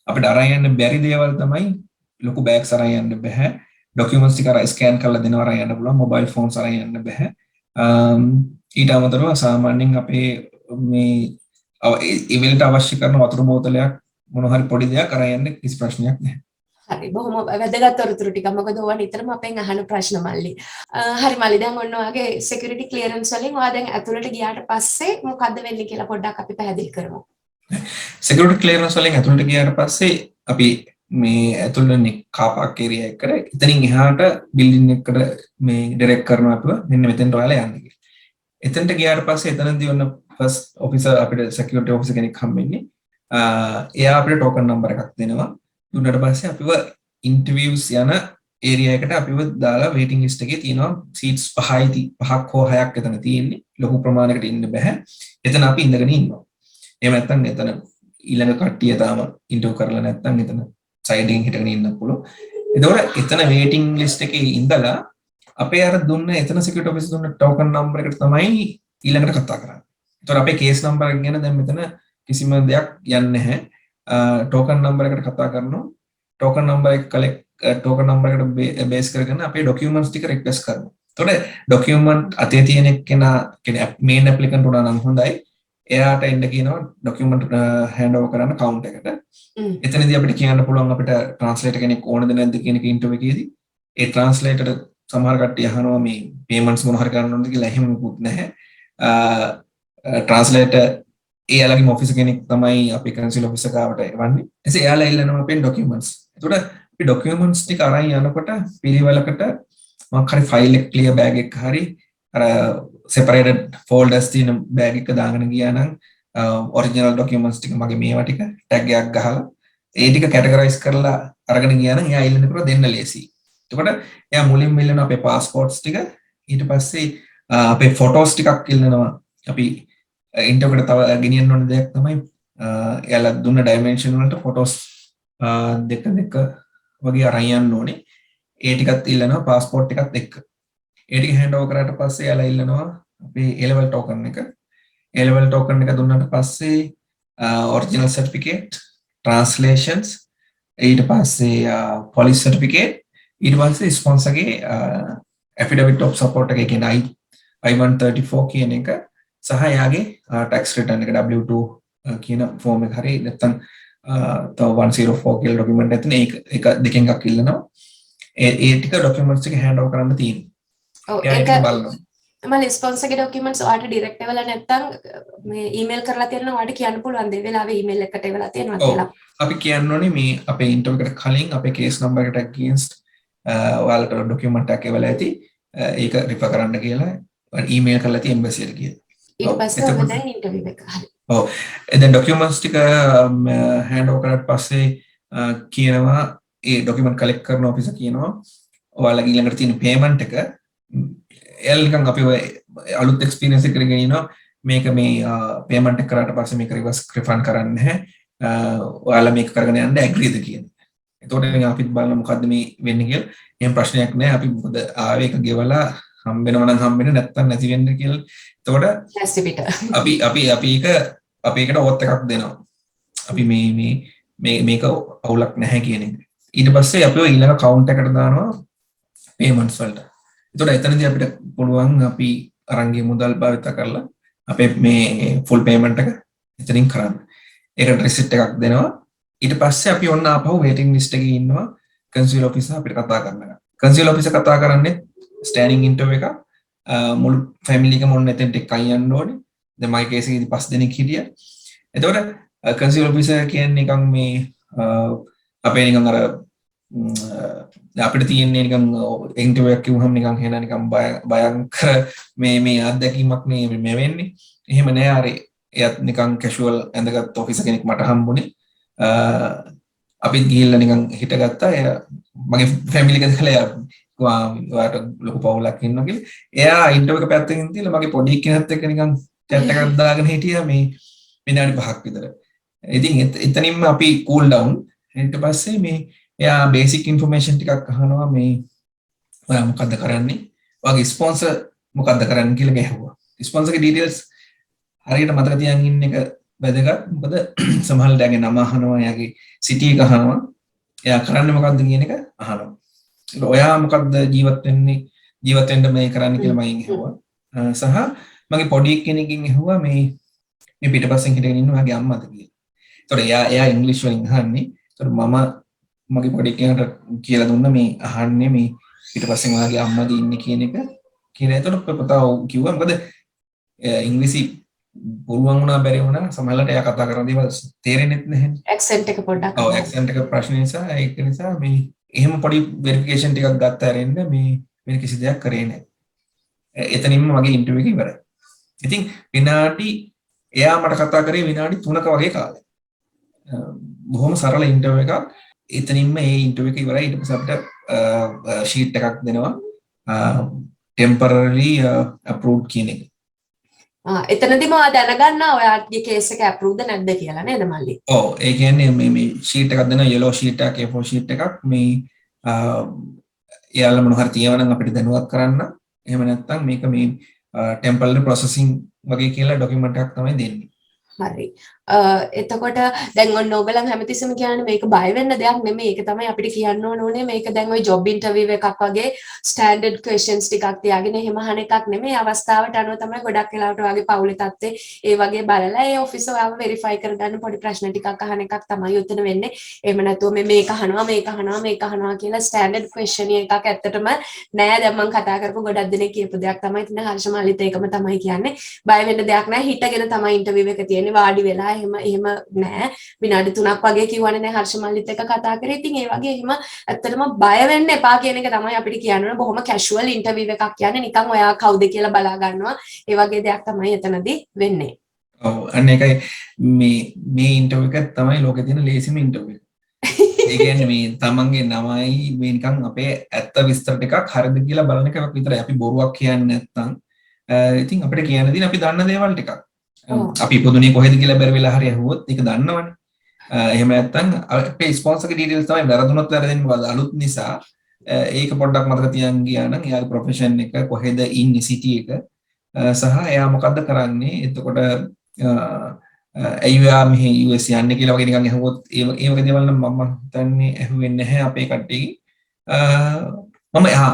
[SPEAKER 2] අපිට අරන් යන්න බැරි දේවල් තමයි ලොකු බෑග්ස් අරන් යන්න බෑ ඩොකියුමන්ට්ස් ටික අරන් ස්කෑන් කරලා දෙනවා අරන් යන්න පුළුවන් මොබයිල් ෆෝන්ස් අරන් යන්න බෑ ඊට අමතරව සාමාන්‍යයෙන් අපේ මේ ඉවෙල්ට අවශ්‍ය කරන වතුර බෝතලයක් මොන හරි පොඩි දෙයක් අරන් යන්න කිසි ප්‍රශ්නයක් නැහැ
[SPEAKER 1] හරි බොහොම වැදගත් තොරතුරු ටික. මොකද ඕවා නිතරම අපෙන් අහන ප්‍රශ්න මල්ලි. හරි මල්ලි දැන් ඔන්න ඔයගේ security clearance වලින් ඔයා දැන් ඇතුළට ගියාට පස්සේ මොකද්ද වෙන්නේ කියලා පොඩ්ඩක් අපි පැහැදිලි කරමු.
[SPEAKER 2] security clearance වලින් ඇතුළට ගියාට පස්සේ අපි මේ ඇතුළේ කාපාක් ඒරියා එකට එතනින් එහාට බිල්ඩින් එකකට මේ ඩිරෙක්ට් කරනවා අපිව මෙන්න මෙතෙන්ට ඔයාලා යන්න කියලා. එතනට ගියාට පස්සේ එතනදී ඔන්න ෆස්ට් ඔෆිසර් අපිට security officer කෙනෙක් හම්බෙන්නේ. එයා අපිට token number එකක් දෙනවා. දුන්නට පස්සේ අපිව interviews යන ඒරියා එකට අපිව දාලා waiting list එකේ තියෙනවා seats 5ක් හෝ 6ක් එතන තියෙන්නේ. ලොකු ප්‍රමාණයකට ඉන්න බෑ. එතන අපි ඉඳගෙන ඉන්නවා. එහෙම නැත්නම් එතන ඊළඟ කට්ටිය තාම ඉන්ටර්වයුව කරලා නැත්නම් එතන සයිඩ් එකෙන් හිටගෙන ඉන්න පුළුවන්. එතකොට එතන waiting list එකේ ඉඳලා අපේ අර දුන්න එතන security officer දුන්න token number එකට තමයි ඊළඟට කතා කරන්නේ. එතකොට අපේ case number එක ගැන දැන් මෙතන කිසිම දෙයක් යන්නේ නැහැ. token number එකට කතා කරනවා. token number එක token number එකට base කරගෙන අපේ documents ටික request කරනවා. එතකොට document අතේ තියෙන කෙනා කියන්නේ main applicant උනා නම් හොඳයි. එයාට එන්න කියනවා document hand over කරන්න account එකට. එතනදී අපිට කියන්න පුළුවන් අපිට translator කෙනෙක් ඕනද නැද්ද කියන එක interview එකේදී. ඒ translator සමහර කට්ටිය අහනවා මේ payments මොන හරි කරන්න ඕනද කියලා. එහෙම මොකුත් නැහැ. translator එයාලගේ officer කෙනෙක් තමයි අපි consul officer කාවට එවන්නේ. එතකොට එයාලා ඉල්ලනවා අපෙන් documents. එතකොට අපි documents ටික අරන් යනකොට පිළිවෙලකට මොකක් හරි file එක clear bag එක හරි අර separated folders තියෙන bag එක දාගෙන ගියා නම් original documents ටික මගේ මේවා ටික tag එකක් ගහලා ඒ ටික categorize කරලා අරගෙන ගියා නම් එයා ඉල්ලන කරුවා දෙන්න ලේසි. එතකොට එයා මුලින්ම ඉල්ලන අපේ passports ටික ඊට පස්සේ අපේ photos ටිකක් ඉල්ලනවා. අපි interview එකට තව ගෙනියන්න ඕන දෙයක් තමයි එයාලා දුන්න dimension වලට photos දෙක වගේ අරන් යන්න ඕනේ. ඒ ටිකත් ඉල්ලනවා passport ටිකත් එක්ක. ඒ ටික hand over කරාට පස්සේ එයාලා ඉල්ලනවා අපේ A level token එක. A level token එක දුන්නාට පස්සේ original certificate, translations, ඊට පස්සේ police certificate, ඊට පස්සේ sponsor ගේ affidavit of support එක කියන්නේ I-134 කියන එක සහ එයාගේ tax return එක W2 කියන form එක හරි නැත්නම් තව 104 කියලා document එකක් තියෙන ඒක දෙකෙන් එකක් ඉල්ලනවා. ඒ ටික documents එක hand over කරන්න තියෙනවා.
[SPEAKER 1] ඔව් ඒක මම ස්පොන්සර් ගේ ડોකියුමන්ට්ස් ඔයාලට ඩිරෙක්ට් එවලා නැත්නම් මේ ඊමේල් කරලා තියෙනවා ඔයාලට කියන්න පුළුවන් දේ වෙලාවේ ඊමේල් එකට එවලා තියෙනවා කියලා.
[SPEAKER 2] අපි කියන්න ඕනේ මේ අපේ ඉන්ටර්වියු එකට කලින් අපේ කේස් නම්බර් එකට against ඔයාලට ડોකියුමන්ට් එකක් එවලා ඇති ඒක රිෆර් කරන්න කියලා ඊමේල් කරලා තියෙන එම්බසි එකට කියලා.
[SPEAKER 1] ඊට පස්සේ ඔබ දැන් ඉන්ටර්වියු එක හරි.
[SPEAKER 2] ඔව්. දැන් ડોකියුමන්ට්ස් ටික hand over කරාට පස්සේ කියනවා ඒ ડોකියුමන්ට් කලෙක්ට් කරන ඔෆිසර් කියනවා ඔයාලගේ ඊළඟට තියෙන පේමන්ට් එක එල්නිකන් අපි අලුත් එක්ස්පීරියන්ස් එකකට ගෙනියනවා මේක මේ පේමන්ට් එක කරාට පස්සේ මේක රිවර්ස් රිෆන්ඩ් කරන්නේ නැහැ ඔයාලා මේක කරගෙන යන්න ඇග්‍රීද කියන්නේ. එතකොට ඉතින් අපිත් බලන්න මොකද්ද මේ වෙන්නේ කියලා. එහෙම ප්‍රශ්නයක් නැහැ. අපි මොකද ආවේ එක ගෙවලා හම්බෙනවා නම් හම්බෙන්නේ නැත්තම් නැති වෙන්නේ කියලා. එතකොට
[SPEAKER 1] නැස්ති පිට.
[SPEAKER 2] අපි ඒකට ඕත් එකක් දෙනවා. අපි මේක අවුලක් නැහැ කියන එක. ඊට පස්සේ අපි ඊළඟ කවුන්ට් එකට දානවා payments වලට. එතකොට එතනදී අපිට පුළුවන් අපි අරන්ගේ මුදල් භාවිත කරලා අපේ මේ full payment එක එතනින් කරන්න. ඒකට receipt එකක් දෙනවා. ඊට පස්සේ අපි ඔන්න ආපහු waiting list එකේ ඉන්නවා consul officer අපිට කතා කරනවා. consul officer කතා කරන්නේ standing interview එක මුළු family එකම ඔන්න එතෙන්ට එකයි යන්න ඕනේ. දැන් මගේ case එකේදී 5 දෙනෙක් හිටියා. එතකොට consul officer කියන්නේ නිකන් මේ අපේ නිකන් අර අපිට තියෙන්නේ නිකන් ඉන්ටර්වියු එකක් කිව්වහම නිකන්ሄන නිකන් භයංකර මේ අත්දැකීමක් නේ මේ වෙන්නේ. එහෙම නෑ අර එයත් නිකන් කැෂුවල් ඇඳගත් ඔෆිසර් කෙනෙක් මට හම්බුනේ. අපිත් ගිහිල්ලා නිකන් හිටගත්තා. මගේ ෆැමිලි එක දැකලා ඔයාට ලොකු පවුලක් ඉන්නවා කියලා. එයා ඉන්ටර්වියු එක පැත්තකින් තියලා මගේ පොඩි කෙනෙක් එක්ක නිකන් chat එකක් දාගෙන හිටියා මේ විනාඩි 5ක් විතර. ඉතින් එතනින්ම අපි cool down. ඊට පස්සේ මේ එයා බේසික් ඉන්ෆර්මේෂන් ටිකක් අහනවා මේ ඔයා මොකද්ද කරන්නේ? ඔයාගේ ස්පොන්සර් මොකද්ද කරන්නේ කියලා ගැහුවා. ස්පොන්සර්ගේ ඩීටේල්ස් හරියට මතක තියාගෙන ඉන්න එක වැදගත්. මොකද සමහර ඩෑගේ නම අහනවා, එයාගේ සිටි එක අහනවා. එයා කරන්නේ මොකද්ද කියන එක අහනවා. ඔයා මොකද්ද ජීවත් වෙන්න මේ කරන්නේ කියලා මගෙන් ඇහුවා. සහ මගේ පොඩි කෙනෙක්ගෙන් ඇහුවා මේ පිටපස්සෙන් හිටගෙන ඉන්න ඔයාගේ අම්මද කියලා. ඒතකොට එයා ඉංග්‍රීසි වලින් අහන්නේ. ඒතකොට මම මගේ පොඩි කෙනාට කියලා දුන්න මේ අහන්නේ මේ ඊට පස්සේ මගේ අම්මා දින්නේ කියන එක කියලා. එතකොට පුතා ඔව් කිව්වා. මොකද ඉංග්‍රීසි පුළුවන් වුණා බැරි වුණා සමහරවිට එයා කතා කරන දේවල් තේරෙන්නේ නැහැ.
[SPEAKER 1] ඇක්සන්ට් එක පොඩ්ඩක්
[SPEAKER 2] ඔව් ඇක්සන්ට් එක ප්‍රශ්න නිසා ඒක නිසා මේ එහෙම පොඩි වෙරිෆිකේෂන් ටිකක් ගත්ත ඇරෙන්න මේ වෙන කිසි දෙයක් කරේ නැහැ. එතනින්ම මගේ ඉන්ටර්වියු එක ඉවරයි. ඉතින් විනාඩි එයා මට කතා කරේ විනාඩි 3ක වගේ කාලයක්. බොහොම සරල ඉන්ටර්වියු එකක්. එතනින්ම ඒ ඉන්ටර්වියු එක ඉවරයි. ඊට පස්සේ අපිට ෂීට් එකක් දෙනවා. temporarily approved කියන එක.
[SPEAKER 1] එතනදිම දැනගන්නවා ඔයාගේ කේස් එක ඇප්‍රූව්ද නැද්ද කියලා නේද මල්ලි?
[SPEAKER 2] ඔව් ඒ කියන්නේ මේ ෂීට් එකක් දෙනවා yellow sheet එකක් A4 sheet එකක් මේ එයාලා මොන හරි තියෙනවා නම් අපිට දැනුවත් කරන්න. එහෙම නැත්නම් මේක මේ temporary processing වගේ කියලා ડોකියුමන්ට් එකක් තමයි දෙන්නේ.
[SPEAKER 1] හරි. එතකොට දැන් ඔන්න ඕගලන් හැමතිස්සෙම කියන්නේ මේක බය වෙන්න දෙයක් නෙමෙයි. ඒක තමයි අපිට කියන්න ඕනේ. මේක දැන් ওই ජොබ් ඉන්ටර්විව් එකක් වගේ ස්ටෑන්ඩඩ් ක්වෙස්චන්ස් ටිකක් තියාගෙන එහෙම අහන එකක් නෙමෙයි. අවස්ථාවට අනුව තමයි ගොඩක් වෙලාවට ඔයාගේ පවුලේ තත්ත්වේ ඒ වගේ බලලා ඒ ඔෆිස් ඔයාව වෙරිෆයි කරගන්න පොඩි ප්‍රශ්න ටිකක් අහන එකක් තමයි උතන වෙන්නේ. එහෙම නැතුව මේක අහනවා කියලා ස්ටෑන්ඩඩ් ක්වෙස්චන් එකක් ඇත්තටම නෑ. දැන් මම කතා කරපු ගොඩක් දෙනෙක් කියපු දෙයක් තමයි ඉතින් හර්ෂ මල්ලිත් ඒකම තමයි කියන්නේ. බය වෙන්න දෙයක් නෑ. හිටගෙන තමයි ඉන්ටර්විව් එක තියෙන්නේ. වාඩි වෙලා එහෙම නෑ. විනාඩි 3ක් වගේ කිව්වනේ නේ හර්ෂ මල්ලිත් එක්ක කතා කරේ. ඉතින් ඒ වගේ එහෙම ඇත්තටම බය වෙන්න එපා කියන එක තමයි අපිට කියන්න බොහොම කැෂුවල් ඉන්ටර්විව් එකක් කියන්නේ. නිකන් ඔයා කවුද කියලා බලා ගන්නවා. ඒ වගේ දෙයක් තමයි එතනදී වෙන්නේ.
[SPEAKER 2] ඔව් අන්න ඒකයි මේ ඉන්ටර්විව් එක තමයි ලෝකේ තියෙන ලේසිම ඉන්ටර්විව් එක. ඒ කියන්නේ මේ තමන්ගේ නමයි මේ නිකන් අපේ ඇත්ත විස්තර ටිකක් හරිද කියලා බලන එකක් විතරයි. අපි බොරුවක් කියන්නේ නැත්නම් ඉතින් අපිට කියන්න දින අපි දන්න දේවල් ටිකක්. අපි ඉපදුනේ කොහෙද කියලා බැරි වෙලා හරි අහුවොත් ඒක දන්නවනේ. එහෙම නැත්නම් අපේ ස්පොන්සර්ගේ ඩීටේල්ස් තමයි වැරදුනොත් වැරදෙන්නේ මොකද අලුත් නිසා ඒක පොඩ්ඩක් මතක තියන් ගියා නම් එයාගේ ප්‍රොෆෙෂන් එක කොහෙද ඉන්නේ සිටි එක සහ එයා මොකද්ද කරන්නේ එතකොට අයියා මෙහි US යන්නේ කියලා වගේ නිකන් අහුවොත් ඒ වගේ දේවල් නම් මම හිතන්නේ ඇහුවෙන්නේ නැහැ අපේ කට්ටියගේ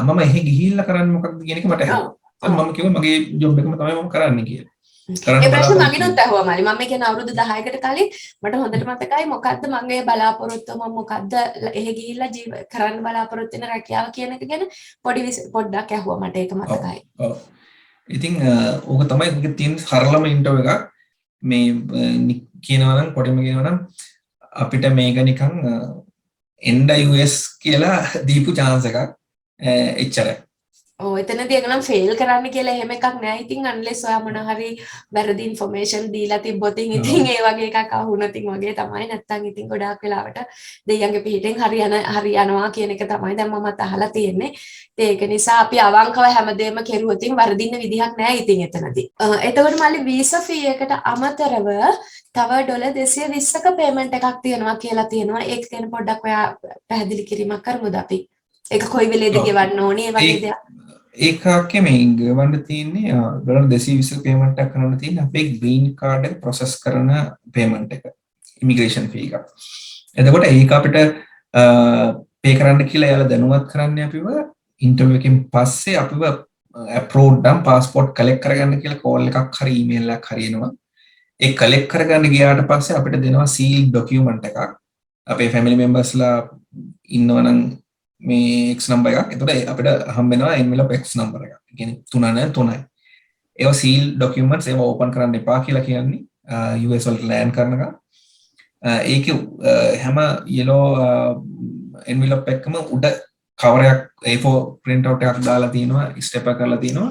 [SPEAKER 2] මම එහෙ ගිහිල්ලා කරන්නේ මොකක්ද කියන එක මට ඇහුවා. මම කිව්වා මගේ ජොබ් එකම තමයි මම කරන්නේ කියලා.
[SPEAKER 1] ඒ ප්‍රශ්න මගෙනුත් ඇහුවා මලි. මම කියන්නේ අවුරුදු 10කට කලින් මට හොඳට මතකයි මොකද්ද මගේ බලාපොරොත්තුව මම මොකද්ද එහෙ ගිහිල්ලා කරන්න බලාපොරොත්තු වෙන රැකියාව කියන එක ගැන පොඩ්ඩක් ඇහුවා මට ඒක මතකයි.
[SPEAKER 2] ඔව්. ඉතින් ඕක තමයි මේකේ තියෙන සරලම ඉන්ටර්වයුව එකක්. මේ කියනවා නම් පොඩිම කියනවා නම් අපිට මේක නිකන් එන්ඩ US කියලා දීපු chance එකක් එච්චරයි.
[SPEAKER 1] එතනදී ඒක නම් ෆේල් කරන්න කියලා එහෙම එකක් නෑ. ඉතින් unless ඔයා මොන හරි වැරදි information දීලා තිබ්බොත් ඉතින් ඒ වගේ එකක් අහුනොත් වගේ තමයි. නැත්තම් ඉතින් ගොඩාක් වෙලාවට දෙයියන්ගේ පිටින් හරියනවා කියන එක තමයි දැන් මමත් අහලා තියෙන්නේ. ඒක නිසා අපි අවංකව හැමදේම කෙරුවොත් වරදින්න විදිහක් නෑ ඉතින් එතනදී. එතකොට මල්ලි වීසා ෆී එකට අමතරව තව $220ක පේමන්ට් එකක් තියෙනවා කියලා තියෙනවා. ඒක ගැන පොඩ්ඩක් ඔයා පැහැදිලි කිරීමක් කරමුද අපි? ඒක කොයි වෙලේද ගෙවන්න ඕනේ වගේ දෙයක්?
[SPEAKER 2] ඒකක්කේ මේ ගවන්න තියන්නේ $220 පේමන්ට් එකක් කරන්න තියෙන්නේ අපේ ග්‍රීන් කාඩ් එක ප්‍රොසෙස් කරන පේමන්ට් එක ඉමිග්‍රේෂන් ෆී එක. එතකොට ඒක අපිට පේ කරන්න කියලා එයාලා දැනුවත් කරන්න අපිව ඉන්ටර්විව් එකකින් පස්සේ අපිව අප්රූව්ඩ් නම් පාස්පෝර්ට් කලෙක්ට් කරගන්න කියලා කෝල් එකක් හරි ඊමේල් එකක් හරි එනවා. ඒ කලෙක්ට් කරගන්න ගියාට පස්සේ අපිට දෙනවා සීල් ඩොකියුමන්ට් එකක්. අපේ ෆැමිලි මෙම්බර්ස්ලා ඉන්නවනම් මේ X නම්බර් එකක්. එතකොට අපිට හම්බ වෙනවා envelope X නම්බර් එකක්. ඒ කියන්නේ 3 ඒවා සීල් ડોකියුමන්ට්ස් ඒවා ඕපන් කරන්න එපා කියලා කියන්නේ US වලට ලෑන්ඩ් කරනකම්. ඒකේ හැම yellow envelope එකකම උඩ කවරයක් A4 print out එකක් දාලා තිනවා ස්ටෙප් එක කරලා තිනවා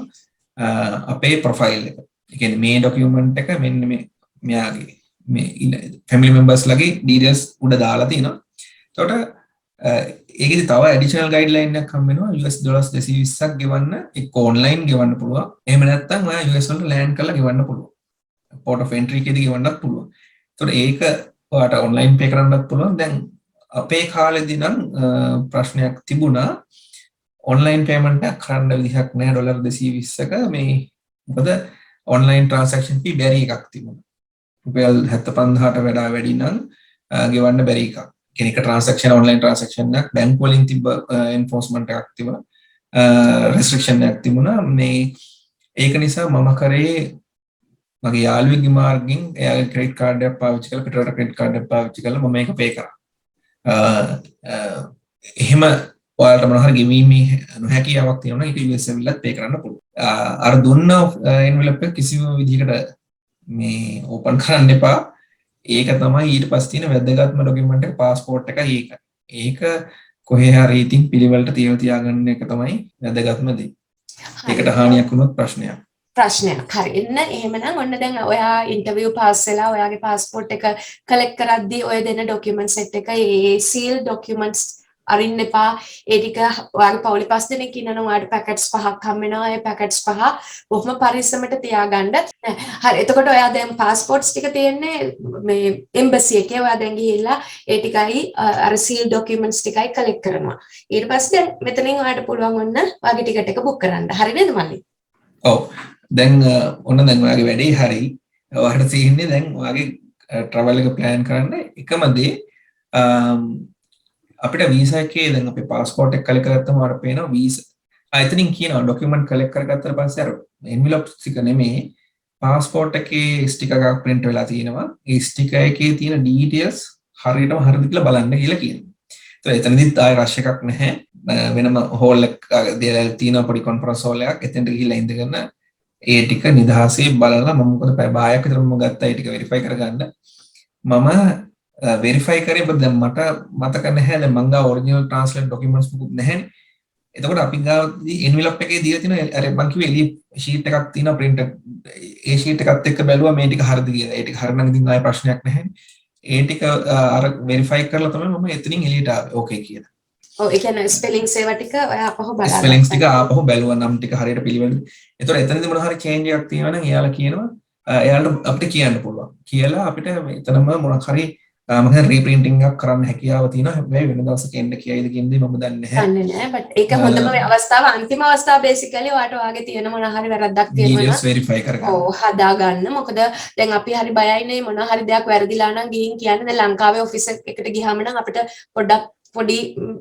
[SPEAKER 2] අපේ ප්‍රොෆයිල් එක. ඒ කියන්නේ මේ ડોකියුමන්ට් එක මෙන්න මෙයාගේ මේ ෆැමිලි මෙම්බර්ස් ලගේ ඩීටේල්ස් උඩ දාලා තිනවා. එතකොට ඒකෙදි තව ඇඩිෂනල් ගයිඩ්ලයින් එකක් හම්බ වෙනවා $220ක් ගෙවන්න ඒක ඔන්ලයින් ගෙවන්න පුළුවන්. එහෙම නැත්නම් ඔයා US වලට ලෑන්ඩ් කරලා ගෙවන්න පුළුවන්. port of entry එකේදී ගෙවන්නත් පුළුවන්. ඒතකොට ඒක ඔයාට ඔන්ලයින් පේ කරන්නත් පුළුවන්. දැන් අපේ කාලෙදී නම් ප්‍රශ්නයක් තිබුණා ඔන්ලයින් පේමන්ට් එකක් කරන්න විදිහක් නැහැ $220ක මේ මොකද ඔන්ලයින් ට්‍රාන්සැක්ෂන් ෆී බැරි එකක් තිබුණා. රුපියල් 75000ට වඩා වැඩි නම් ගෙවන්න බැරි එකක්. කෙනෙක් ට්‍රාන්සැක්ෂන් ඔන්ලයින් ට්‍රාන්සැක්ෂන් එකක් බැංක් වලින් තිබ්බ එන්ෆෝස්මන්ට් එකක් තිබුණා. රෙස්ට්‍රික්ෂන් එකක් තිබුණා. මේ ඒක නිසා මම කරේ මගේ යාළුවෙක්ගේ මාර්ගෙන් එයාගේ ක්‍රෙඩිට් කාඩ් එකක් පාවිච්චි කරලා පිටරට ක්‍රෙඩිට් කාඩ් එකක් පාවිච්චි කරලා මම මේක පේ කරා. එහෙම ඔයාලට මොනවා හරි ගෙවීමේ නොහැකියාවක් තියෙනවා නම් ඒක US ඇවිල්ලත් පේ කරන්න පුළුවන්. අර දුන්න එන්වෙලප් එක කිසිම විදිහකට මේ ඕපන් කරන්න එපා. ඒක තමයි ඊට පස්සේ තියෙන වැදගත්ම ඩොකියුමන්ට් එක පාස්පෝර්ට් එකයි ඒක. ඒක කොහේ හරි ඉතින් පිළිවෙලට තියාගන්න එක තමයි වැදගත්ම දේ. ඒකට හානියක් වුණොත්
[SPEAKER 1] ප්‍රශ්නයක්. හරි. එන්න එහෙමනම් ඔන්න දැන් ඔයා ඉන්ටර්විව් පාස් වෙලා ඔයාගේ පාස්පෝර්ට් එක කලෙක්ට් කරද්දී ඔය දෙන ඩොකියුමන්ට්ස් සෙට් එක ඒ සීල් ඩොකියුමන්ට්ස් අරින්න එපා. ඒ ටික ඔයාගේ පවුලේ 5 දෙනෙක් ඉන්නනම් ඔයාට පැකට්ස් 5ක් හම් වෙනවා. ඒ පැකට්ස් 5 බොහොම පරිස්සමට තියාගන්න. හරි. එතකොට ඔයා දැන් පාස්පෝර්ට්ස් ටික තියෙන්නේ මේ එම්බසි එකේ. ඔයා දැන් ගිහිල්ලා ඒ ටිකයි අර සීල් ඩොකියුමන්ට්ස් ටිකයි කලෙක්ට් කරනවා. ඊට පස්සේ දැන් මෙතනින් ඔයාට පුළුවන් ඔන්න ඔයාගේ ටිකට් එක බුක් කරන්න. හරි නේද මල්ලි?
[SPEAKER 2] ඔව්. දැන් ඔන්න දැන් ඔයාගේ වැඩේ හරි. ඔයාලට තියෙන්නේ දැන් ඔයාගේ ට්‍රැවල් එක ප්ලෑන් කරන්න එකම දේ අපිට වීසා එකේ දැන් අපේ පාස්පෝර්ට් එක කලෙක්ට් කරගත්තම අපිට පේනවා වීසා. එතනින් කියනවා ඩොකියුමන්ට් කලෙක්ට් කරගත්තාට පස්සේ අර එන්වෙලොප්ස් ටික නෙමෙයි පාස්පෝර්ට් එකේ ස්ටිකර් එකක් print වෙලා තියෙනවා. ඒ ස්ටිකර් එකේ තියෙන details හරියටම හරිද කියලා බලන්න කියලා කියනවා. ඒත් එතනදිත් ආයෙ රෂ් එකක් නැහැ. වෙනම හෝල් එකක් දෙලා තියෙනවා පොඩි කොන්ෆරන්ස් හෝල් එකක්. එතෙන්ට ගිහිල්ලා ඉඳගෙන ඒ ටික නිදහසේ බලලා මම මොකද පැය භාගයක් විතර මම ගත්තා ඒ ටික වෙරිෆයි කරගන්න. මම වෙරිෆයි කරේ දැන් මට මතක නැහැ දැන් මං ගා ඔරිජිනල් ට්‍රාන්ස්ලේට් ඩොකියුමන්ට්ස් මුකුත් නැහැනේ. එතකොට අපි ගාවදී එන්වෙලොප් එකේ දීලා තියෙන අර මං කිව්වේ එළිය ෂීට් එකක් තියෙනවා print ඒ ෂීට් එකත් එක්ක බැලුවා මේ ටික හරිද කියලා. ඒ ටික හරිනම් ඉතින් ආයෙ ප්‍රශ්නයක් නැහැ. ඒ ටික අර වෙරිෆයි කරලා තමයි මම එතනින් එළියට ආවේ. ඕකේ කියලා.
[SPEAKER 1] ඔව් ඒ කියන්නේ ස්පෙලිංස් ඒවා ටික ඔයා ආපහු බලන්න.
[SPEAKER 2] ස්පෙලිංස් ටික ආපහු බැලුවා නම් ටික හරියට පිළිවෙල. එතකොට එතනදී මොනවා හරි චේන්ජ් එකක් තියෙනවා නම් එයාලා කියනවා එයාලට අපිට කියන්න පුළුවන්. කියලා අපිට එතනම මොනවා හරි මම රීප්‍රින්ටිං එකක් කරන්න හැකියාව තියෙනවා. හැබැයි වෙන දවසක එන්න කියයිද කියන්නේ මම දන්නේ නැහැ.
[SPEAKER 1] දන්නේ නැහැ. බට් ඒක හොඳම අවස්ථාව අන්තිම අවස්ථාව බේසිකලි ඔයාට ඔයාගේ තියෙන මොනවා හරි වැරද්දක් තියෙනවා
[SPEAKER 2] නම් වෙරිෆයි කරගන්න.
[SPEAKER 1] ඔව් හදාගන්න. මොකද දැන් අපි හරි බයයිනේ මොනවා හරි දෙයක් වැරදිලා නම් ගිහින් කියන්නේ දැන් ලංකාවේ ඔෆිස් එකට ගියාම නම් අපිට පොඩ්ඩක් පොඩි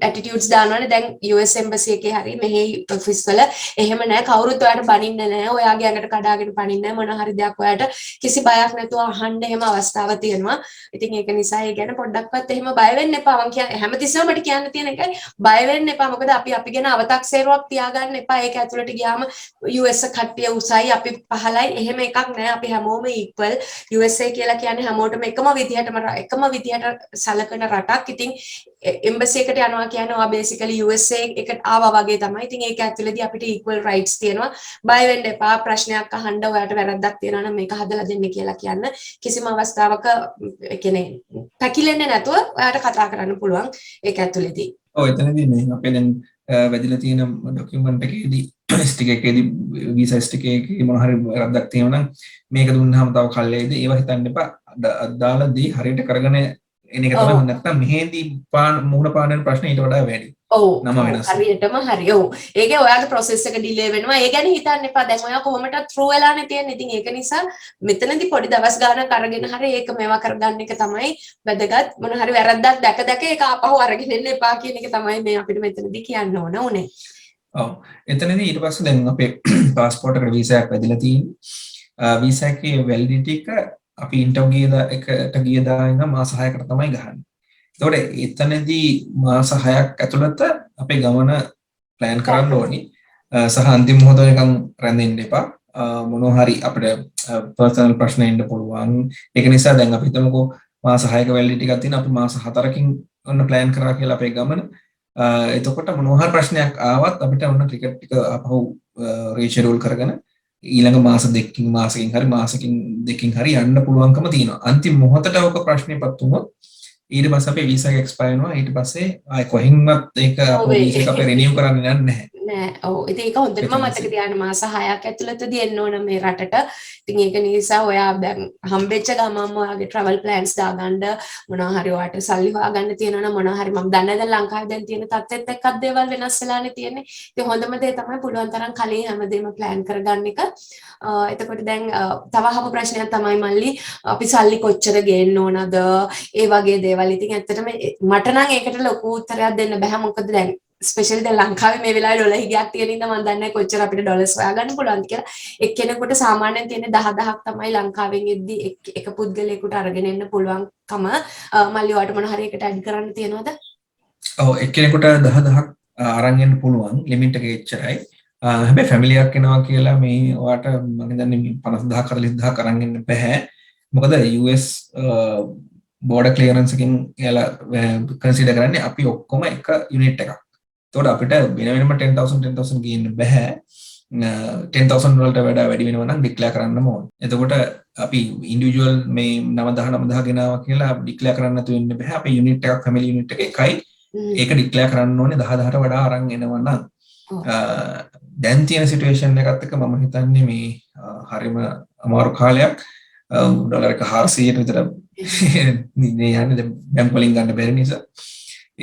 [SPEAKER 1] ඇටිටියුඩ්ස් දානවනේ දැන් US එම්බසි එකේ හරි මෙහි ඔෆිස් වල එහෙම නැහැ කවුරුත් ඔයාට බනින්නේ නැහැ ඔයාගේ ඇඟට කඩාගෙන පනින්නේ නැහැ මොන හරි දෙයක් ඔයාට කිසි බයක් නැතුව අහන්න එහෙම අවස්ථාව තියෙනවා ඉතින් ඒක නිසා ඒ ගැන පොඩ්ඩක්වත් එහෙම බය වෙන්න එපා මම කියන්නේ හැමතිස්සෙම මට කියන්න තියෙන එකයි බය වෙන්න එපා මොකද අපි ගැන අව탁සේරුවක් තියාගන්න එපා ඒක ඇතුළට ගියාම US කට්ටිය උසයි අපි පහලයි එහෙම එකක් නැහැ අපි හැමෝම equal USA කියලා කියන්නේ හැමෝටම එකම විදිහට සලකන රටක් ඉතින් එම්බසි එකට යනවා කියන්නේ ඔයා බේසිකලි USA එකට ආවා වගේ තමයි. ඉතින් ඒක ඇතුළේදී අපිට equal rights තියෙනවා. බය වෙන්න එපා. ප්‍රශ්නයක් අහන්න ඔයාට වැරද්දක් තියෙනවා නම් මේක හදලා දෙන්න කියලා කියන්න. කිසිම අවස්ථාවක ඒ කියන්නේ පැකිලෙන්නේ නැතුව ඔයාට කතා කරන්න පුළුවන් ඒක ඇතුළේදී.
[SPEAKER 2] ඔව් එතනදී මේ අපේ දැන් වැදිලා තියෙන ડોකියුමන්ට් එකේදී ස්ටික් එකේදී වීසා ස්ටික් එකේ මොන හරි වැරද්දක් තියෙනවා නම් මේක දුන්නාම තව කල්යයිද ඒව හිතන්න එපා. අදාළදී හරියට කරගෙන එන එක තමයි හොඳ නැත්නම් මෙහෙදී මුහුණ පාන ප්‍රශ්න ඊට වඩා වැඩි.
[SPEAKER 1] ඔව් හරියටම හරි. ඔව්. ඒකේ ඔයාගේ process එක delay වෙනවා. ඒ ගැන හිතන්න එපා. දැන් ඔයා කොහොමද through වෙලානේ තියෙන්නේ. ඉතින් ඒක නිසා මෙතනදී පොඩි දවස් ගානක් අරගෙන හරි ඒක මේවා කරගන්න එක තමයි වැදගත්. මොන හරි වැරද්දක් දැක ඒක ආපහු අරගෙන එන්න එපා කියන එක තමයි මේ අපිට මෙතනදී කියන්න ඕන උනේ.
[SPEAKER 2] ඔව්. එතනදී ඊට පස්සේ දැන් අපේ passport එකට visa එකක් වැදිලා තියෙන්නේ. visa එකේ validity එක අපි ඉන්ටර්වියු එකට ගියදා ඉඳන් මාස 6කට තමයි ගහන්නේ. ඒතකොට එතනදී මාස 6ක් ඇතුළත අපේ ගමන ප්ලෑන් කරන්න ඕනි. සහ අන්තිම මොහොත වෙනකන් රැඳෙන්න එපා. මොනවා හරි අපිට පර්සනල් ප්‍රශ්න එන්න පුළුවන්. ඒක නිසා දැන් අපි හිතමුකෝ මාස 6ක වැලිඩිටි එකක් තියෙන අපි මාස 4කින් ඔන්න ප්ලෑන් කරා කියලා අපේ ගමන. එතකොට මොනවා හරි ප්‍රශ්නයක් ආවත් අපිට ඔන්න ටිකට් ටික අපහු රීෂෙඩියුල් කරගෙන ඊළඟ මාස දෙකකින් මාසකින් දෙකකින් හරි යන්න පුළුවන්කම තියෙනවා. අන්තිම මොහොතට ඔක ප්‍රශ්නේපත් වුණොත් ඊට පස්සේ අපේ වීසා එක එක්ස්පයර් වෙනවා. ඊට පස්සේ ආයෙ කොහෙන්වත් ඒක අපේ වීසා එක අපේ රිනියු කරන්න යන්නේ නැහැ.
[SPEAKER 1] නෑ. ඔව්. ඉතින් ඒක හොඳටම මතක තියාගන්න මාස 6ක් ඇතුළතදී එන්න ඕන මේ රටට. ඉතින් ඒක නිසා ඔයා දැන් හම්බෙච්ච ගමන්ම ඔයාගේ travel plans දාගන්න මොනවා හරි ඔයාට සල්ලි හොයාගන්න තියෙනවා නම් මොනවා හරි මම දන්නේ දැන් ලංකාවේ දැන් තියෙන තත්ත්වෙත් එක්කත් දේවල් වෙනස් වෙලානේ තියෙන්නේ. ඉතින් හොඳම දේ තමයි පුළුවන් තරම් කලින් හැමදේම plan කරගන්න එක. එතකොට දැන් තව අහපු ප්‍රශ්නයක් තමයි මල්ලි අපි සල්ලි කොච්චර ගේන්න ඕනද? ඒ වගේ දේවල්. ඉතින් ඇත්තටම මට නම් ඒකට ලොකු උත්තරයක් දෙන්න බෑ. මොකද දැන් ස්පෙෂලි දැන් ලංකාවේ මේ වෙලාවේ ඩොලර් හිගයක් තියෙන ඉඳ මම දන්නේ කොච්චර අපිට ඩොලර්ස් හොයාගන්න පුළුවන්ද කියලා. එක්කෙනෙකුට සාමාන්‍යයෙන් තියෙන 10000ක් තමයි ලංකාවෙන් එද්දි එක පුද්ගලයෙකුට අරගෙන එන්න පුළුවන්කම. මල්ලි ඔයාලට මොන හරි එකට ඇඩ් කරන්න තියෙනවද?
[SPEAKER 2] ඔව් එක්කෙනෙකුට 10000ක් අරන් එන්න පුළුවන් ලිමිට් එක එච්චරයි. හැබැයි ෆැමිලි එකක් එනවා කියලා මේ ඔයාට මම හිතන්නේ 50000 40000 අරන් එන්න බෑ. මොකද US බෝඩර් ක්ලියරන්ස් එකකින් එයාලා කන්සිඩර් කරන්නේ අපි ඔක්කොම එක යුනිට් එකක්. එතකොට අපිට වෙන වෙනම 10000 ගේන්න බෑ. 10,000 වලට වඩා වැඩි වෙනවා නම් ඩික්ලෙයාර් කරන්න ඕනේ. එතකොට අපි ඉන්ඩිවිජුවල් මේ 9000 ගෙනාවා කියලා ඩික්ලෙයාර් කරන්න නැතුව ඉන්න බෑ. අපේ යුනිට් එකක් ෆැමිලි යුනිට් එක එකයි. ඒක ඩික්ලෙයාර් කරන්න ඕනේ 10000ට වඩා අරන් එනවා නම්. දැන් තියෙන සිටුේෂන් එකත් එක්ක මම හිතන්නේ මේ හරිම අමාරු කාලයක්. ඩොලර් එක 400ට විතර මේ යන්නේ දැන් බැංක් වලින් ගන්න බැරි නිසා.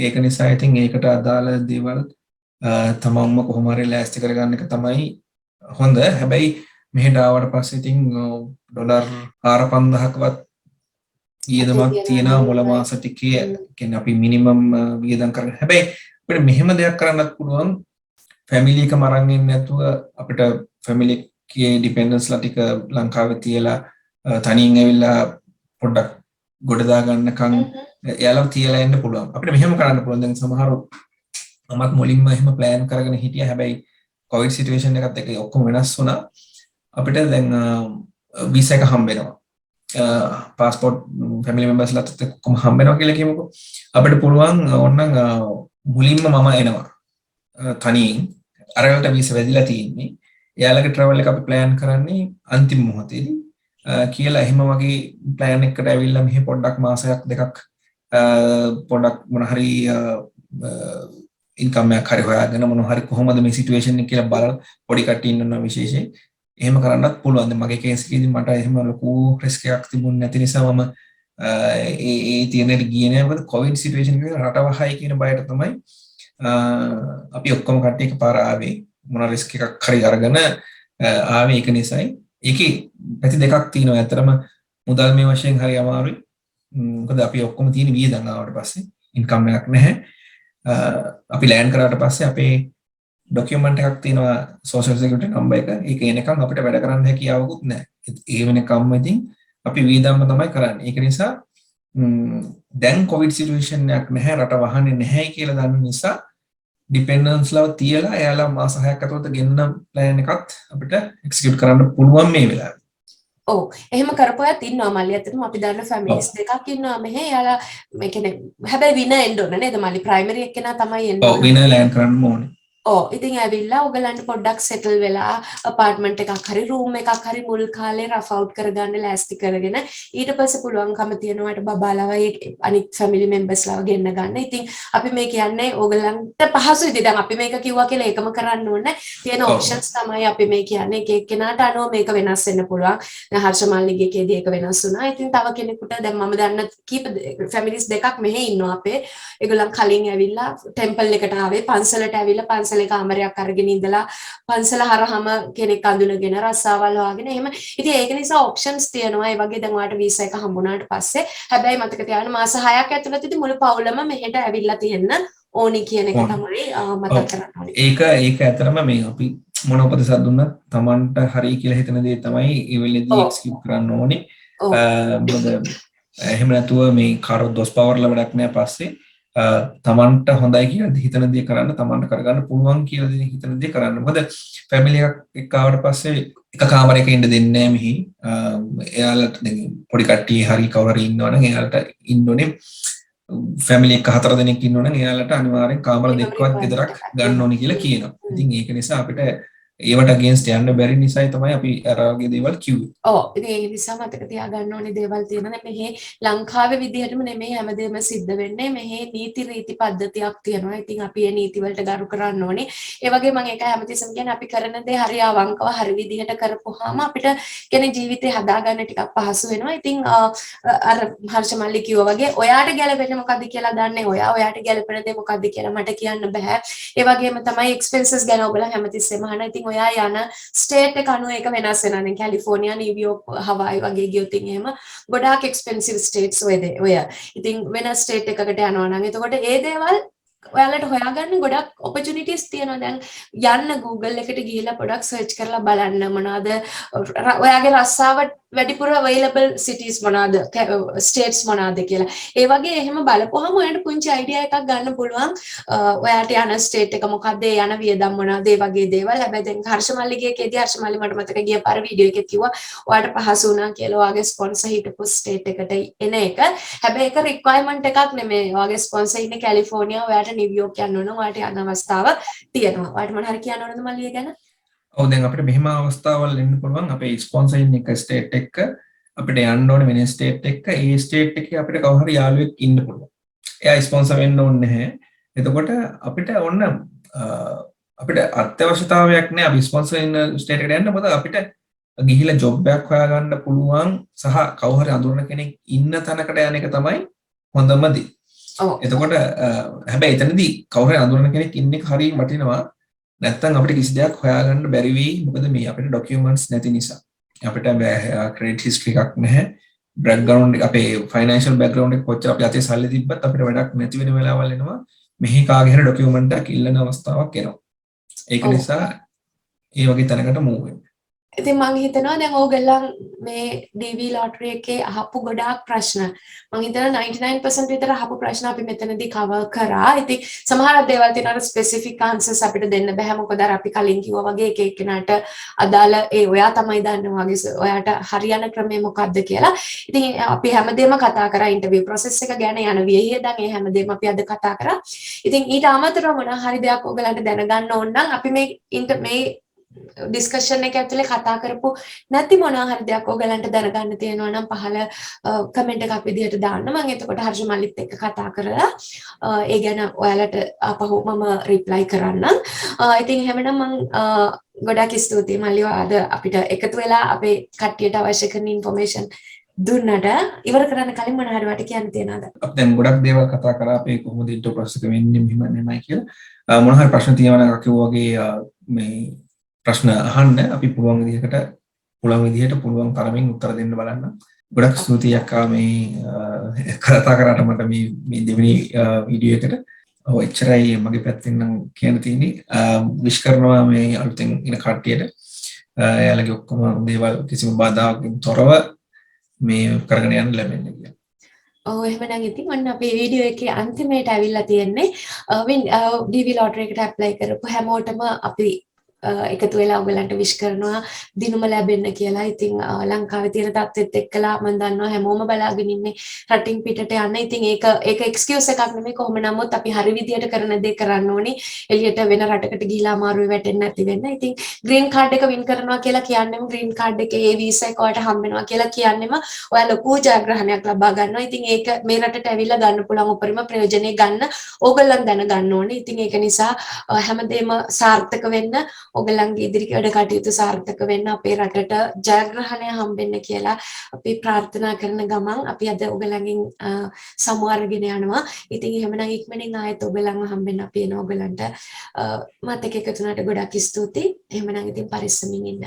[SPEAKER 2] ඒක නිසා ඉතින් ඒකට අදාළ දේවල් තමන්ම කොහොම හරි ලෑස්ති කරගන්න එක තමයි හොඳ. හැබැයි මෙහෙට ආවට පස්සේ ඉතින් ඩොලර් 4-5000ක්වත් වියදමක් තියෙනවා මොළ මාස ටිකේ. කියන්නේ අපි මිනිමම් වියදම් කරගෙන. හැබැයි අපිට මෙහෙම දෙයක් කරන්නත් පුළුවන්. ෆැමිලි එකම අරන් ඉන්නේ නැතුව අපිට ෆැමිලි එකේ ඩිපෙන්ඩන්ස්ලා ටික ලංකාවේ තියලා තනියෙන් ඇවිල්ලා පොඩ්ඩක් ගොඩ දා ගන්නකම් එයාලම තියලා එන්න පුළුවන්. අපිට මෙහෙම කරන්න පුළුවන්. දැන් සමහරව මමත් මුලින්ම එහෙම ප්ලෑන් කරගෙන හිටියා. හැබැයි කොවිඩ් සිටුේෂන් එකත් එක්ක ඔක්කොම වෙනස් වුණා. අපිට දැන් වීසා එක හම්බ වෙනවා. පාස්පෝර්ට් ෆැමිලි මෙම්බර්ස්ලාත් එක්ක ඔක්කොම හම්බ වෙනවා කියලා කියමුකෝ. අපිට පුළුවන් ඕනනම් මුලින්ම මම එනවා. තනියෙන් අරකට වීසා වැදිලා තියෙන්නේ. එයාලගේ ට්‍රැවල් එක අපි ප්ලෑන් කරන්නේ අන්තිම මොහොතේදී. කියලා එහෙම වගේ ප්ලෑන් එකකට ඇවිල්ලා මෙහි පොඩ්ඩක් මාසයක් දෙකක් පොඩ්ඩක් මොන හරි ඉන්කම් එකක් හරි හොයාගෙන මොන හරි කොහොමද මේ සිටුේෂන් එක කියලා බලලා පොඩි කට්ටිය ඉන්නවා විශේෂයෙන් එහෙම කරන්නත් පුළුවන්. දැන් මගේ කේස් එකේදී මට එහෙම ලොකු රිස්ක් එකක් තිබුණ නැති නිසා මම ඒ තියෙනෙට ගියේ නෑ. මොකද කොවිඩ් සිටුේෂන් එකේ රට වහයි කියන බයට තමයි අපි ඔක්කොම කට්ටිය එකපාර ආවේ. මොන රිස්ක් එකක් හරි අරගෙන ආවේ. ඒක නිසායි ඒකේ පැති දෙකක් තියෙනවා. ඇත්තටම මුදල් මේ වශයෙන් හරි අමාරුයි. මොකද අපි ඔක්කොම තියෙන වියදම් ආවට පස්සේ ඉන්කම් එකක් නැහැ. අපි ලෑන්ඩ් කරාට පස්සේ අපේ ඩොකියුමන්ට් එකක් තියෙනවා සෝෂල් සිකියුරිටි නම්බර් එක. ඒක එනකන් අපිට වැඩ කරන්න හැකියාවකුත් නැහැ. ඒ වෙනකම්ම ඉතින් අපි වියදම්ම තමයි කරන්නේ. ඒක නිසා දැන් කොවිඩ් සිටුේෂන් එකක් නැහැ, රට වහන්නේ නැහැ කියලා දන්න නිසා ඩිපෙන්ඩන්ස්ලාව තියලා එයාලා මාස 6ක් ඇතුළත ගෙන්න ප්ලෑන් එකත් අපිට එක්සිකියුට් කරන්න පුළුවන් මේ වෙලාවේ.
[SPEAKER 1] ඔව් එහෙම කරපුවාත් ඉන්නවා මල්ලි. අතටම අපි දන්න ෆැමිලිස් දෙකක් ඉන්නවා මෙහෙ. එයාලා මේ කියන්නේ හැබැයි වින එන්න ඕන නේද මල්ලි? ප්‍රයිමරි එක්කෙනා තමයි එන්න
[SPEAKER 2] ඕනේ. ඔව් වින ලෑන්ඩ් කරන්න ඕනේ.
[SPEAKER 1] ඉතින් ඇවිල්ලා ඔයගලන්ට පොඩ්ඩක් සෙටල් වෙලා අපාර්ට්මන්ට් එකක් හරි රූම් එකක් හරි මුල් කාලේ රෆ් අවුට් කරගන්න ලෑස්ති කරගෙන ඊට පස්සේ පුළුවන්කම තියෙනවාට බබාලවයි අනිත් ෆැමිලි මෙම්බර්ස්ලාව ගෙන්න ගන්න. ඉතින් අපි මේ කියන්නේ ඔයගලන්ට පහසුයිද? දැන් අපි මේක කිව්වා කියලා ඒකම කරන්න ඕනේ. තියෙන ඔප්ෂන්ස් තමයි අපි මේ කියන්නේ. එක එක්කෙනාට අනුව මේක වෙනස් වෙන්න පුළුවන්. දැන් හර්ෂ මල්ලිගේ කේදී ඒක වෙනස් වුණා. ඉතින් තව කෙනෙකුට දැන් මම දන්න කීප ෆැමිලිස් දෙකක් මෙහෙ ඉන්නවා අපේ. ඒගොල්ලන් කලින් ඇවිල්ලා ටෙම්පල් එකට ආවේ. පන්සලට ඇවිල්ලා පන්සලේ කාමරයක් අරගෙන ඉඳලා පන්සල හරහම කෙනෙක් අඳුනගෙන රස්සාවල් හොයාගෙන එහෙම. ඉතින් ඒක නිසා ඔප්ෂන්ස් තියෙනවා. ඒ වගේ දැන් ඔයාලට වීසා එක හම්බුනාට පස්සේ හැබැයි මතක තියාගන්න මාස 6ක් ඇතුළතදී මුළු පවුලම මෙහෙට ඇවිල්ලා තියෙන්න ඕනි කියන එක තමයි මතක් කරන්න ඕනේ.
[SPEAKER 2] ඒක ඇත්තටම මේ අපි මොන උපදෙසක් දුන්නත් Tamanට හරි කියලා හිතන දේ තමයි ඒ වෙලෙදී එක්ස්කියුට් කරන්න ඕනේ. මොකද එහෙම නැතුව මේ කාරෝ දොස් පවර්ලා වැඩක් නැහැ පස්සේ තමන්ට හොඳයි කියලා හිතන දේ කරන්න, තමන්ට කරගන්න පුළුවන් කියලා හිතන දේ කරන්න. මොකද ෆැමිලි එකක් එක්ක ආවට පස්සේ එක කාමරයක ඉන්න දෙන්නේ නැහැ මෙහි. එයාලට පොඩි කට්ටිය හරි කවුරු හරි ඉන්නවනම් එයාලට ඉන්න ඕනේ. ෆැමිලි එක 4 දෙනෙක් ඉන්නවනම් එයාලට අනිවාර්යෙන් කාමර දෙකවත් විතරක් ගන්න ඕනේ කියලා කියනවා. ඉතින් ඒක නිසා අපිට ඒවට අගේන්ස්ට් යන්න බැරි නිසායි තමයි අපි අර වගේ දේවල් කිව්වේ.
[SPEAKER 1] ඔව් ඉතින් ඒ නිසා මතක තියාගන්න ඕනේ දේවල් තියෙනවා. මෙහි ලංකාවේ විදිහටම නෙමෙයි හැමදේම සිද්ධ වෙන්නේ. මෙහි නීති රීති පද්ධතියක් තියෙනවා. ඉතින් අපි ඒ නීති වලට ගරු කරන්න ඕනේ. ඒ වගේ මම ඒක හැමතිස්සම කියන්නේ අපි කරන දේ හරි අවංකව හරි විදිහට කරපුවාම අපිට කියන්නේ ජීවිතේ හදාගන්න ටිකක් පහසු වෙනවා. ඉතින් අර හර්ෂ මල්ලි කිව්වා වගේ ඔයාට ගැළපෙන්නේ මොකද්ද කියලා දන්නේ. ඔයාට ගැළපෙන දේ මොකද්ද කියලා මට කියන්න බෑ. ඒ වගේම තමයි එක්ස්පෙන්සස් ගැන ඔයගොල්ලෝ හැමතිස්සෙම අහන. ඉතින් ඔයා යන ස්ටේට් එක අනුව ඒක වෙනස් වෙනවා. දැන් කැලිෆෝනියා, නිව්යෝර්ක්, හවායි වගේ ගියොත් එහෙම ගොඩාක් එක්ස්පෙන්සිව් ස්ටේට්ස් ඔය. ඉතින් වෙන ස්ටේට් එකකට යනවා නම් එතකොට ඒ දේවල් ඔයාලට හොයාගන්න ගොඩක් ඔපචුනිටිස් තියෙනවා. දැන් යන්න Google එකට ගිහිල්ලා පොඩක් සර්ච් කරලා බලන්න මොනවාද ඔයාගේ රස්සාව වැඩිපුර available cities මොනවාද states මොනවාද කියලා. ඒ වගේ එහෙම බලපුවහම ඔයාලට පුංචි idea එකක් ගන්න පුළුවන්. ඔයාට යන state එක මොකද්ද, යන වියදම් මොනවාද, ඒ වගේ දේවල්. හැබැයි දැන් හර්ෂමල්ලිගේ එකේදී හර්ෂමල්ලි මට මතක ගිය පාර වීඩියෝ එකේ කිව්වා ඔයාට පහසු වුණා කියලා ඔයාගේ ස්පොන්සර් හිටපු state එකට එන එක. හැබැයි ඒක requirement එකක් නෙමෙයි. ඔයාගේ ස්පොන්සර් ඉන්නේ කැලිෆෝනියා, ඔයාට නිව්යෝර්ක් යන්න ඕන, ඔයාට යන අවස්ථාව තියෙනවා. ඔයාට මොන හරි කියන්න ඕනද මල්ලිය ගැන?
[SPEAKER 2] ඔව් දැන් අපිට මෙහෙම අවස්ථාවල් එන්න පුළුවන්. අපේ ස්පොන්සර් ඉන්න එක ස්ටේට් එක අපිට යන්න ඕනේ වෙන ස්ටේට් එක. ඒ ස්ටේට් එකේ අපිට කවුරු හරි යාළුවෙක් ඉන්න පුළුවන්. එයා ස්පොන්සර් වෙන්න ඕනේ නැහැ. එතකොට අපිට ඔන්න අපිට අත්‍යවශ්‍යතාවයක් නැහැ අපි ස්පොන්සර් ඉන්න ස්ටේට් එකට යන්න. මොකද අපිට ගිහිලා ජොබ් එකක් හොයාගන්න පුළුවන් සහ කවුරු හරි අඳුරන කෙනෙක් ඉන්න තැනකට යන එක තමයි හොඳම දේ. එතකොට හැබැයි එතනදී කවුරු හරි අඳුරන කෙනෙක් ඉන්න එක හරිය වටිනවා. නැත්තම් අපිට කිසි දෙයක් හොයාගන්න බැරි වෙයි. මොකද මේ අපිට ડોකියුමන්ට්ස් නැති නිසා. අපිට ක්‍රෙඩිට් හිස්ටරි එකක් නැහැ. බෑග්ග්‍රවුන්ඩ් අපේ ෆයිනෑන්ෂල් බෑග්ග්‍රවුන්ඩ් එක කොච්චර අපි අතේ සල්ලි තිබ්බත් අපිට වැඩක් නැති වෙන වෙලාවල් එනවා. මෙහි කාගේ හරි ડોකියුමන්ට් එකක් ඉල්ලන අවස්ථාවක් එනවා. ඒක නිසා ඒ වගේ තැනකට මූව් වෙන්න.
[SPEAKER 1] ඉතින් මම හිතනවා දැන් ඕගොල්ලන් මේ DV ලොටරි එකේ අහපු ගොඩාක් ප්‍රශ්න මම හිතනවා 99% විතර අහපු ප්‍රශ්න අපි මෙතනදී කවර් කරා. ඉතින් සමහර දේවල් තියෙනවා ස්පෙસિෆික් ආන්සර්ස් අපිට දෙන්න බෑ. මොකද අර අපි කලින් කිව්වා වගේ එක එක්කෙනාට අදාළ ඔයා තමයි දන්නේ වගේ ඔයාට හරියන ක්‍රමය මොකක්ද කියලා. ඉතින් අපි හැමදේම කතා කරා ඉන්ටර්විව් ප්‍රොසෙස් එක ගැන යන වියහියදන් ඒ හැමදේම අපි අද කතා කරා. ඉතින් ඊට අමතරව මොන හරි දෙයක් ඕගලන්ට දැනගන්න ඕන නම් අපි මේ ඩිස්කෂන් එක ඇතුලේ කතා කරපු නැති මොනවා හරි දෙයක් ඔයගලන්ට දැනගන්න තියෙනවා නම් පහල කමෙන්ට් එකක් විදිහට දාන්න. මම එතකොට හර්ෂ මල්ලිත් එක්ක කතා කරලා ඒ ගැන ඔයාලට අපහු මම රිප්ලයි කරන්නම්. ඉතින් එහෙමනම් මම ගොඩාක් ස්තුතියි මල්ලිව අද අපිට එකතු වෙලා අපේ කට්ටියට අවශ්‍ය කරන ඉන්ෆර්මේෂන් දුන්නට. ඉවර කරන්න කලින් මොන හරි වට කියන්න තියනවද?
[SPEAKER 2] අපි දැන් ගොඩක් දේවල් කතා කරා අපේ කොහොමද ඉන්ටර්විව් ප්‍රොසෙස් එක වෙන්නේ මෙහෙමයි කියලා. මොන හරි ප්‍රශ්න තියෙනවා නම් අකියෝ වගේ මේ ප්‍රශ්න අහන්න අපි පුළුවන් විදිහට පුළුවන් තරමින් උත්තර දෙන්න බලන්න. ගොඩක් ස්තුතියි අක්කා මේ කතා කරාට මට මේ දෙවෙනි වීඩියෝ එකට. ඔව් එච්චරයි මගේ පැත්තෙන් නම් කියන්න තියෙන්නේ. විශ් කරනවා මේ අලුතෙන් ඉන කට්ටියට. එයාලගේ ඔක්කොම දේවල් කිසිම බාධාකින් තොරව මේ කරගෙන යන්න ලැබෙන්න කියලා.
[SPEAKER 1] ඔව් එහෙමනම් ඉතින් ඔන්න අපේ වීඩියෝ එකේ අන්තිමේට ඇවිල්ලා තියෙන්නේ DV ලොටරි එකට ඇප්ලයි කරපු හැමෝටම අපි එකතු වෙලා ඔයගලන්ට විශ් කරනවා දිනුම ලැබෙන්න කියලා. ඉතින් ලංකාවේ තියෙන තත්ත්වෙත් එක්කලා මම දන්නවා හැමෝම බලාගෙන ඉන්නේ රටින් පිටට යන්න. ඉතින් ඒක එක්ස්කියුස් එකක් නෙමෙයි. කොහොම නමුත් අපි හරි විදියට කරන දේ කරන්න ඕනේ. එළියට වෙන රටකට ගිහිලා අමාරුවේ වැටෙන්නේ නැති වෙන්න. ඉතින් ග්‍රීන් කාඩ් එක වින් කරනවා කියලා කියන්නේම ග්‍රීන් කාඩ් එකේ ඒ වීසා එක ඔයාලට හම්බ වෙනවා කියලා කියන්නේම ඔයා ලොකු ජයග්‍රහණයක් ලබා ගන්නවා. ඉතින් ඒක මේ රටට ඇවිල්ලා ගන්න පුළුවන් උපරිම ප්‍රයෝජනෙ ගන්න ඕගොල්ලන් දැනගන්න ඕනේ. ඉතින් ඒක නිසා හැමදේම සාර්ථක වෙන්න ඔයගලන්ගේ ඉදිරි වැඩ කටයුතු සාර්ථක වෙන්න අපේ රටට ජයග්‍රහණය හම්බෙන්න කියලා අපි ප්‍රාර්ථනා කරන ගමන් අපි අද ඔයගලගෙන් සමු අරගෙන යනවා. ඉතින් එහෙමනම් ඉක්මනින් ආයෙත් ඔයගලන්ව හම්බෙන්න අපි එන ඔයගලන්ට මතක එකතු වුණාට ගොඩක් ස්තුතියි. එහෙමනම් ඉතින් පරිස්සමින් ඉන්න.